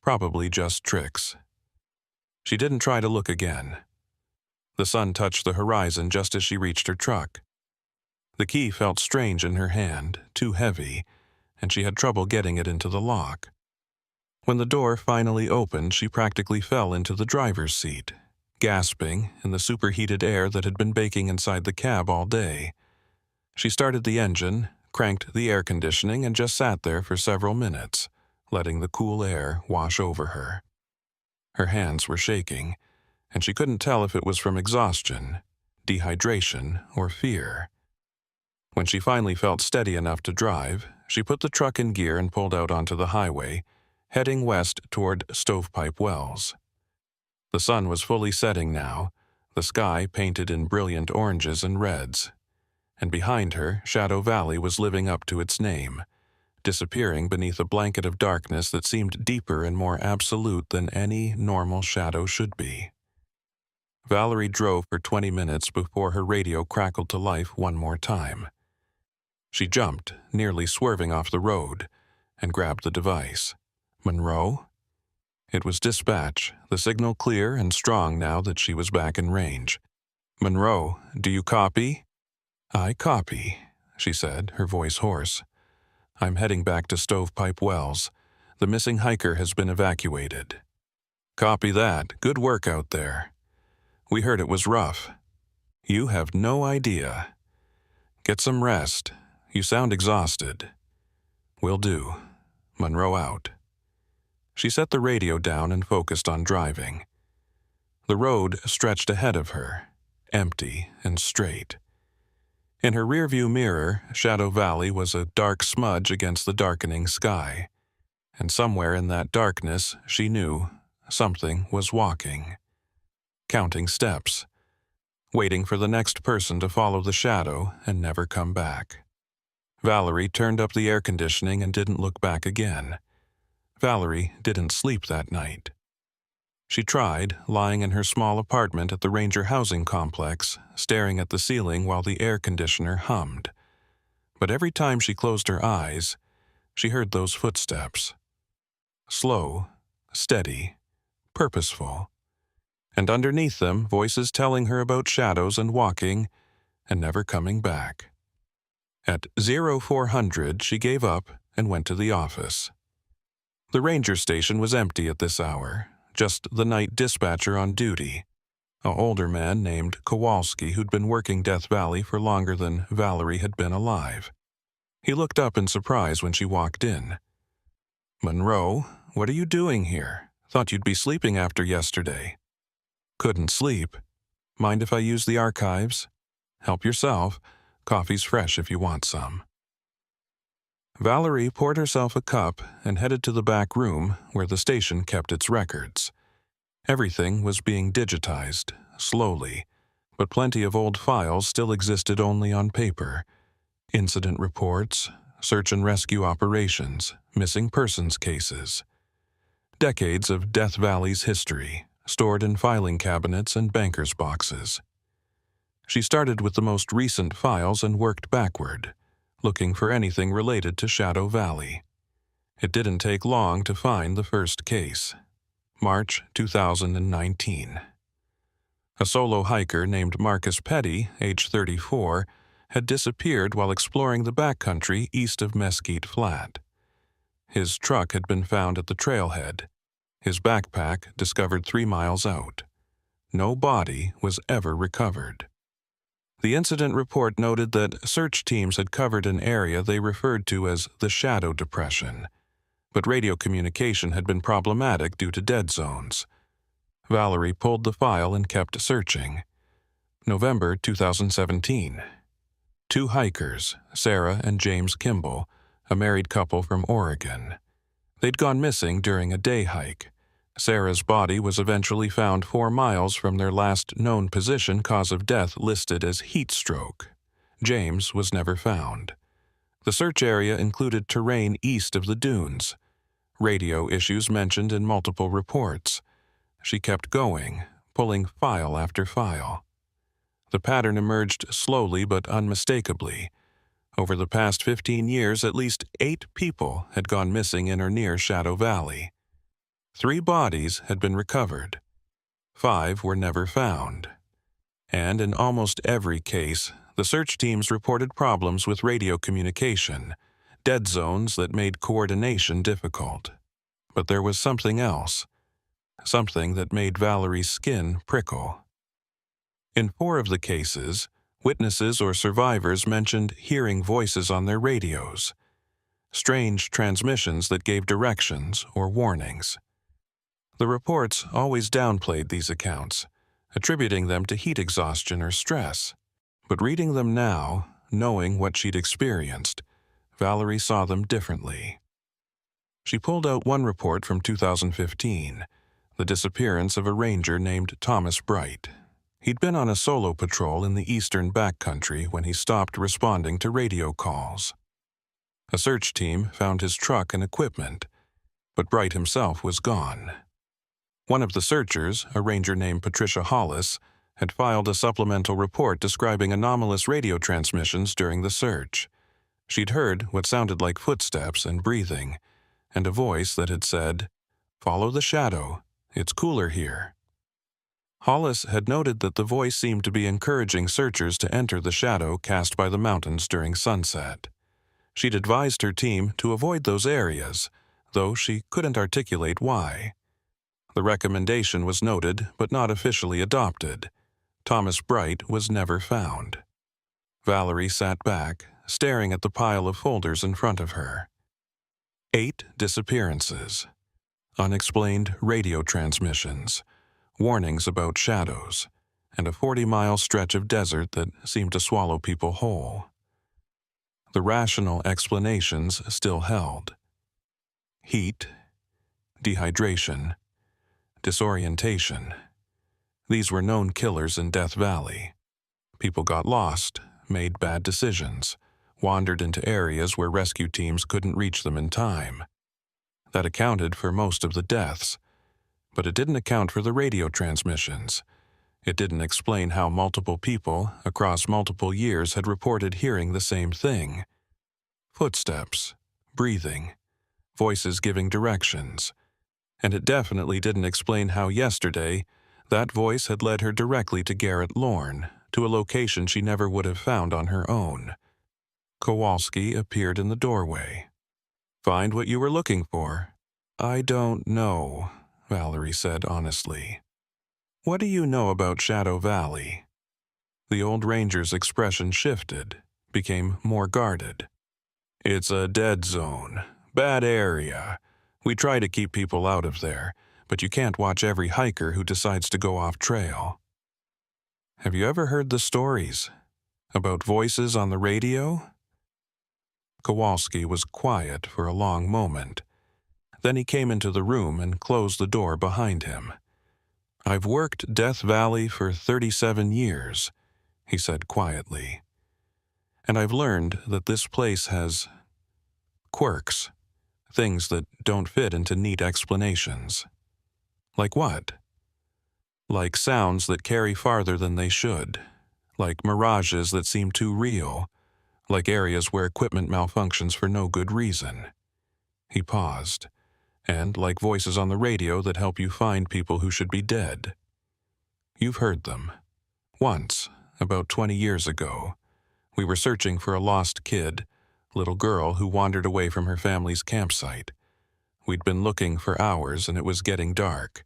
Probably just tricks. She didn't try to look again. The sun touched the horizon just as she reached her truck. The key felt strange in her hand, too heavy, and she had trouble getting it into the lock. When the door finally opened, she practically fell into the driver's seat, gasping in the superheated air that had been baking inside the cab all day. She started the engine, cranked the air conditioning, and just sat there for several minutes, letting the cool air wash over her. Her hands were shaking, and she couldn't tell if it was from exhaustion, dehydration, or fear. When she finally felt steady enough to drive, she put the truck in gear and pulled out onto the highway, heading west toward Stovepipe Wells. The sun was fully setting now, the sky painted in brilliant oranges and reds. And behind her, Shadow Valley was living up to its name, disappearing beneath a blanket of darkness that seemed deeper and more absolute than any normal shadow should be. Valerie drove for 20 minutes before her radio crackled to life one more time. She jumped, nearly swerving off the road, and grabbed the device. Monroe? It was dispatch, the signal clear and strong now that she was back in range. Monroe, do you copy? I copy, she said, her voice hoarse. I'm heading back to Stovepipe Wells. The missing hiker has been evacuated. Copy that. Good work out there. We heard it was rough. You have no idea. Get some rest. You sound exhausted. Will do. Monroe out. She set the radio down and focused on driving. The road stretched ahead of her, empty and straight. In her rearview mirror, Shadow Valley was a dark smudge against the darkening sky. And somewhere in that darkness, she knew, something was walking. Counting steps. Waiting for the next person to follow the shadow and never come back. Valerie turned up the air conditioning and didn't look back again. Valerie didn't sleep that night. She tried, lying in her small apartment at the Ranger housing complex, staring at the ceiling while the air conditioner hummed. But every time she closed her eyes, she heard those footsteps. Slow, steady, purposeful. And underneath them, voices telling her about shadows and walking and never coming back. At 0400, she gave up and went to the office. The ranger station was empty at this hour, just the night dispatcher on duty, an older man named Kowalski who'd been working Death Valley for longer than Valerie had been alive. He looked up in surprise when she walked in. "Monroe, what are you doing here? Thought you'd be sleeping after yesterday." "Couldn't sleep. Mind if I use the archives?" "Help yourself. Coffee's fresh if you want some." Valerie poured herself a cup and headed to the back room where the station kept its records. Everything was being digitized, slowly, but plenty of old files still existed only on paper. Incident reports, search and rescue operations, missing persons cases. Decades of Death Valley's history, stored in filing cabinets and bankers' boxes. She started with the most recent files and worked backward, looking for anything related to Shadow Valley. It didn't take long to find the first case. March 2019. A solo hiker named Marcus Petty, age 34, had disappeared while exploring the backcountry east of Mesquite Flat. His truck had been found at the trailhead, his backpack discovered 3 miles out. No body was ever recovered. The incident report noted that search teams had covered an area they referred to as the Shadow Depression, but radio communication had been problematic due to dead zones. Valerie pulled the file and kept searching. November 2017. 2 hikers, Sarah and James Kimball, a married couple from Oregon. They'd gone missing during a day hike. Sarah's body was eventually found 4 miles from their last known position, cause of death listed as heat stroke. James was never found. The search area included terrain east of the dunes. Radio issues mentioned in multiple reports. She kept going, pulling file after file. The pattern emerged slowly but unmistakably. Over the past 15 years, at least 8 people had gone missing in or near Shadow Valley. 3 bodies had been recovered. 5 were never found. And in almost every case, the search teams reported problems with radio communication, dead zones that made coordination difficult. But there was something else, something that made Valerie's skin prickle. In 4 of the cases, witnesses or survivors mentioned hearing voices on their radios, strange transmissions that gave directions or warnings. The reports always downplayed these accounts, attributing them to heat exhaustion or stress. But reading them now, knowing what she'd experienced, Valerie saw them differently. She pulled out one report from 2015, the disappearance of a ranger named Thomas Bright. He'd been on a solo patrol in the eastern backcountry when he stopped responding to radio calls. A search team found his truck and equipment, but Bright himself was gone. One of the searchers, a ranger named Patricia Hollis, had filed a supplemental report describing anomalous radio transmissions during the search. She'd heard what sounded like footsteps and breathing, and a voice that had said, "Follow the shadow. It's cooler here." Hollis had noted that the voice seemed to be encouraging searchers to enter the shadow cast by the mountains during sunset. She'd advised her team to avoid those areas, though she couldn't articulate why. The recommendation was noted but not officially adopted. Thomas Bright was never found. Valerie sat back, staring at the pile of folders in front of her. 8 disappearances. Unexplained radio transmissions, warnings about shadows, and a 40-mile stretch of desert that seemed to swallow people whole. The rational explanations still held. Heat, dehydration, disorientation. These were known killers in Death Valley. People got lost, made bad decisions, wandered into areas where rescue teams couldn't reach them in time. That accounted for most of the deaths. But it didn't account for the radio transmissions. It didn't explain how multiple people, across multiple years, had reported hearing the same thing. Footsteps, breathing, voices giving directions. And it definitely didn't explain how yesterday, that voice had led her directly to Garrett Lorne, to a location she never would have found on her own. Kowalski appeared in the doorway. "Find what you were looking for?" "I don't know," Valerie said honestly. "What do you know about Shadow Valley?" The old ranger's expression shifted, became more guarded. "It's a dead zone, bad area. We try to keep people out of there, but you can't watch every hiker who decides to go off trail." "Have you ever heard the stories about voices on the radio?" Kowalski was quiet for a long moment. Then he came into the room and closed the door behind him. "I've worked Death Valley for 37 years, he said quietly. "And I've learned that this place has quirks, things that don't fit into neat explanations." "Like what?" "Like sounds that carry farther than they should, like mirages that seem too real, like areas where equipment malfunctions for no good reason." He paused. "And like voices on the radio that help you find people who should be dead. You've heard them. Once, about 20 years ago, we were searching for a lost kid, little girl who wandered away from her family's campsite. We'd been looking for hours and it was getting dark.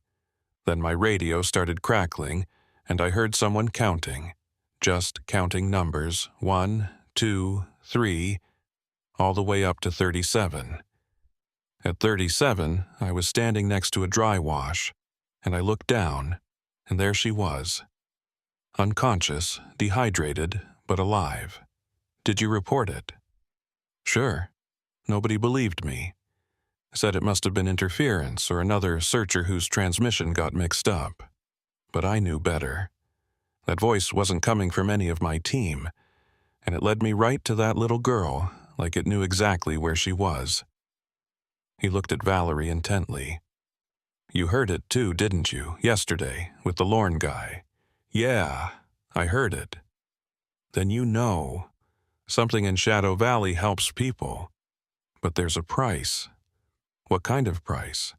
Then my radio started crackling and I heard someone counting, just counting numbers, 1, 2, 3, all the way up to 37. At 37, I was standing next to a dry wash, and I looked down, and there she was. Unconscious, dehydrated, but alive. Did you report it?" "Sure. Nobody believed me. Said it must have been interference or another searcher whose transmission got mixed up. But I knew better. That voice wasn't coming from any of my team, and it led me right to that little girl, like it knew exactly where she was." He looked at Valerie intently. "You heard it too, didn't you, yesterday, with the Lorne guy?" "Yeah, I heard it." "Then you know. Something in Shadow Valley helps people. But there's a price." "What kind of price?"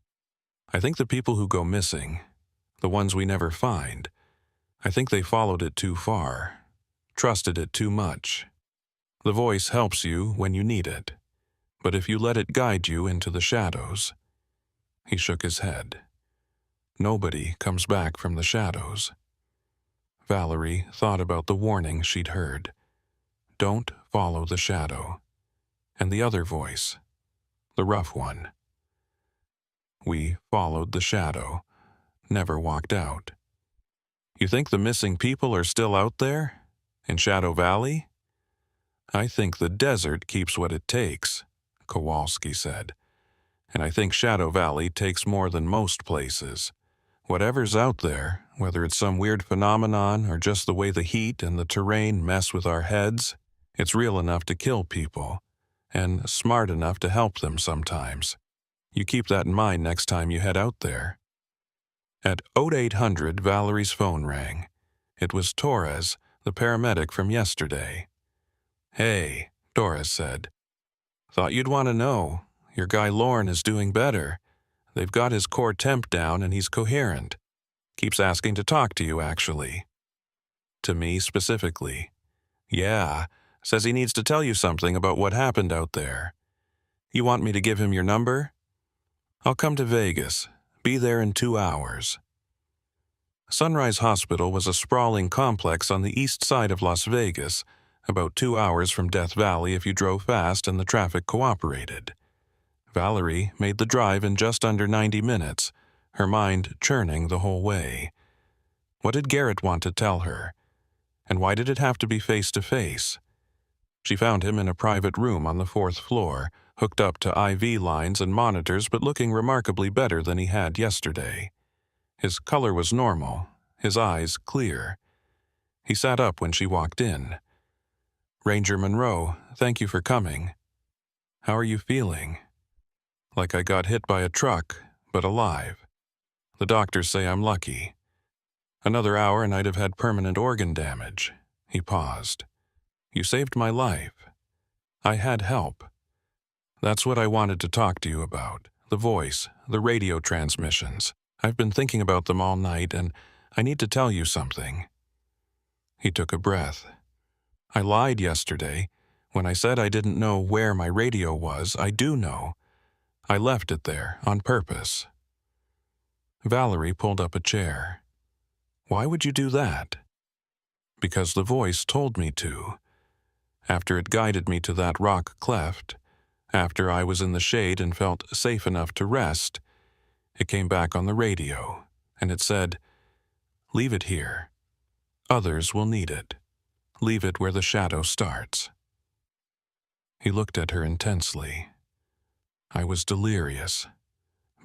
"I think the people who go missing, the ones we never find, I think they followed it too far, trusted it too much. The voice helps you when you need it. But if you let it guide you into the shadows—" He shook his head. "Nobody comes back from the shadows." Valerie thought about the warning she'd heard. Don't follow the shadow. And the other voice, the rough one. "We followed the shadow, never walked out." "You think the missing people are still out there? In Shadow Valley?" "I think the desert keeps what it takes," Kowalski said. "And I think Shadow Valley takes more than most places. Whatever's out there, whether it's some weird phenomenon or just the way the heat and the terrain mess with our heads, it's real enough to kill people, and smart enough to help them sometimes. You keep that in mind next time you head out there." At 0800, Valerie's phone rang. It was Torres, the paramedic from yesterday. "Hey," Torres said. "Thought you'd want to know. Your guy Lorne is doing better. They've got his core temp down and he's coherent. Keeps asking to talk to you, actually." "To me specifically?" "Yeah. Says he needs to tell you something about what happened out there. You want me to give him your number?" "I'll come to Vegas. Be there in 2 hours." Sunrise Hospital was a sprawling complex on the east side of Las Vegas, about 2 hours from Death Valley if you drove fast and the traffic cooperated. Valerie made the drive in just under 90 minutes, her mind churning the whole way. What did Garrett want to tell her? And why did it have to be face-to-face? She found him in a private room on the 4th floor, hooked up to IV lines and monitors but looking remarkably better than he had yesterday. His color was normal, his eyes clear. He sat up when she walked in. "Ranger Monroe, thank you for coming. How are you feeling?" "Like I got hit by a truck, but alive." The doctors say I'm lucky. Another hour and I'd have had permanent organ damage." He paused. "You saved my life. I had help. That's what I wanted to talk to you about. The voice, the radio transmissions. I've been thinking about them all night, and I need to tell you something." He took a breath. "I lied yesterday. When I said I didn't know where my radio was, I do know. I left it there, on purpose." Valerie pulled up a chair. "Why would you do that?" "Because the voice told me to. After it guided me to that rock cleft, after I was in the shade and felt safe enough to rest, it came back on the radio, and it said, 'Leave it here. Others will need it. Leave it where the shadow starts.'" He looked at her intensely. I was delirious,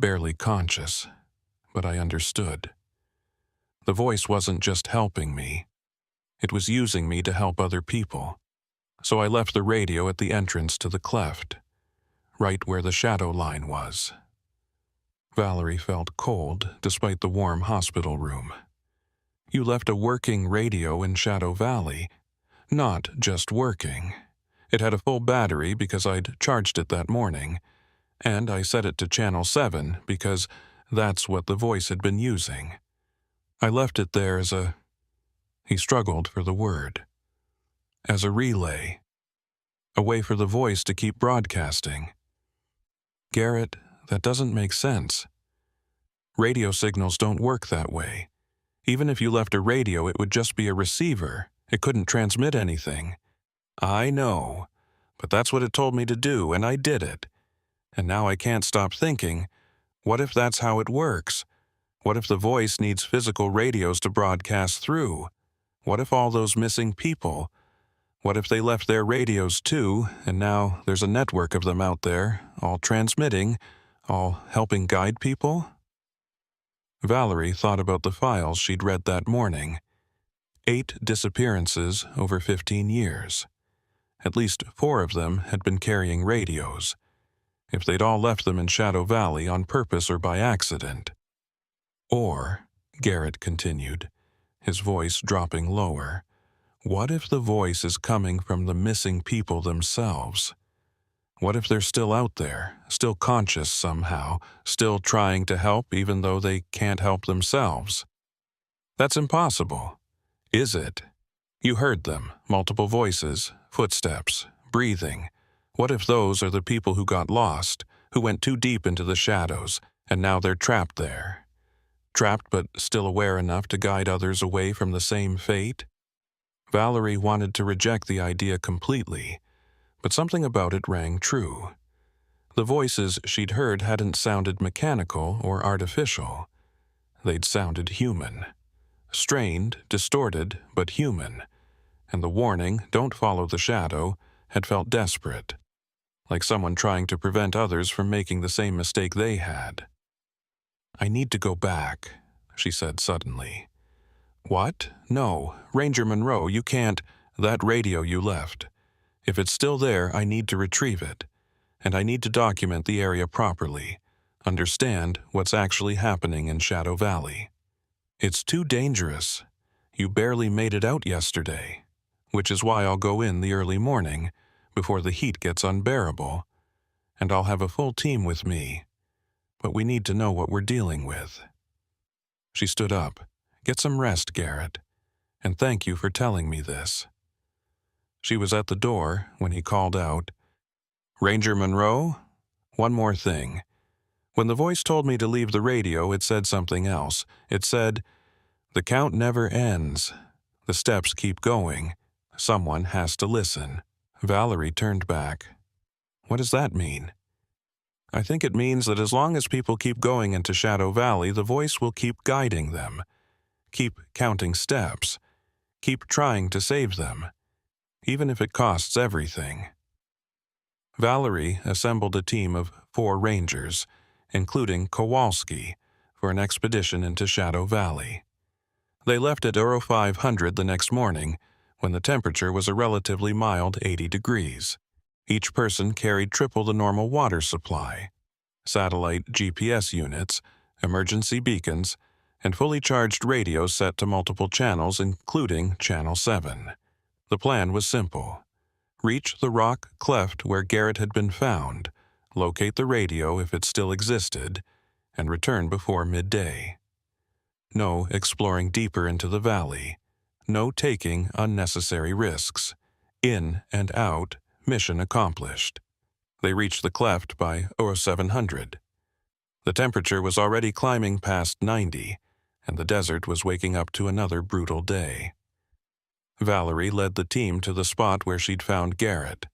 barely conscious, but I understood. The voice wasn't just helping me. It was using me to help other people. So I left the radio at the entrance to the cleft, right where the shadow line was. Valerie felt cold despite the warm hospital room. "You left a working radio in Shadow Valley. Not just working. It had a full battery because I'd charged it that morning, and I set it to channel 7 because that's what the voice had been using. I left it there as a..." He struggled for the word. "As a relay. A way for the voice to keep broadcasting." "Garrett, that doesn't make sense. Radio signals don't work that way. Even if you left a radio, it would just be a receiver. It couldn't transmit anything." "I know, but that's what it told me to do, and I did it. And now I can't stop thinking, what if that's how it works? What if the voice needs physical radios to broadcast through? What if all those missing people, what if they left their radios too, and now there's a network of them out there, all transmitting, all helping guide people?" Valerie thought about the files she'd read that morning. 8 disappearances over 15 years. At least 4 of them had been carrying radios. If they'd all left them in Shadow Valley on purpose or by accident. Or, Garrett continued, his voice dropping lower, what if the voice is coming from the missing people themselves? What if they're still out there, still conscious somehow, still trying to help even though they can't help themselves? That's impossible. Is it? You heard them, multiple voices, footsteps, breathing. What if those are the people who got lost, who went too deep into the shadows, and now they're trapped there? Trapped but still aware enough to guide others away from the same fate? Valerie wanted to reject the idea completely, but something about it rang true. The voices she'd heard hadn't sounded mechanical or artificial. They'd sounded human. Strained, distorted, but human. And the warning, "Don't follow the shadow," had felt desperate. Like someone trying to prevent others from making the same mistake they had. "I need to go back," she said suddenly. "What? No, Ranger Monroe, you can't. That radio you left. If it's still there, I need to retrieve it. And I need to document the area properly. Understand what's actually happening in Shadow Valley. It's too dangerous. You barely made it out yesterday. Which is why I'll go in the early morning, before the heat gets unbearable. And I'll have a full team with me. But we need to know what we're dealing with." She stood up. "Get some rest, Garrett. And thank you for telling me this." She was at the door when he called out, "Ranger Monroe? One more thing. When the voice told me to leave the radio, it said something else. It said, 'The count never ends. The steps keep going. Someone has to listen.'" Valerie turned back. "What does that mean?" "I think it means that as long as people keep going into Shadow Valley, the voice will keep guiding them. Keep counting steps. Keep trying to save them. Even if it costs everything." Valerie assembled a team of 4 rangers, including Kowalski, for an expedition into Shadow Valley. They left at 0500 the next morning, when the temperature was a relatively mild 80 degrees. Each person carried triple the normal water supply, satellite GPS units, emergency beacons, and fully charged radios set to multiple channels, including Channel 7. The plan was simple. Reach the rock cleft where Garrett had been found, locate the radio if it still existed, and return before midday. No exploring deeper into the valley. No taking unnecessary risks. In and out, mission accomplished. They reached the cleft by 0700. The temperature was already climbing past 90, and the desert was waking up to another brutal day. Valerie led the team to the spot where she'd found Garrett,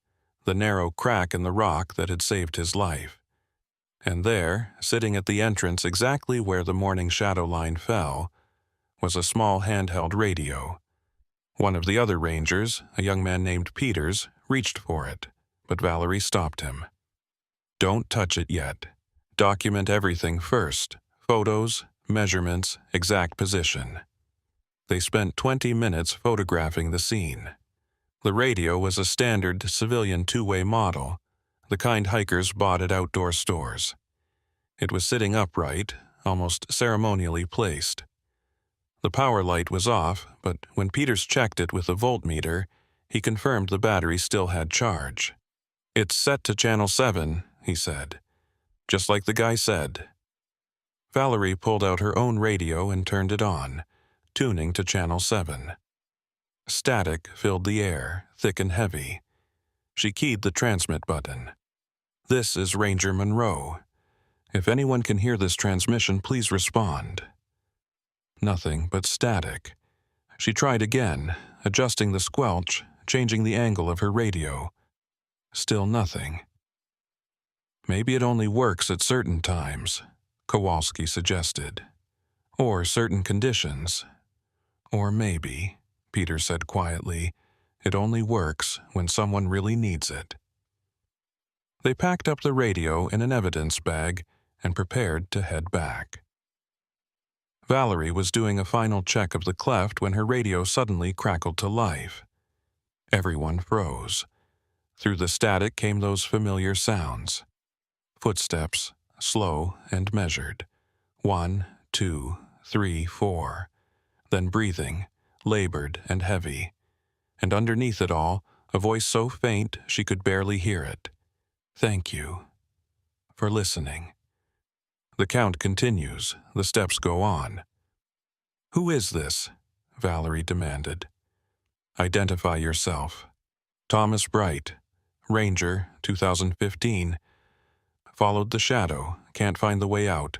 the narrow crack in the rock that had saved his life. And there, sitting at the entrance exactly where the morning shadow line fell, was a small handheld radio. One of the other rangers, a young man named Peters, reached for it, but Valerie stopped him. "Don't touch it yet. Document everything first. Photos, measurements, exact position." They spent 20 minutes photographing the scene. The radio was a standard civilian two-way model, the kind hikers bought at outdoor stores. It was sitting upright, almost ceremonially placed. The power light was off, but when Peters checked it with a voltmeter, he confirmed the battery still had charge. "It's set to Channel 7, he said. "Just like the guy said." Valerie pulled out her own radio and turned it on, tuning to Channel 7. Static filled the air, thick and heavy. She keyed the transmit button. "This is Ranger Monroe. If anyone can hear this transmission, please respond." Nothing but static. She tried again, adjusting the squelch, changing the angle of her radio. Still nothing. "Maybe it only works at certain times," Kowalski suggested. "Or certain conditions. Or maybe," Peter said quietly, "it only works when someone really needs it." They packed up the radio in an evidence bag and prepared to head back. Valerie was doing a final check of the cleft when her radio suddenly crackled to life. Everyone froze. Through the static came those familiar sounds. Footsteps, slow and measured. 1, 2, 3, 4. Then breathing, labored and heavy. And underneath it all, a voice so faint she could barely hear it. "Thank you for listening." The count continues. The steps go on. "Who is this?" Valerie demanded. "Identify yourself." "Thomas Bright, Ranger, 2015. Followed the shadow, can't find the way out.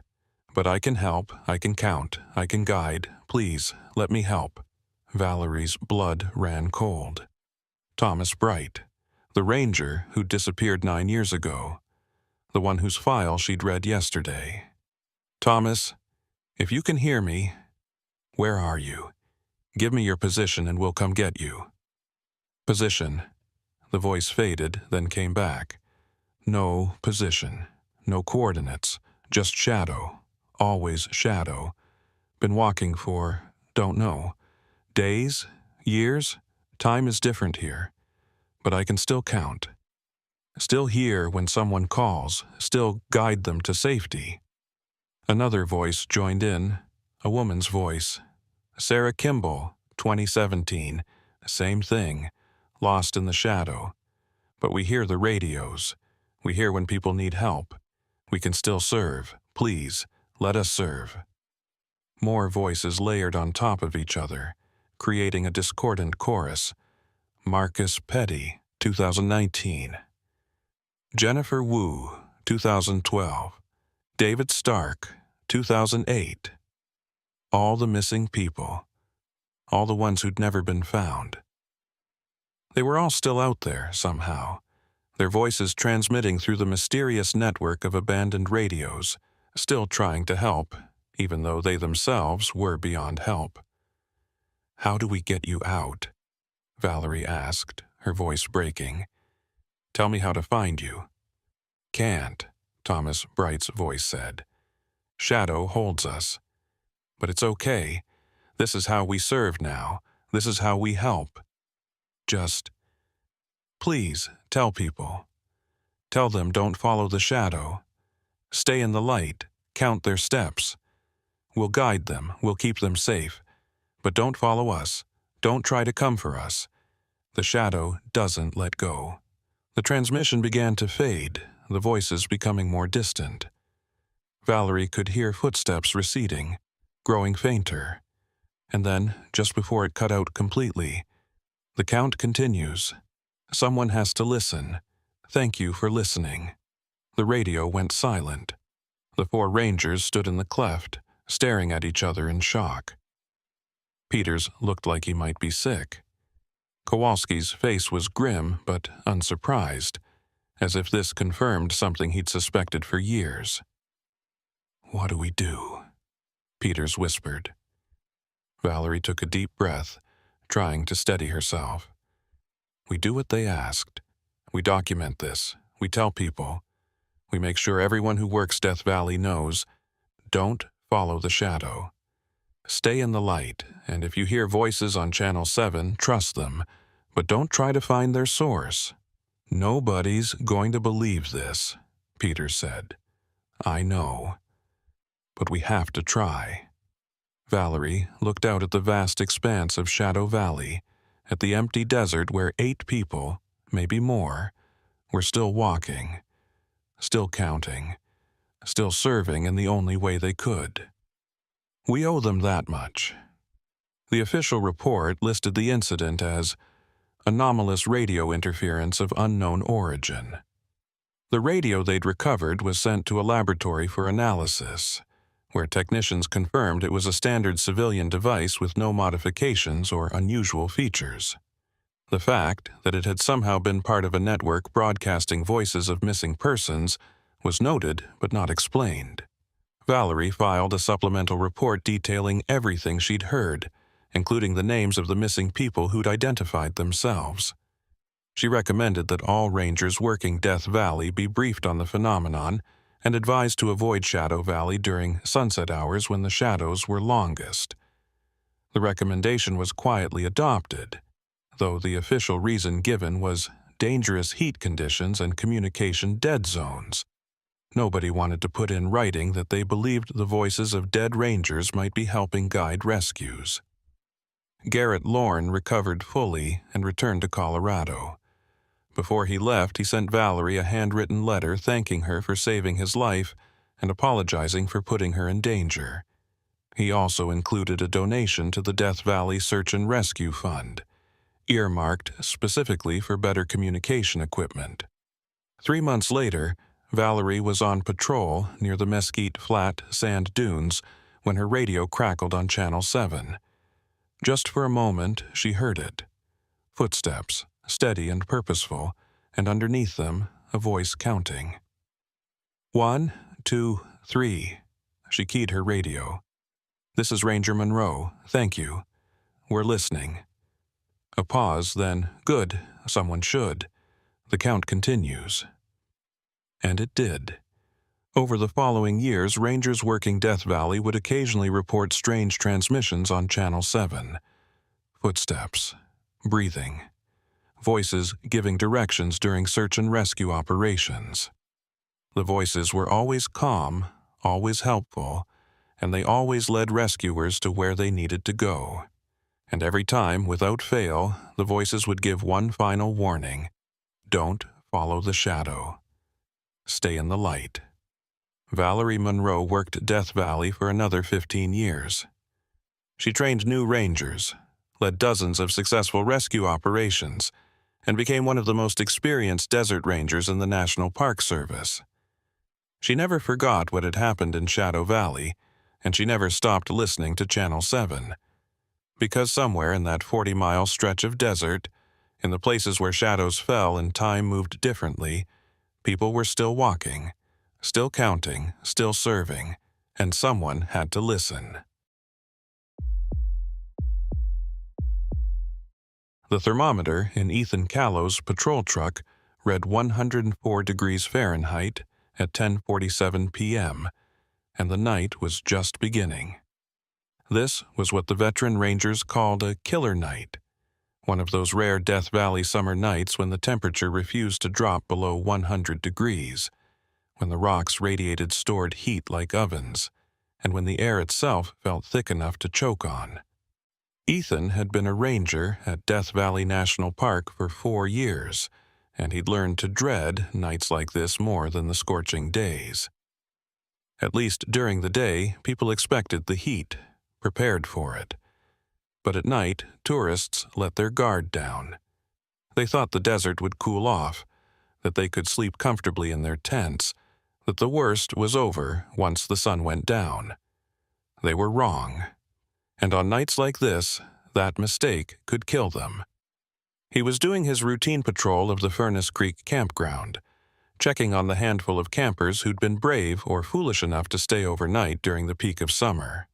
But I can help, I can count, I can guide. Please, let me help." Valerie's blood ran cold. Thomas Bright, the Ranger who disappeared 9 years ago. The one whose file she'd read yesterday. "Thomas, if you can hear me, where are you? Give me your position and we'll come get you." "Position." The voice faded, then came back. "No position. No coordinates. Just shadow. Always shadow. Been walking for, don't know. Days? Years? Time is different here. But I can still count. Still hear when someone calls. Still guide them to safety." Another voice joined in, a woman's voice. "Sarah Kimball, 2017. Same thing. Lost in the shadow. But we hear the radios. We hear when people need help. We can still serve. Please, let us serve." More voices layered on top of each other, creating a discordant chorus. Marcus Petty, 2019. Jennifer Wu, 2012. David Stark, 2008. All the missing people. All the ones who'd never been found. They were all still out there, somehow, their voices transmitting through the mysterious network of abandoned radios, still trying to help, even though they themselves were beyond help. "How do we get you out?" Valerie asked, her voice breaking. "Tell me how to find you." "Can't," Thomas Bright's voice said. "Shadow holds us. But it's okay. This is how we serve now. This is how we help. Just, please, tell people. Tell them don't follow the shadow. Stay in the light. Count their steps. We'll guide them. We'll keep them safe. But don't follow us. Don't try to come for us. The shadow doesn't let go. The transmission began to fade, the voices becoming more distant. Valerie could hear footsteps receding, growing fainter. And then, just before it cut out completely, the count continues. Someone has to listen. Thank you for listening. The radio went silent. The 4 rangers stood in the cleft, staring at each other in shock. Peters looked like he might be sick. Kowalski's face was grim but unsurprised, as if this confirmed something he'd suspected for years. "What do we do?" Peters whispered. Valerie took a deep breath, trying to steady herself. "We do what they asked. We document this. We tell people. We make sure everyone who works Death Valley knows. Don't follow the shadow. Stay in the light, and if you hear voices on Channel 7, trust them, but don't try to find their source." "Nobody's going to believe this," Peters said. "I know. But we have to try." Valerie looked out at the vast expanse of Shadow Valley, at the empty desert where 8 people, maybe more, were still walking, still counting, still serving in the only way they could. We owe them that much. The official report listed the incident as anomalous radio interference of unknown origin. The radio they'd recovered was sent to a laboratory for analysis, where technicians confirmed it was a standard civilian device with no modifications or unusual features. The fact that it had somehow been part of a network broadcasting voices of missing persons was noted but not explained. Valerie filed a supplemental report detailing everything she'd heard, including the names of the missing people who'd identified themselves. She recommended that all rangers working Death Valley be briefed on the phenomenon and advised to avoid Shadow Valley during sunset hours when the shadows were longest. The recommendation was quietly adopted, though the official reason given was dangerous heat conditions and communication dead zones. Nobody wanted to put in writing that they believed the voices of dead rangers might be helping guide rescues. Garrett Lorne recovered fully and returned to Colorado. Before he left, he sent Valerie a handwritten letter thanking her for saving his life and apologizing for putting her in danger. He also included a donation to the Death Valley Search and Rescue Fund, earmarked specifically for better communication equipment. 3 months later, Valerie was on patrol near the Mesquite Flat sand dunes when her radio crackled on Channel 7. Just for a moment, she heard it. Footsteps, steady and purposeful, and underneath them, a voice counting. 1, 2, 3. She keyed her radio. "This is Ranger Monroe. Thank you. We're listening." A pause, then, "Good. Someone should. The count continues." And it did. Over the following years, rangers working Death Valley would occasionally report strange transmissions on Channel 7. Footsteps, breathing, voices giving directions during search and rescue operations. The voices were always calm, always helpful, and they always led rescuers to where they needed to go. And every time, without fail, the voices would give one final warning: don't follow the shadow. Stay in the light. Valerie Monroe worked Death Valley for another 15 years. She trained new rangers, led dozens of successful rescue operations, and became one of the most experienced desert rangers in the National Park Service. She never forgot what had happened in Shadow Valley, and she never stopped listening to Channel 7. Because somewhere in that 40-mile stretch of desert, in the places where shadows fell and time moved differently, people were still walking, still counting, still serving, and someone had to listen. The thermometer in Ethan Callow's patrol truck read 104 degrees Fahrenheit at 10:47 p.m., and the night was just beginning. This was what the veteran rangers called a killer night, one of those rare Death Valley summer nights when the temperature refused to drop below 100 degrees, when the rocks radiated stored heat like ovens, and when the air itself felt thick enough to choke on. Ethan had been a ranger at Death Valley National Park for 4 years, and he'd learned to dread nights like this more than the scorching days. At least during the day, people expected the heat, prepared for it. But at night, tourists let their guard down. They thought the desert would cool off, that they could sleep comfortably in their tents, that the worst was over once the sun went down. They were wrong. And on nights like this, that mistake could kill them. He was doing his routine patrol of the Furnace Creek campground, checking on the handful of campers who'd been brave or foolish enough to stay overnight during the peak of summer.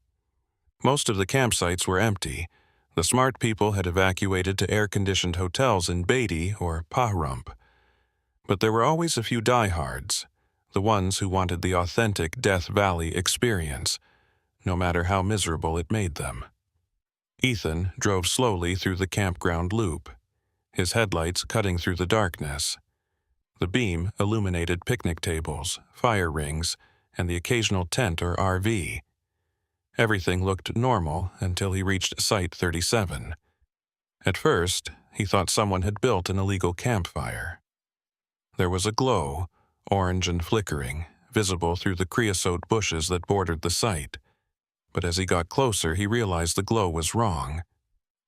Most of the campsites were empty. The smart people had evacuated to air-conditioned hotels in Beatty or Pahrump. But there were always a few diehards, the ones who wanted the authentic Death Valley experience, no matter how miserable it made them. Ethan drove slowly through the campground loop, his headlights cutting through the darkness. The beam illuminated picnic tables, fire rings, and the occasional tent or RV. Everything looked normal until he reached Site 37. At first, he thought someone had built an illegal campfire. There was a glow, orange and flickering, visible through the creosote bushes that bordered the site. But as he got closer, he realized the glow was wrong.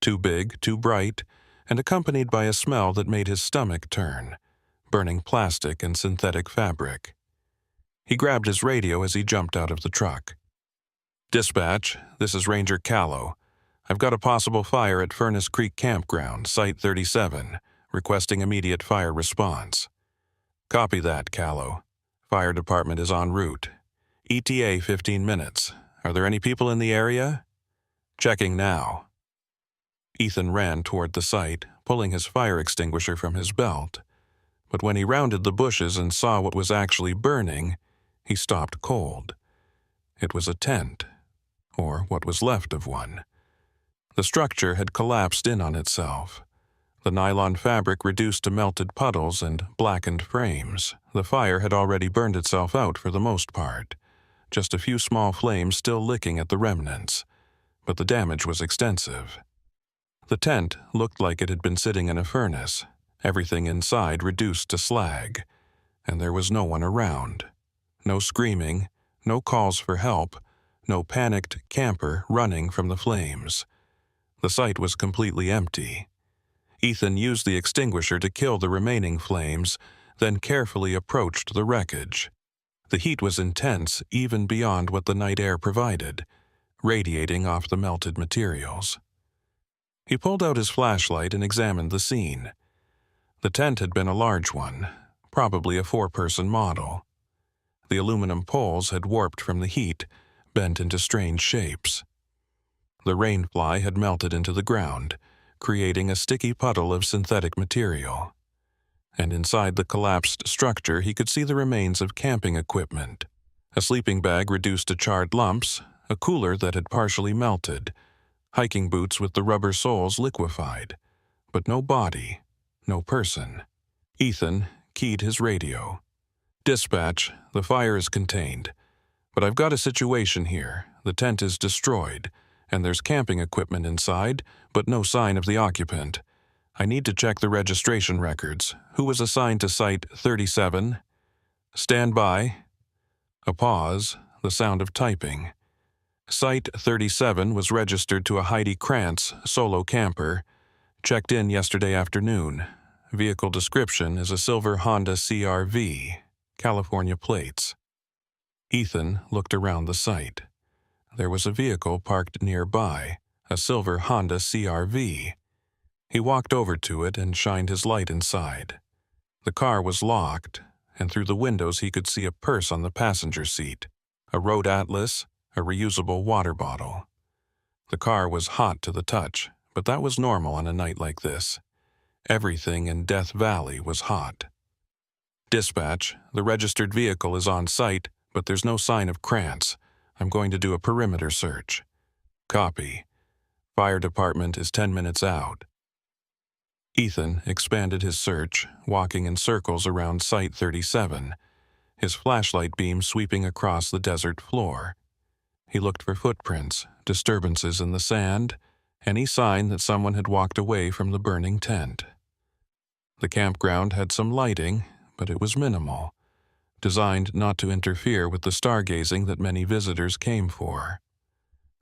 Too big, too bright, and accompanied by a smell that made his stomach turn, burning plastic and synthetic fabric. He grabbed his radio as he jumped out of the truck. "Dispatch, this is Ranger Callow. I've got a possible fire at Furnace Creek Campground, Site 37, requesting immediate fire response." "Copy that, Callow. Fire department is en route. ETA 15 minutes. Are there any people in the area?" "Checking now." Ethan ran toward the site, pulling his fire extinguisher from his belt. But when he rounded the bushes and saw what was actually burning, he stopped cold. It was a tent, or what was left of one. The structure had collapsed in on itself. The nylon fabric reduced to melted puddles and blackened frames. The fire had already burned itself out for the most part, just a few small flames still licking at the remnants, but the damage was extensive. The tent looked like it had been sitting in a furnace, everything inside reduced to slag, and there was no one around. No screaming, no calls for help, no panicked camper running from the flames. The site was completely empty. Ethan used the extinguisher to kill the remaining flames, then carefully approached the wreckage. The heat was intense even beyond what the night air provided, radiating off the melted materials. He pulled out his flashlight and examined the scene. The tent had been a large one, probably a 4-person model. The aluminum poles had warped from the heat, bent into strange shapes. The rain fly had melted into the ground, creating a sticky puddle of synthetic material. And inside the collapsed structure he could see the remains of camping equipment, a sleeping bag reduced to charred lumps, a cooler that had partially melted, hiking boots with the rubber soles liquefied, but no body, no person. Ethan keyed his radio. "Dispatch, the fire is contained, but I've got a situation here. The tent is destroyed, and there's camping equipment inside, but no sign of the occupant. I need to check the registration records. Who was assigned to Site 37? Stand by." A pause, the sound of typing. Site 37 was registered to a Heidi Krantz, solo camper. Checked in yesterday afternoon. Vehicle description is a silver Honda CR-V, California plates. Ethan looked around the site. There was a vehicle parked nearby, a silver Honda CR-V. He walked over to it and shined his light inside. The car was locked, and through the windows he could see a purse on the passenger seat, a road atlas, a reusable water bottle. The car was hot to the touch, but that was normal on a night like this. Everything in Death Valley was hot. "Dispatch, the registered vehicle is on site, but there's no sign of Krantz. I'm going to do a perimeter search." "Copy. Fire department is 10 minutes out." Ethan expanded his search, walking in circles around Site 37, his flashlight beam sweeping across the desert floor. He looked for footprints, disturbances in the sand, any sign that someone had walked away from the burning tent. The campground had some lighting, but it was minimal, designed not to interfere with the stargazing that many visitors came for.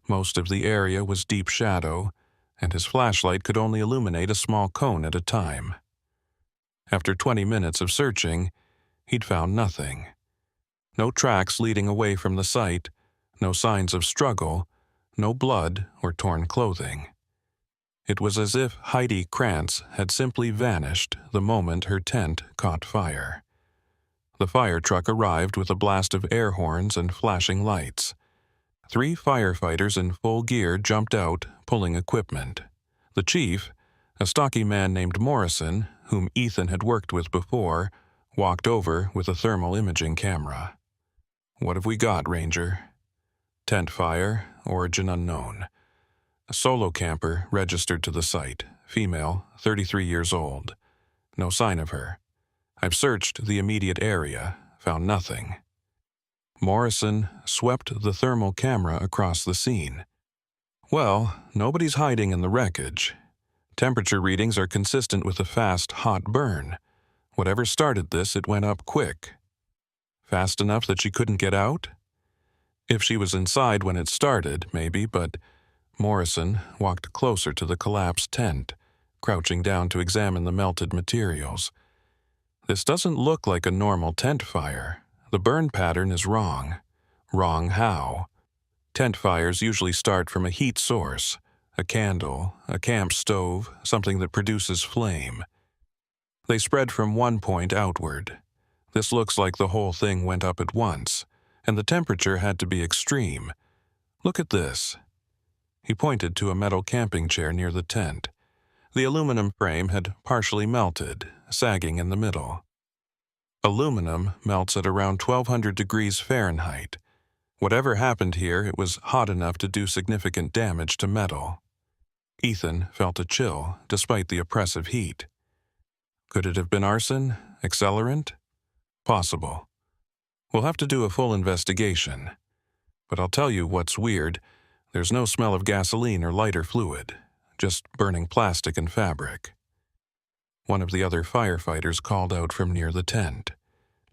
Most of the area was deep shadow, and his flashlight could only illuminate a small cone at a time. After 20 minutes of searching, he'd found nothing. No tracks leading away from the site, no signs of struggle, no blood or torn clothing. It was as if Heidi Krantz had simply vanished the moment her tent caught fire. The fire truck arrived with a blast of air horns and flashing lights. 3 firefighters in full gear jumped out, pulling equipment. The chief, a stocky man named Morrison, whom Ethan had worked with before, walked over with a thermal imaging camera. "What have we got, Ranger?" "Tent fire, origin unknown. A solo camper registered to the site, female, 33 years old. No sign of her. I've searched the immediate area, found nothing." Morrison swept the thermal camera across the scene. "Well, nobody's hiding in the wreckage. Temperature readings are consistent with a fast, hot burn. Whatever started this, it went up quick. Fast enough that she couldn't get out? If she was inside when it started, maybe, but..." Morrison walked closer to the collapsed tent, crouching down to examine the melted materials. "This doesn't look like a normal tent fire. The burn pattern is wrong. Wrong how? Tent fires usually start from a heat source, a candle, a camp stove, something that produces flame. They spread from one point outward. This looks like the whole thing went up at once, and the temperature had to be extreme. Look at this." He pointed to a metal camping chair near the tent. The aluminum frame had partially melted, sagging in the middle. Aluminum melts at around 1200 degrees Fahrenheit. Whatever happened here, it was hot enough to do significant damage to metal. Ethan felt a chill, despite the oppressive heat. Could it have been arson? Accelerant? Possible. We'll have to do a full investigation. But I'll tell you what's weird. There's no smell of gasoline or lighter fluid, just burning plastic and fabric. One of the other firefighters called out from near the tent.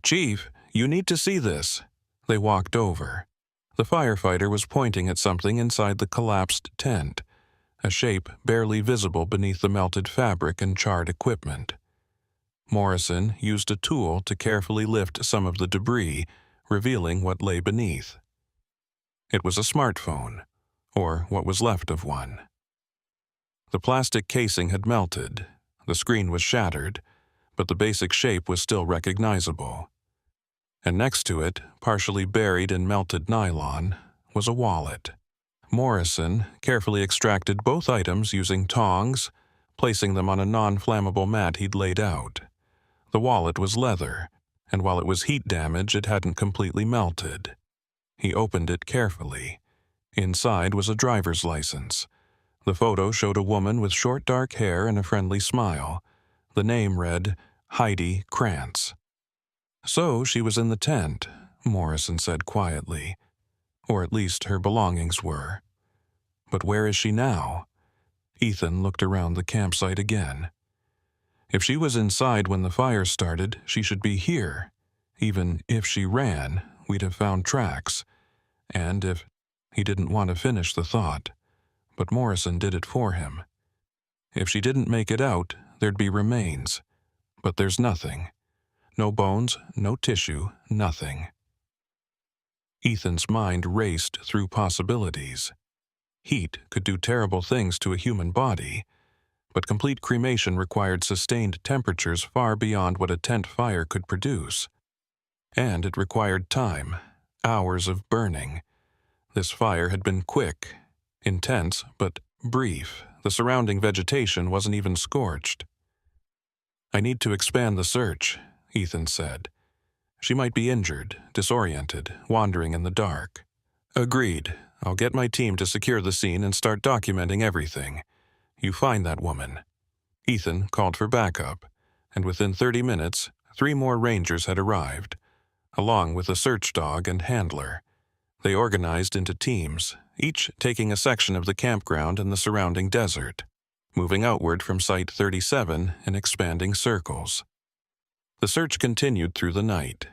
"Chief, you need to see this." They walked over. The firefighter was pointing at something inside the collapsed tent, a shape barely visible beneath the melted fabric and charred equipment. Morrison used a tool to carefully lift some of the debris, revealing what lay beneath. It was a smartphone, or what was left of one. The plastic casing had melted, the screen was shattered, but the basic shape was still recognizable. And next to it, partially buried in melted nylon, was a wallet. Morrison carefully extracted both items using tongs, placing them on a non-flammable mat he'd laid out. The wallet was leather, and while it was heat damage, it hadn't completely melted. He opened it carefully. Inside was a driver's license. The photo showed a woman with short dark hair and a friendly smile. The name read Heidi Krantz. "So she was in the tent," Morrison said quietly. "Or at least her belongings were. But where is she now?" Ethan looked around the campsite again. "If she was inside when the fire started, she should be here. Even if she ran, we'd have found tracks. And if..." He didn't want to finish the thought, but Morrison did it for him. "If she didn't make it out, there'd be remains. But there's nothing. No bones, no tissue, nothing." Ethan's mind raced through possibilities. Heat could do terrible things to a human body, but complete cremation required sustained temperatures far beyond what a tent fire could produce. And it required time, hours of burning. This fire had been quick, intense, but brief. The surrounding vegetation wasn't even scorched. "I need to expand the search," Ethan said. "She might be injured, disoriented, wandering in the dark." "Agreed. I'll get my team to secure the scene and start documenting everything. You find that woman." Ethan called for backup, and within 30 minutes, 3 more rangers had arrived, along with a search dog and handler. They organized into teams, each taking a section of the campground and the surrounding desert, moving outward from Site 37 in expanding circles. The search continued through the night.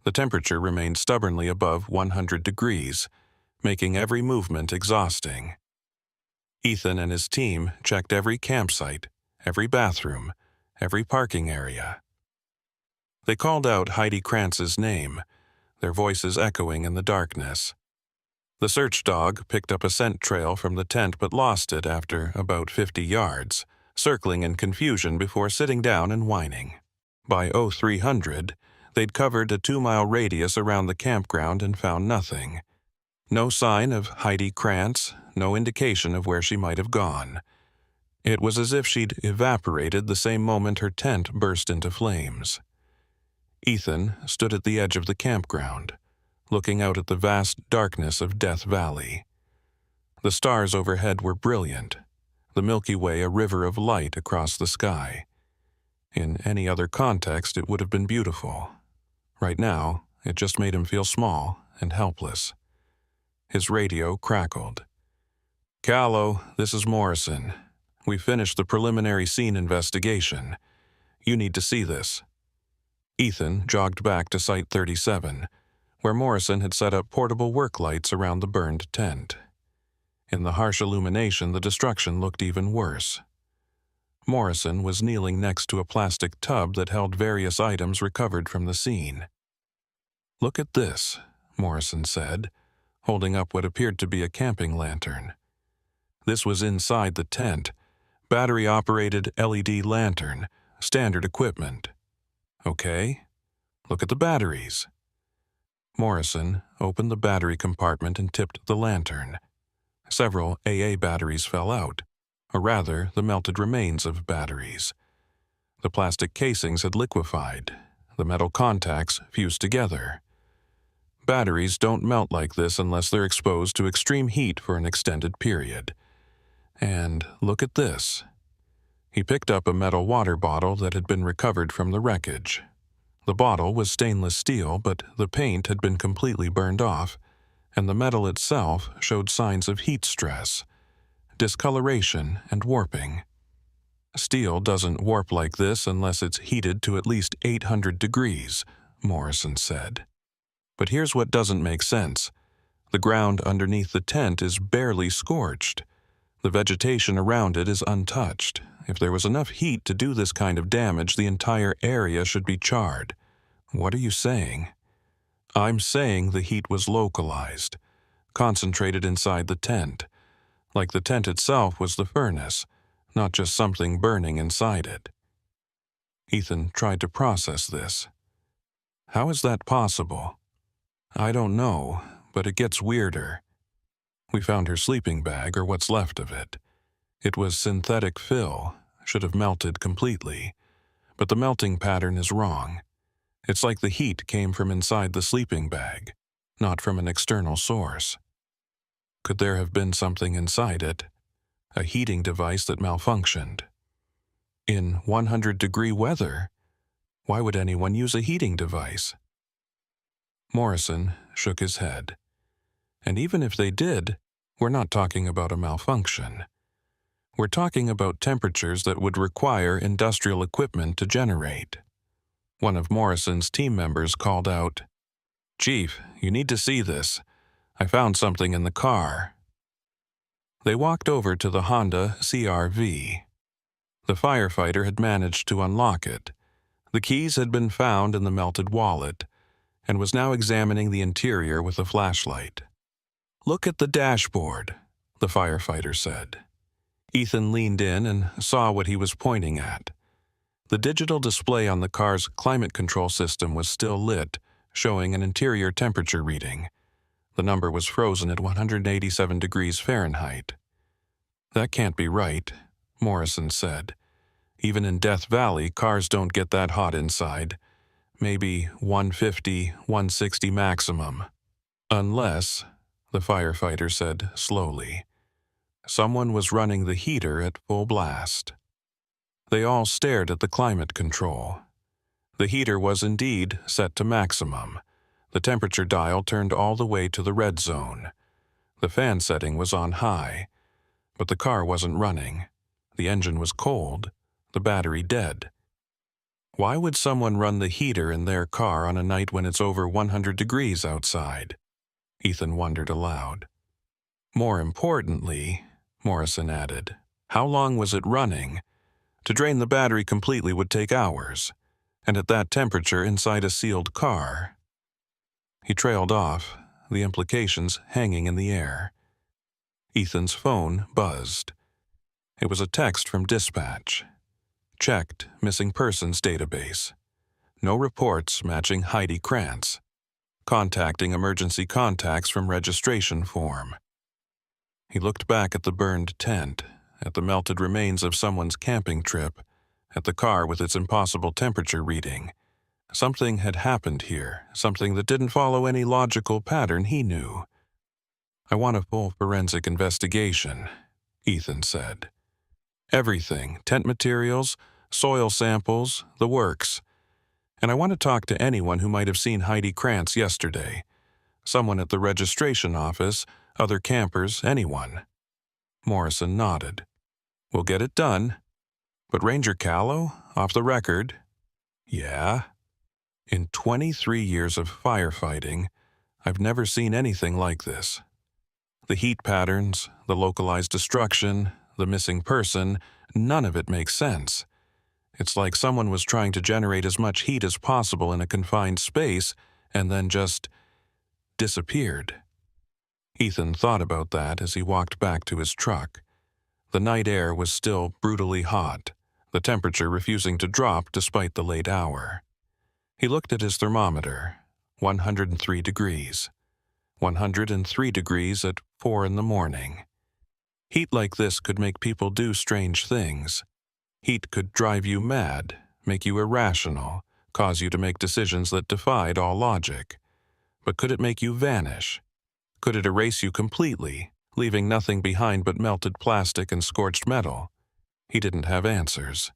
The temperature remained stubbornly above 100 degrees, making every movement exhausting. Ethan and his team checked every campsite, every bathroom, every parking area. They called out Heidi Krantz's name, their voices echoing in the darkness. The search dog picked up a scent trail from the tent but lost it after about 50 yards, circling in confusion before sitting down and whining. By 0300, they'd covered a 2-mile radius around the campground and found nothing. No sign of Heidi Krantz, no indication of where she might have gone. It was as if she'd evaporated the same moment her tent burst into flames. Ethan stood at the edge of the campground, looking out at the vast darkness of Death Valley. The stars overhead were brilliant, the Milky Way a river of light across the sky. In any other context, it would have been beautiful. Right now, it just made him feel small and helpless. His radio crackled. "Callow, this is Morrison. We finished the preliminary scene investigation. You need to see this." Ethan jogged back to Site 37, where Morrison had set up portable work lights around the burned tent. In the harsh illumination, the destruction looked even worse. Morrison was kneeling next to a plastic tub that held various items recovered from the scene. "Look at this," Morrison said, holding up what appeared to be a camping lantern. This was inside the tent, battery-operated LED lantern, standard equipment. "Okay, look at the batteries." Morrison opened the battery compartment and tipped the lantern. Several AA batteries fell out, or rather, the melted remains of batteries. The plastic casings had liquefied, the metal contacts fused together. Batteries don't melt like this unless they're exposed to extreme heat for an extended period. And look at this. He picked up a metal water bottle that had been recovered from the wreckage. The bottle was stainless steel, but the paint had been completely burned off, and the metal itself showed signs of heat stress, discoloration, and warping. "Steel doesn't warp like this unless it's heated to at least 800 degrees, Morrison said. But here's what doesn't make sense. The ground underneath the tent is barely scorched. The vegetation around it is untouched. If there was enough heat to do this kind of damage, the entire area should be charred. What are you saying?" "I'm saying the heat was localized, concentrated inside the tent, like the tent itself was the furnace, not just something burning inside it." Ethan tried to process this. "How is that possible?" "I don't know, but it gets weirder. We found her sleeping bag, or what's left of it. It was synthetic fill, should have melted completely, but the melting pattern is wrong. It's like the heat came from inside the sleeping bag, not from an external source. Could there have been something inside it? A heating device that malfunctioned? In 100-degree weather, why would anyone use a heating device?" Morrison shook his head. "And even if they did, we're not talking about a malfunction. We're talking about temperatures that would require industrial equipment to generate." One of Morrison's team members called out, "Chief, you need to see this. I found something in the car." They walked over to the Honda CR-V. The firefighter had managed to unlock it. The keys had been found in the melted wallet, and was now examining the interior with a flashlight. "Look at the dashboard," the firefighter said. Ethan leaned in and saw what he was pointing at. The digital display on the car's climate control system was still lit, showing an interior temperature reading. The number was frozen at 187 degrees Fahrenheit. "That can't be right," Morrison said. "Even in Death Valley, cars don't get that hot inside. Maybe 150, 160 maximum. Unless," the firefighter said slowly, "someone was running the heater at full blast." They all stared at the climate control. The heater was indeed set to maximum. The temperature dial turned all the way to the red zone. The fan setting was on high, but the car wasn't running. The engine was cold, the battery dead. Why would someone run the heater in their car on a night when it's over 100 degrees outside? Ethan wondered aloud. More importantly, Morrison added, how long was it running? To drain the battery completely would take hours, and at that temperature inside a sealed car. He trailed off, the implications hanging in the air. Ethan's phone buzzed. It was a text from dispatch. Checked missing persons database. No reports matching Heidi Krantz. Contacting emergency contacts from registration form. He looked back at the burned tent, at the melted remains of someone's camping trip, at the car with its impossible temperature reading. Something had happened here, something that didn't follow any logical pattern he knew. I want a full forensic investigation, Ethan said. Everything, tent materials, soil samples, the works. And I want to talk to anyone who might have seen Heidi Krantz yesterday. Someone at the registration office, other campers, anyone. Morrison nodded. We'll get it done. But Ranger Callow, off the record? Yeah. In 23 years of firefighting, I've never seen anything like this. The heat patterns, the localized destruction, the missing person, none of it makes sense. It's like someone was trying to generate as much heat as possible in a confined space and then just disappeared. Ethan thought about that as he walked back to his truck. The night air was still brutally hot, the temperature refusing to drop despite the late hour. He looked at his thermometer, 103 degrees. 103 degrees at 4 in the morning. Heat like this could make people do strange things. Heat could drive you mad, make you irrational, cause you to make decisions that defied all logic. But could it make you vanish? Could it erase you completely, leaving nothing behind but melted plastic and scorched metal? He didn't have answers.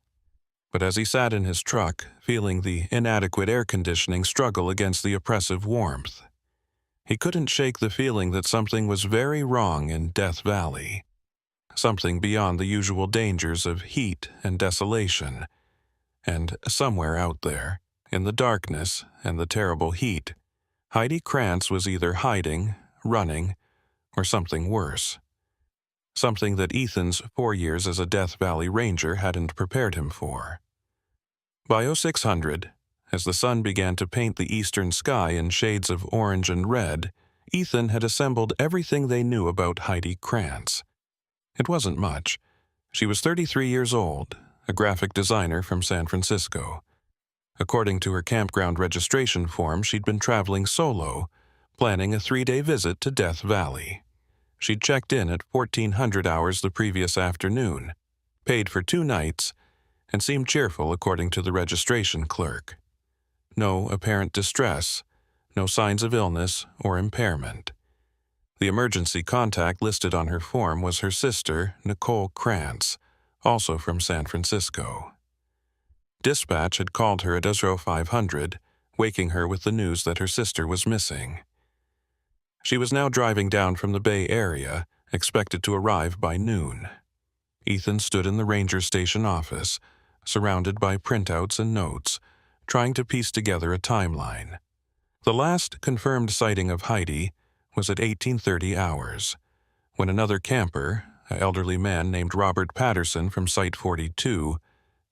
But as he sat in his truck, feeling the inadequate air conditioning struggle against the oppressive warmth, he couldn't shake the feeling that something was very wrong in Death Valley. Something beyond the usual dangers of heat and desolation. And somewhere out there, in the darkness and the terrible heat, Heidi Krantz was either hiding, running, or something worse. Something that Ethan's 4 years as a Death Valley Ranger hadn't prepared him for. By 0600, as the sun began to paint the eastern sky in shades of orange and red, Ethan had assembled everything they knew about Heidi Krantz. It wasn't much. She was 33 years old, a graphic designer from San Francisco. According to her campground registration form, she'd been traveling solo, planning a 3-day visit to Death Valley. She'd checked in at 1400 hours the previous afternoon, paid for 2 nights, and seemed cheerful according to the registration clerk. No apparent distress, no signs of illness or impairment. The emergency contact listed on her form was her sister, Nicole Krantz, also from San Francisco. Dispatch had called her at 0500, waking her with the news that her sister was missing. She was now driving down from the Bay Area, expected to arrive by noon. Ethan stood in the ranger station office, surrounded by printouts and notes, trying to piece together a timeline. The last confirmed sighting of Heidi was at 1830 hours, when another camper, an elderly man named Robert Patterson from Site 42,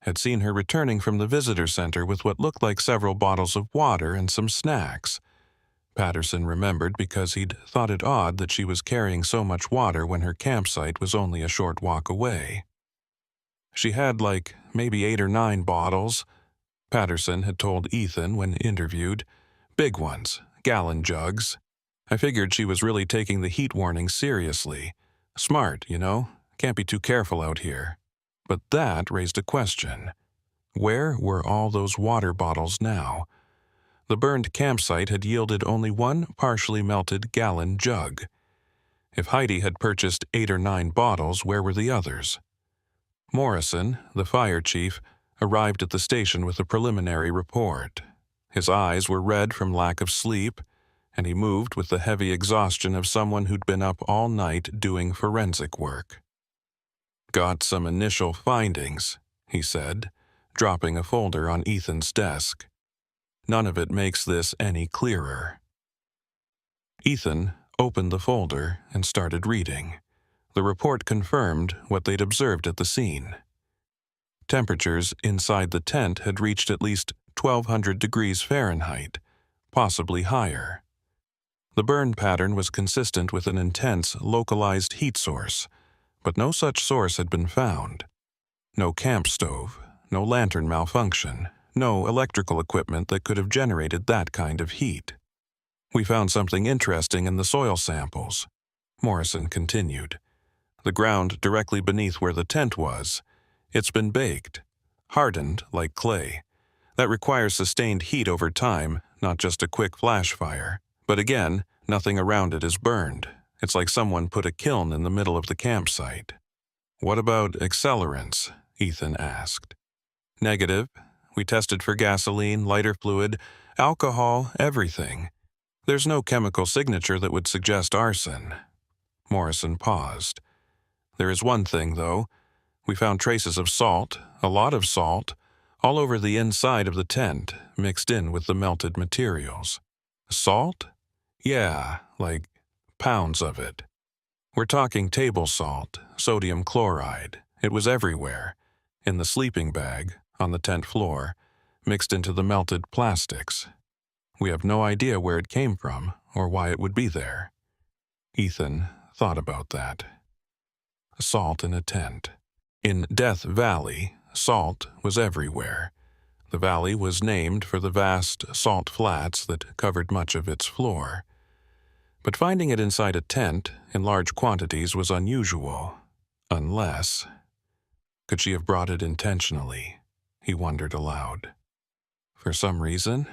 had seen her returning from the visitor center with what looked like several bottles of water and some snacks. Patterson remembered because he'd thought it odd that she was carrying so much water when her campsite was only a short walk away. She had maybe 8 or 9 bottles, Patterson had told Ethan when interviewed. Big ones, gallon jugs. I figured she was really taking the heat warning seriously. Smart, can't be too careful out here. But that raised a question. Where were all those water bottles now? The burned campsite had yielded only 1 partially melted gallon jug. If Heidi had purchased 8 or 9 bottles, where were the others? Morrison, the fire chief, arrived at the station with a preliminary report. His eyes were red from lack of sleep, and he moved with the heavy exhaustion of someone who'd been up all night doing forensic work. "Got some initial findings," he said, dropping a folder on Ethan's desk. "None of it makes this any clearer." Ethan opened the folder and started reading. The report confirmed what they'd observed at the scene. Temperatures inside the tent had reached at least 1,200 degrees Fahrenheit, possibly higher. The burn pattern was consistent with an intense, localized heat source, but no such source had been found. No camp stove, no lantern malfunction, no electrical equipment that could have generated that kind of heat. "We found something interesting in the soil samples," Morrison continued. "The ground directly beneath where the tent was, it's been baked, hardened like clay. That requires sustained heat over time, not just a quick flash fire. But again, nothing around it is burned. It's like someone put a kiln in the middle of the campsite." "What about accelerants?" Ethan asked. "Negative. We tested for gasoline, lighter fluid, alcohol, everything. There's no chemical signature that would suggest arson." Morrison paused. "There is one thing, though. We found traces of salt, a lot of salt, all over the inside of the tent, mixed in with the melted materials." "Salt?" "Yeah, like pounds of it. We're talking table salt, sodium chloride. It was everywhere. In the sleeping bag, on the tent floor, mixed into the melted plastics. We have no idea where it came from or why it would be there." Ethan thought about that. Salt in a tent. In Death Valley, salt was everywhere. The valley was named for the vast salt flats that covered much of its floor. But finding it inside a tent in large quantities was unusual. Unless... Could she have brought it intentionally? He wondered aloud. For some reason?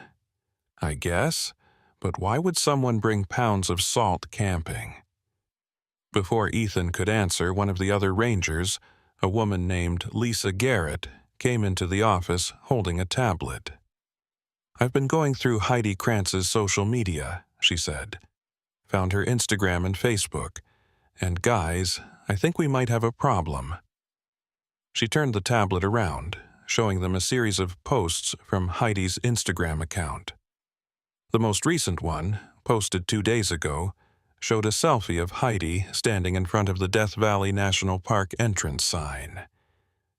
I guess, but why would someone bring pounds of salt camping? Before Ethan could answer, one of the other rangers, a woman named Lisa Garrett, came into the office holding a tablet. "I've been going through Heidi Krantz's social media," she said. "Found her Instagram and Facebook. And guys, I think we might have a problem." She turned the tablet around, showing them a series of posts from Heidi's Instagram account. The most recent one, posted 2 days ago, showed a selfie of Heidi standing in front of the Death Valley National Park entrance sign.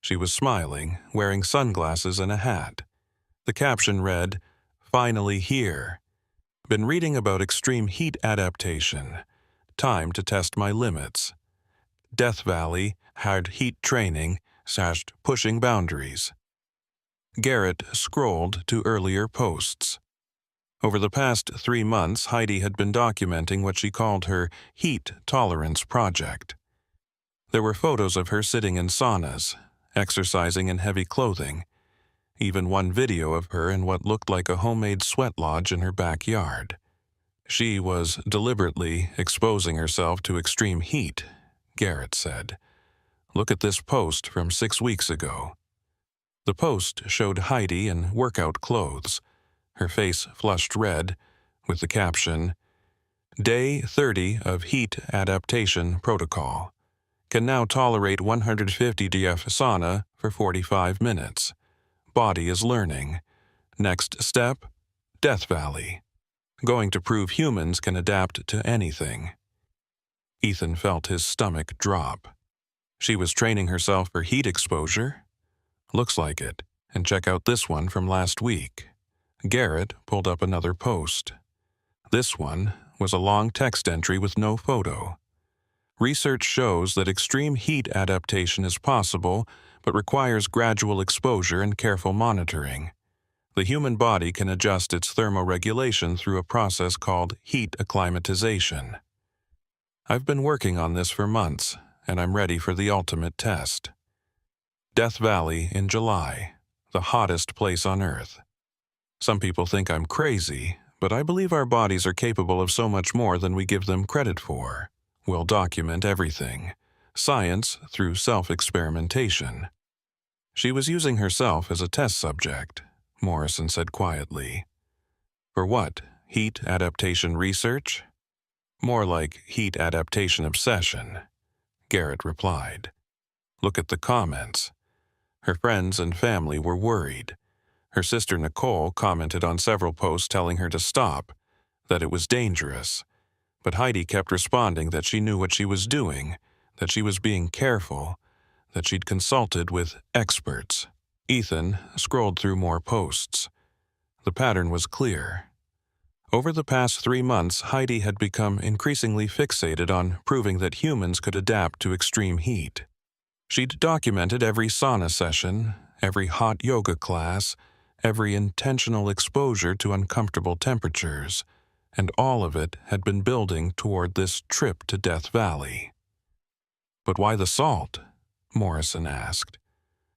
She was smiling, wearing sunglasses and a hat. The caption read, "Finally here. Been reading about extreme heat adaptation. Time to test my limits. Death Valley, hard heat training, / pushing boundaries." Garrett scrolled to earlier posts. Over the past 3 months, Heidi had been documenting what she called her heat tolerance project. There were photos of her sitting in saunas, exercising in heavy clothing, even one video of her in what looked like a homemade sweat lodge in her backyard. She was deliberately exposing herself to extreme heat, Garrett said. "Look at this post from 6 weeks ago." The post showed Heidi in workout clothes, her face flushed red, with the caption, "Day 30 of Heat Adaptation Protocol. Can now tolerate 150 dF sauna for 45 minutes. Body is learning. Next step, Death Valley. Going to prove humans can adapt to anything." Ethan felt his stomach drop. She was training herself for heat exposure? Looks like it. And check out this one from last week. Garrett pulled up another post. This one was a long text entry with no photo. "Research shows that extreme heat adaptation is possible, but requires gradual exposure and careful monitoring. The human body can adjust its thermoregulation through a process called heat acclimatization. I've been working on this for months, and I'm ready for the ultimate test. Death Valley in July, the hottest place on Earth. Some people think I'm crazy, but I believe our bodies are capable of so much more than we give them credit for. We'll document everything. Science through self-experimentation." She was using herself as a test subject, Morrison said quietly. "For what?" heat adaptation research? More like heat adaptation obsession, Garrett replied. Look at the comments. Her friends and family were worried. Her sister Nicole commented on several posts telling her to stop, that it was dangerous. But Heidi kept responding that she knew what she was doing, that she was being careful, that she'd consulted with experts. Ethan scrolled through more posts. The pattern was clear. Over the past 3 months, Heidi had become increasingly fixated on proving that humans could adapt to extreme heat. She'd documented every sauna session, every hot yoga class, every intentional exposure to uncomfortable temperatures, and all of it had been building toward this trip to Death Valley. But why the salt? Morrison asked.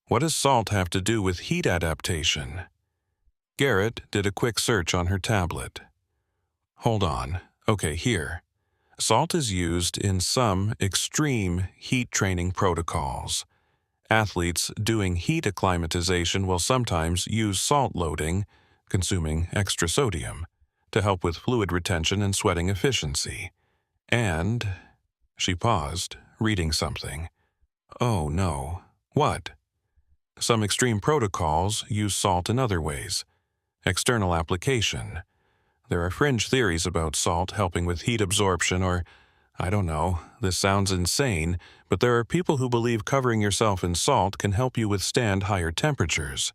What does salt have to do with heat adaptation? Garrett did a quick search on her tablet. Hold on. Okay, here. Salt is used in some extreme heat training protocols. Athletes doing heat acclimatization will sometimes use salt loading, consuming extra sodium, to help with fluid retention and sweating efficiency. And... She paused, reading something. Oh, no. What? Some extreme protocols use salt in other ways. External application. There are fringe theories about salt helping with heat absorption or, I don't know, this sounds insane, but there are people who believe covering yourself in salt can help you withstand higher temperatures.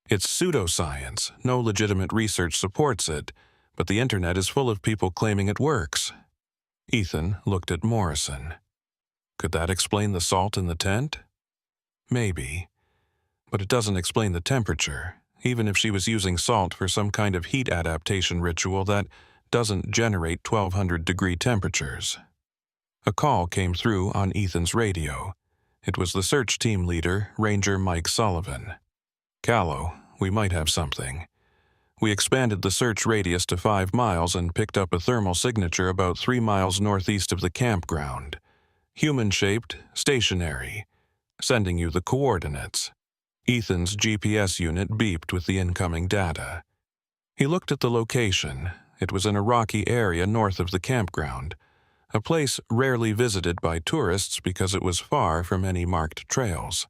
It's pseudoscience, no legitimate research supports it, but the internet is full of people claiming it works. Ethan looked at Morrison. Could that explain the salt in the tent? Maybe. But it doesn't explain the temperature. Even if she was using salt for some kind of heat adaptation ritual that doesn't generate 1200-degree temperatures. A call came through on Ethan's radio. It was the search team leader, Ranger Mike Sullivan. Callow, we might have something. We expanded the search radius to 5 miles and picked up a thermal signature about 3 miles northeast of the campground. Human-shaped, stationary. Sending you the coordinates. Ethan's GPS unit beeped with the incoming data. He looked at the location. It was in a rocky area north of the campground, a place rarely visited by tourists because it was far from any marked trails.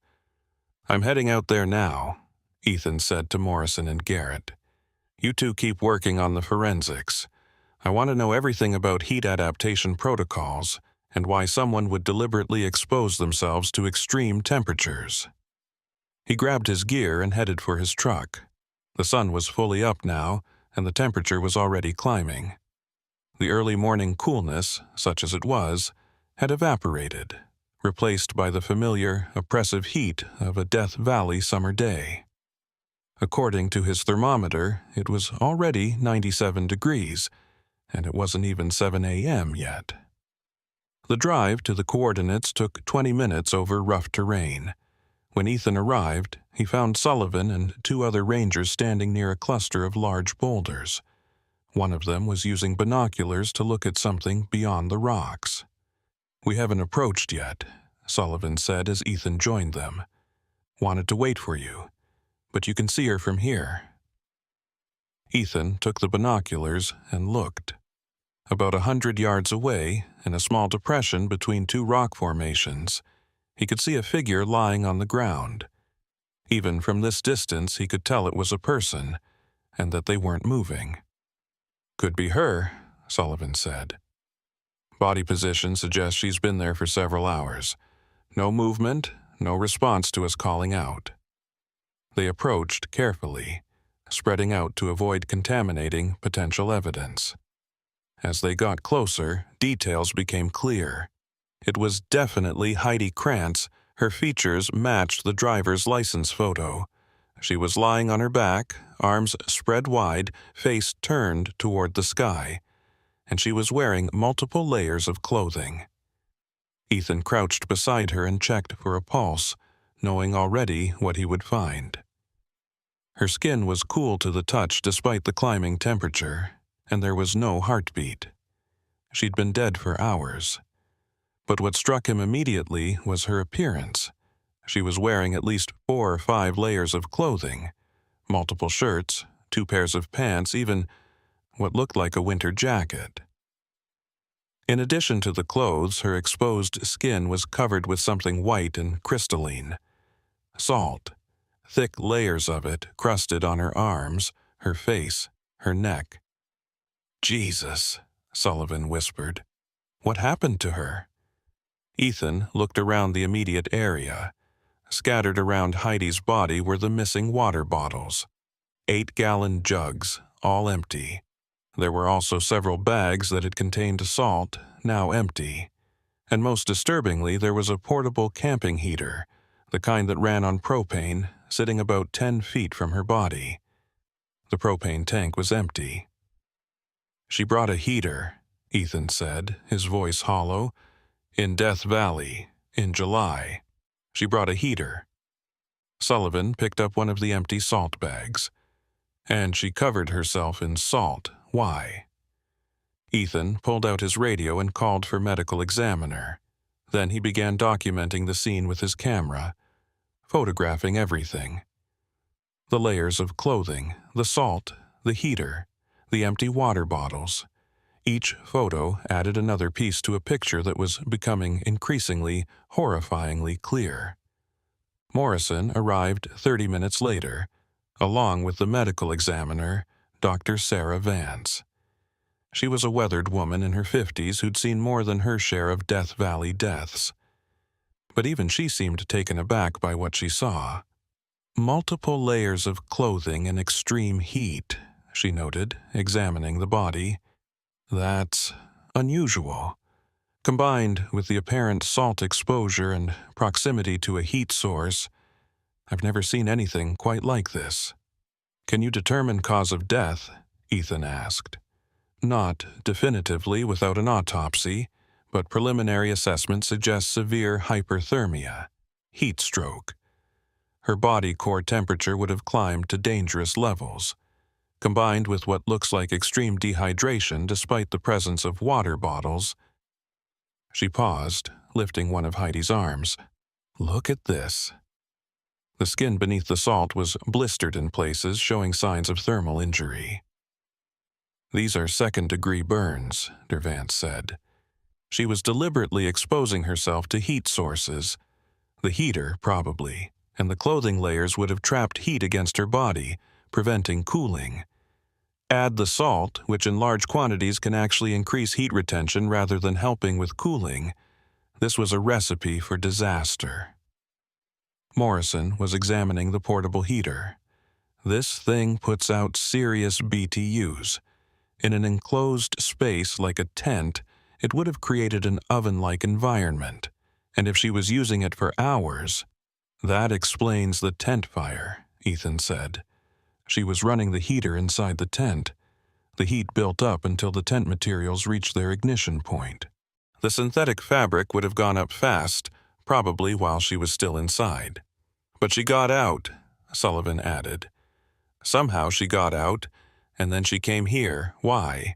I'm heading out there now, Ethan said to Morrison and Garrett. You two keep working on the forensics. I want to know everything about heat adaptation protocols and why someone would deliberately expose themselves to extreme temperatures. He grabbed his gear and headed for his truck. The sun was fully up now, and the temperature was already climbing. The early morning coolness, such as it was, had evaporated, replaced by the familiar, oppressive heat of a Death Valley summer day. According to his thermometer, it was already 97 degrees, and it wasn't even 7 a.m. yet. The drive to the coordinates took 20 minutes over rough terrain. When Ethan arrived, he found Sullivan and 2 other rangers standing near a cluster of large boulders. One of them was using binoculars to look at something beyond the rocks. We haven't approached yet, Sullivan said as Ethan joined them. Wanted to wait for you, but you can see her from here. Ethan took the binoculars and looked. About 100 yards away, in a small depression between 2 rock formations, he could see a figure lying on the ground. Even from this distance, he could tell it was a person, and that they weren't moving. Could be her, Sullivan said. Body position suggests she's been there for several hours. No movement, no response to us calling out. They approached carefully, spreading out to avoid contaminating potential evidence. As they got closer, details became clear. It was definitely Heidi Krantz. Her features matched the driver's license photo. She was lying on her back, arms spread wide, face turned toward the sky, and she was wearing multiple layers of clothing. Ethan crouched beside her and checked for a pulse, knowing already what he would find. Her skin was cool to the touch despite the climbing temperature, and there was no heartbeat. She'd been dead for hours. But what struck him immediately was her appearance. She was wearing at least 4 or 5 layers of clothing, multiple shirts, 2 pairs of pants, even, what looked like a winter jacket. In addition to the clothes, her exposed skin was covered with something white and crystalline. Salt, thick layers of it crusted on her arms, her face, her neck. "Jesus," Sullivan whispered. "What happened to her?" Ethan looked around the immediate area. Scattered around Heidi's body were the missing water bottles. 8-gallon jugs, all empty. There were also several bags that had contained salt, now empty. And most disturbingly, there was a portable camping heater, the kind that ran on propane, sitting about 10 feet from her body. The propane tank was empty. "She brought a heater," Ethan said, his voice hollow. "In Death Valley, in July. She brought a heater." Sullivan picked up one of the empty salt bags. "And she covered herself in salt. Why?" Ethan pulled out his radio and called for medical examiner. Then he began documenting the scene with his camera, photographing everything. The layers of clothing, the salt, the heater, the empty water bottles. Each photo added another piece to a picture that was becoming increasingly, horrifyingly clear. Morrison arrived 30 minutes later, along with the medical examiner, Dr. Sarah Vance. She was a weathered woman in her 50s who'd seen more than her share of Death Valley deaths. But even she seemed taken aback by what she saw. "Multiple layers of clothing in extreme heat," she noted, examining the body. "That's unusual. Combined with the apparent salt exposure and proximity to a heat source, I've never seen anything quite like this." "Can you determine cause of death?" Ethan asked. "Not definitively without an autopsy, but preliminary assessment suggests severe hyperthermia, heat stroke. Her body core temperature would have climbed to dangerous levels. Combined with what looks like extreme dehydration despite the presence of water bottles." She paused, lifting one of Heidi's arms. "Look at this." The skin beneath the salt was blistered in places, showing signs of thermal injury. "These are second-degree burns," Dervance said. "She was deliberately exposing herself to heat sources. The heater, probably, and the clothing layers would have trapped heat against her body, preventing cooling. Add the salt, which in large quantities can actually increase heat retention rather than helping with cooling. This was a recipe for disaster." Morrison was examining the portable heater. "This thing puts out serious BTUs. In an enclosed space like a tent, it would have created an oven-like environment. And if she was using it for hours, that explains the tent fire," Ethan said. "She was running the heater inside the tent. The heat built up until the tent materials reached their ignition point. The synthetic fabric would have gone up fast, probably while she was still inside. But she got out," Sullivan added. "Somehow she got out, and then she came here. Why?"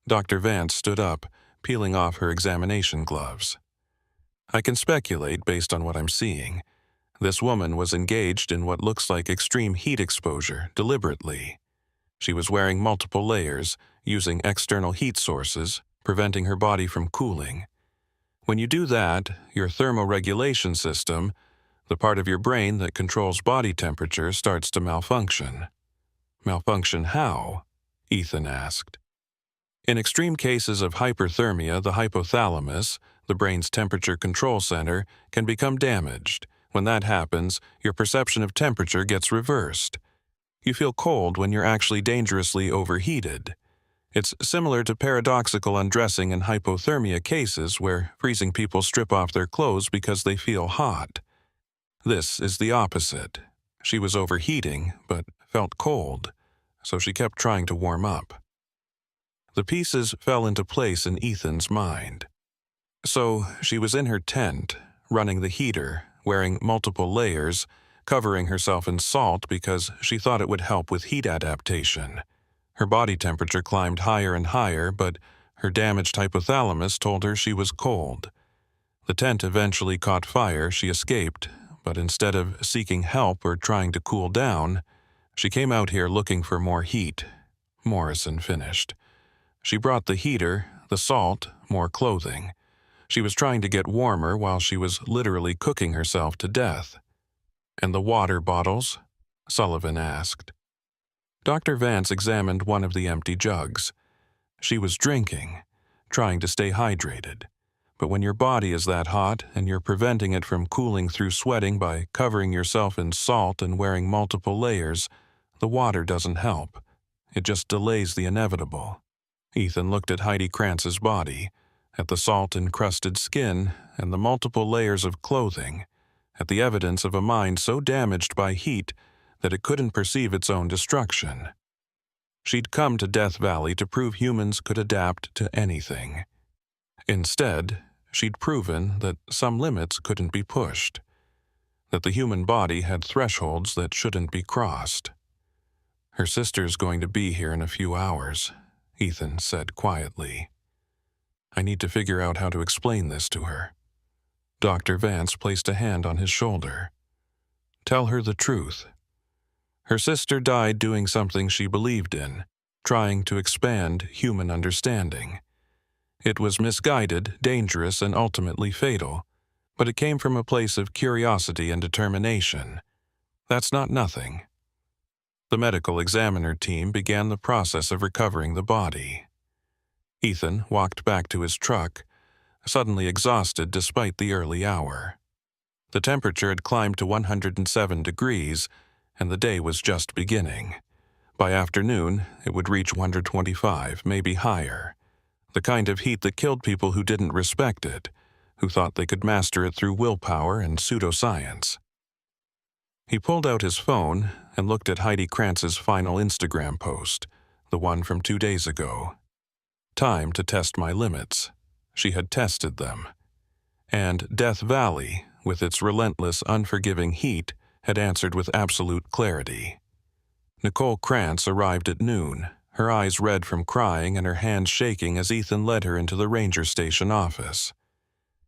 Dr. Vance stood up, peeling off her examination gloves. "I can speculate based on what I'm seeing. This woman was engaged in what looks like extreme heat exposure, deliberately. She was wearing multiple layers, using external heat sources, preventing her body from cooling. When you do that, your thermoregulation system, the part of your brain that controls body temperature, starts to malfunction." "Malfunction how?" Ethan asked. "In extreme cases of hyperthermia, the hypothalamus, the brain's temperature control center, can become damaged. When that happens, your perception of temperature gets reversed. You feel cold when you're actually dangerously overheated. It's similar to paradoxical undressing in hypothermia cases where freezing people strip off their clothes because they feel hot. This is the opposite. She was overheating, but felt cold, so she kept trying to warm up." The pieces fell into place in Ethan's mind. So she was in her tent, running the heater, wearing multiple layers, covering herself in salt because she thought it would help with heat adaptation. Her body temperature climbed higher and higher, but her damaged hypothalamus told her she was cold. The tent eventually caught fire, she escaped, but instead of seeking help or trying to cool down, she came out here looking for more heat, Morrison finished. She brought the heater, the salt, more clothing. She was trying to get warmer while she was literally cooking herself to death. "And the water bottles?" Sullivan asked. Dr. Vance examined one of the empty jugs. She was drinking, trying to stay hydrated. But when your body is that hot and you're preventing it from cooling through sweating by covering yourself in salt and wearing multiple layers, the water doesn't help. It just delays the inevitable. Ethan looked at Heidi Krantz's body, at the salt-encrusted skin and the multiple layers of clothing, at the evidence of a mind so damaged by heat that it couldn't perceive its own destruction. She'd come to Death Valley to prove humans could adapt to anything. Instead, she'd proven that some limits couldn't be pushed, that the human body had thresholds that shouldn't be crossed. "Her sister's going to be here in a few hours," Ethan said quietly. "I need to figure out how to explain this to her." Dr. Vance placed a hand on his shoulder. "Tell her the truth. Her sister died doing something she believed in, trying to expand human understanding. It was misguided, dangerous, and ultimately fatal, but it came from a place of curiosity and determination. That's not nothing." The medical examiner team began the process of recovering the body. Ethan walked back to his truck, suddenly exhausted despite the early hour. The temperature had climbed to 107 degrees, and the day was just beginning. By afternoon, it would reach 125, maybe higher. The kind of heat that killed people who didn't respect it, who thought they could master it through willpower and pseudoscience. He pulled out his phone and looked at Heidi Krantz's final Instagram post, the one from 2 days ago. "Time to test my limits." She had tested them. And Death Valley, with its relentless, unforgiving heat, had answered with absolute clarity. Nicole Krantz arrived at noon, her eyes red from crying and her hands shaking as Ethan led her into the ranger station office.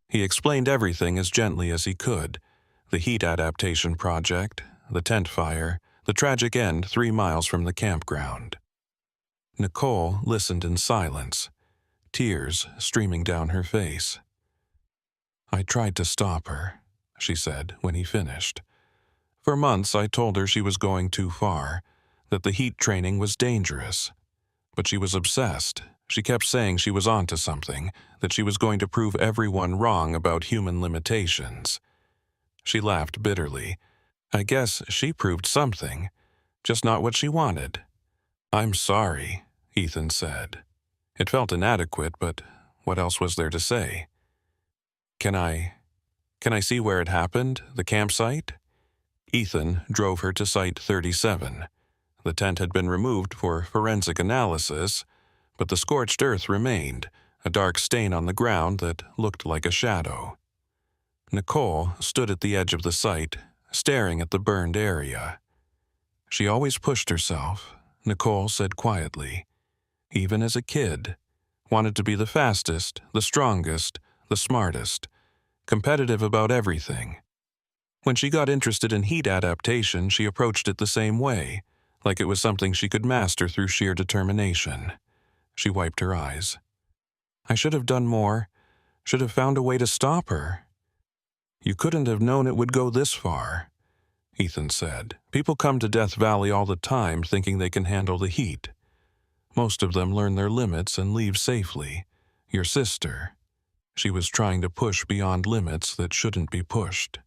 He explained everything as gently as he could: the heat adaptation project, the tent fire, the tragic end 3 miles from the campground. Nicole listened in silence, tears streaming down her face. "I tried to stop her," she said when he finished. "For months I told her she was going too far, that the heat training was dangerous. But she was obsessed. She kept saying she was onto something, that she was going to prove everyone wrong about human limitations." She laughed bitterly. "I guess she proved something, just not what she wanted." "I'm sorry," Ethan said. It felt inadequate, but what else was there to say? Can I see where it happened, the campsite?" Ethan drove her to Site 37. The tent had been removed for forensic analysis, but the scorched earth remained, a dark stain on the ground that looked like a shadow. Nicole stood at the edge of the site, staring at the burned area. "She always pushed herself," Nicole said quietly. "Even as a kid. Wanted to be the fastest, the strongest, the smartest. Competitive about everything. When she got interested in heat adaptation, she approached it the same way, like it was something she could master through sheer determination." She wiped her eyes. "I should have done more, should have found a way to stop her." "You couldn't have known it would go this far," Ethan said. "People come to Death Valley all the time thinking they can handle the heat. Most of them learn their limits and leave safely. Your sister, she was trying to push beyond limits that shouldn't be pushed."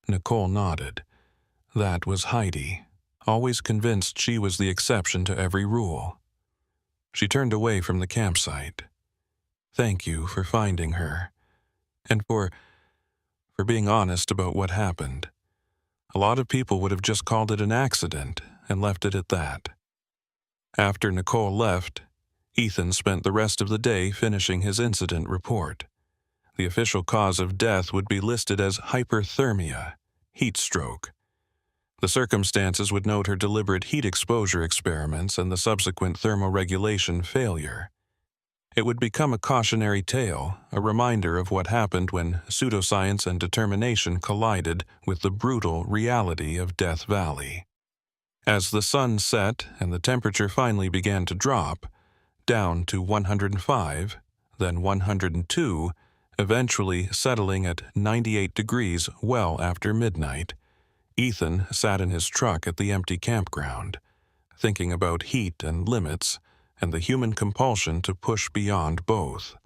Nicole nodded. That was Heidi, always convinced she was the exception to every rule. She turned away from the campsite. "Thank you for finding her, and for being honest about what happened. A lot of people would have just called it an accident and left it at that." After Nicole left, Ethan spent the rest of the day finishing his incident report. The official cause of death would be listed as hyperthermia, heat stroke. The circumstances would note her deliberate heat exposure experiments and the subsequent thermoregulation failure. It would become a cautionary tale, a reminder of what happened when pseudoscience and determination collided with the brutal reality of Death Valley. As the sun set and the temperature finally began to drop, down to 105, then 102, eventually settling at 98 degrees well after midnight, Ethan sat in his truck at the empty campground, thinking about heat and limits and the human compulsion to push beyond both.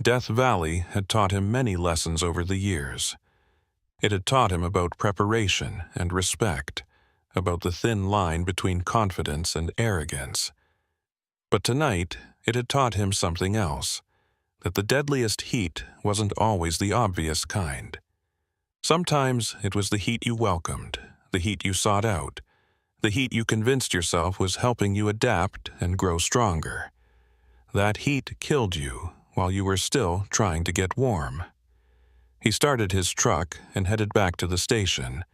Death Valley had taught him many lessons over the years. It had taught him about preparation and respect, about the thin line between confidence and arrogance. But tonight, it had taught him something else, that the deadliest heat wasn't always the obvious kind. Sometimes it was the heat you welcomed, the heat you sought out, the heat you convinced yourself was helping you adapt and grow stronger. That heat killed you while you were still trying to get warm. He started his truck and headed back to the station,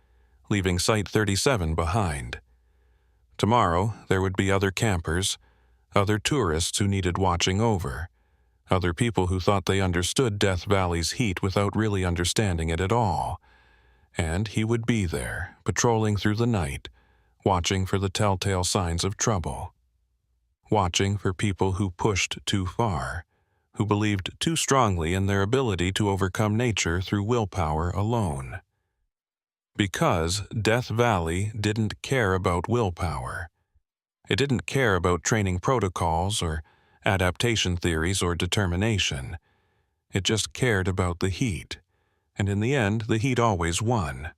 leaving Site 37 behind. Tomorrow, there would be other campers, other tourists who needed watching over, other people who thought they understood Death Valley's heat without really understanding it at all. And he would be there, patrolling through the night, watching for the telltale signs of trouble. Watching for people who pushed too far, who believed too strongly in their ability to overcome nature through willpower alone. Because Death Valley didn't care about willpower. It didn't care about training protocols or adaptation theories or determination. It just cared about the heat, and in the end the heat always won.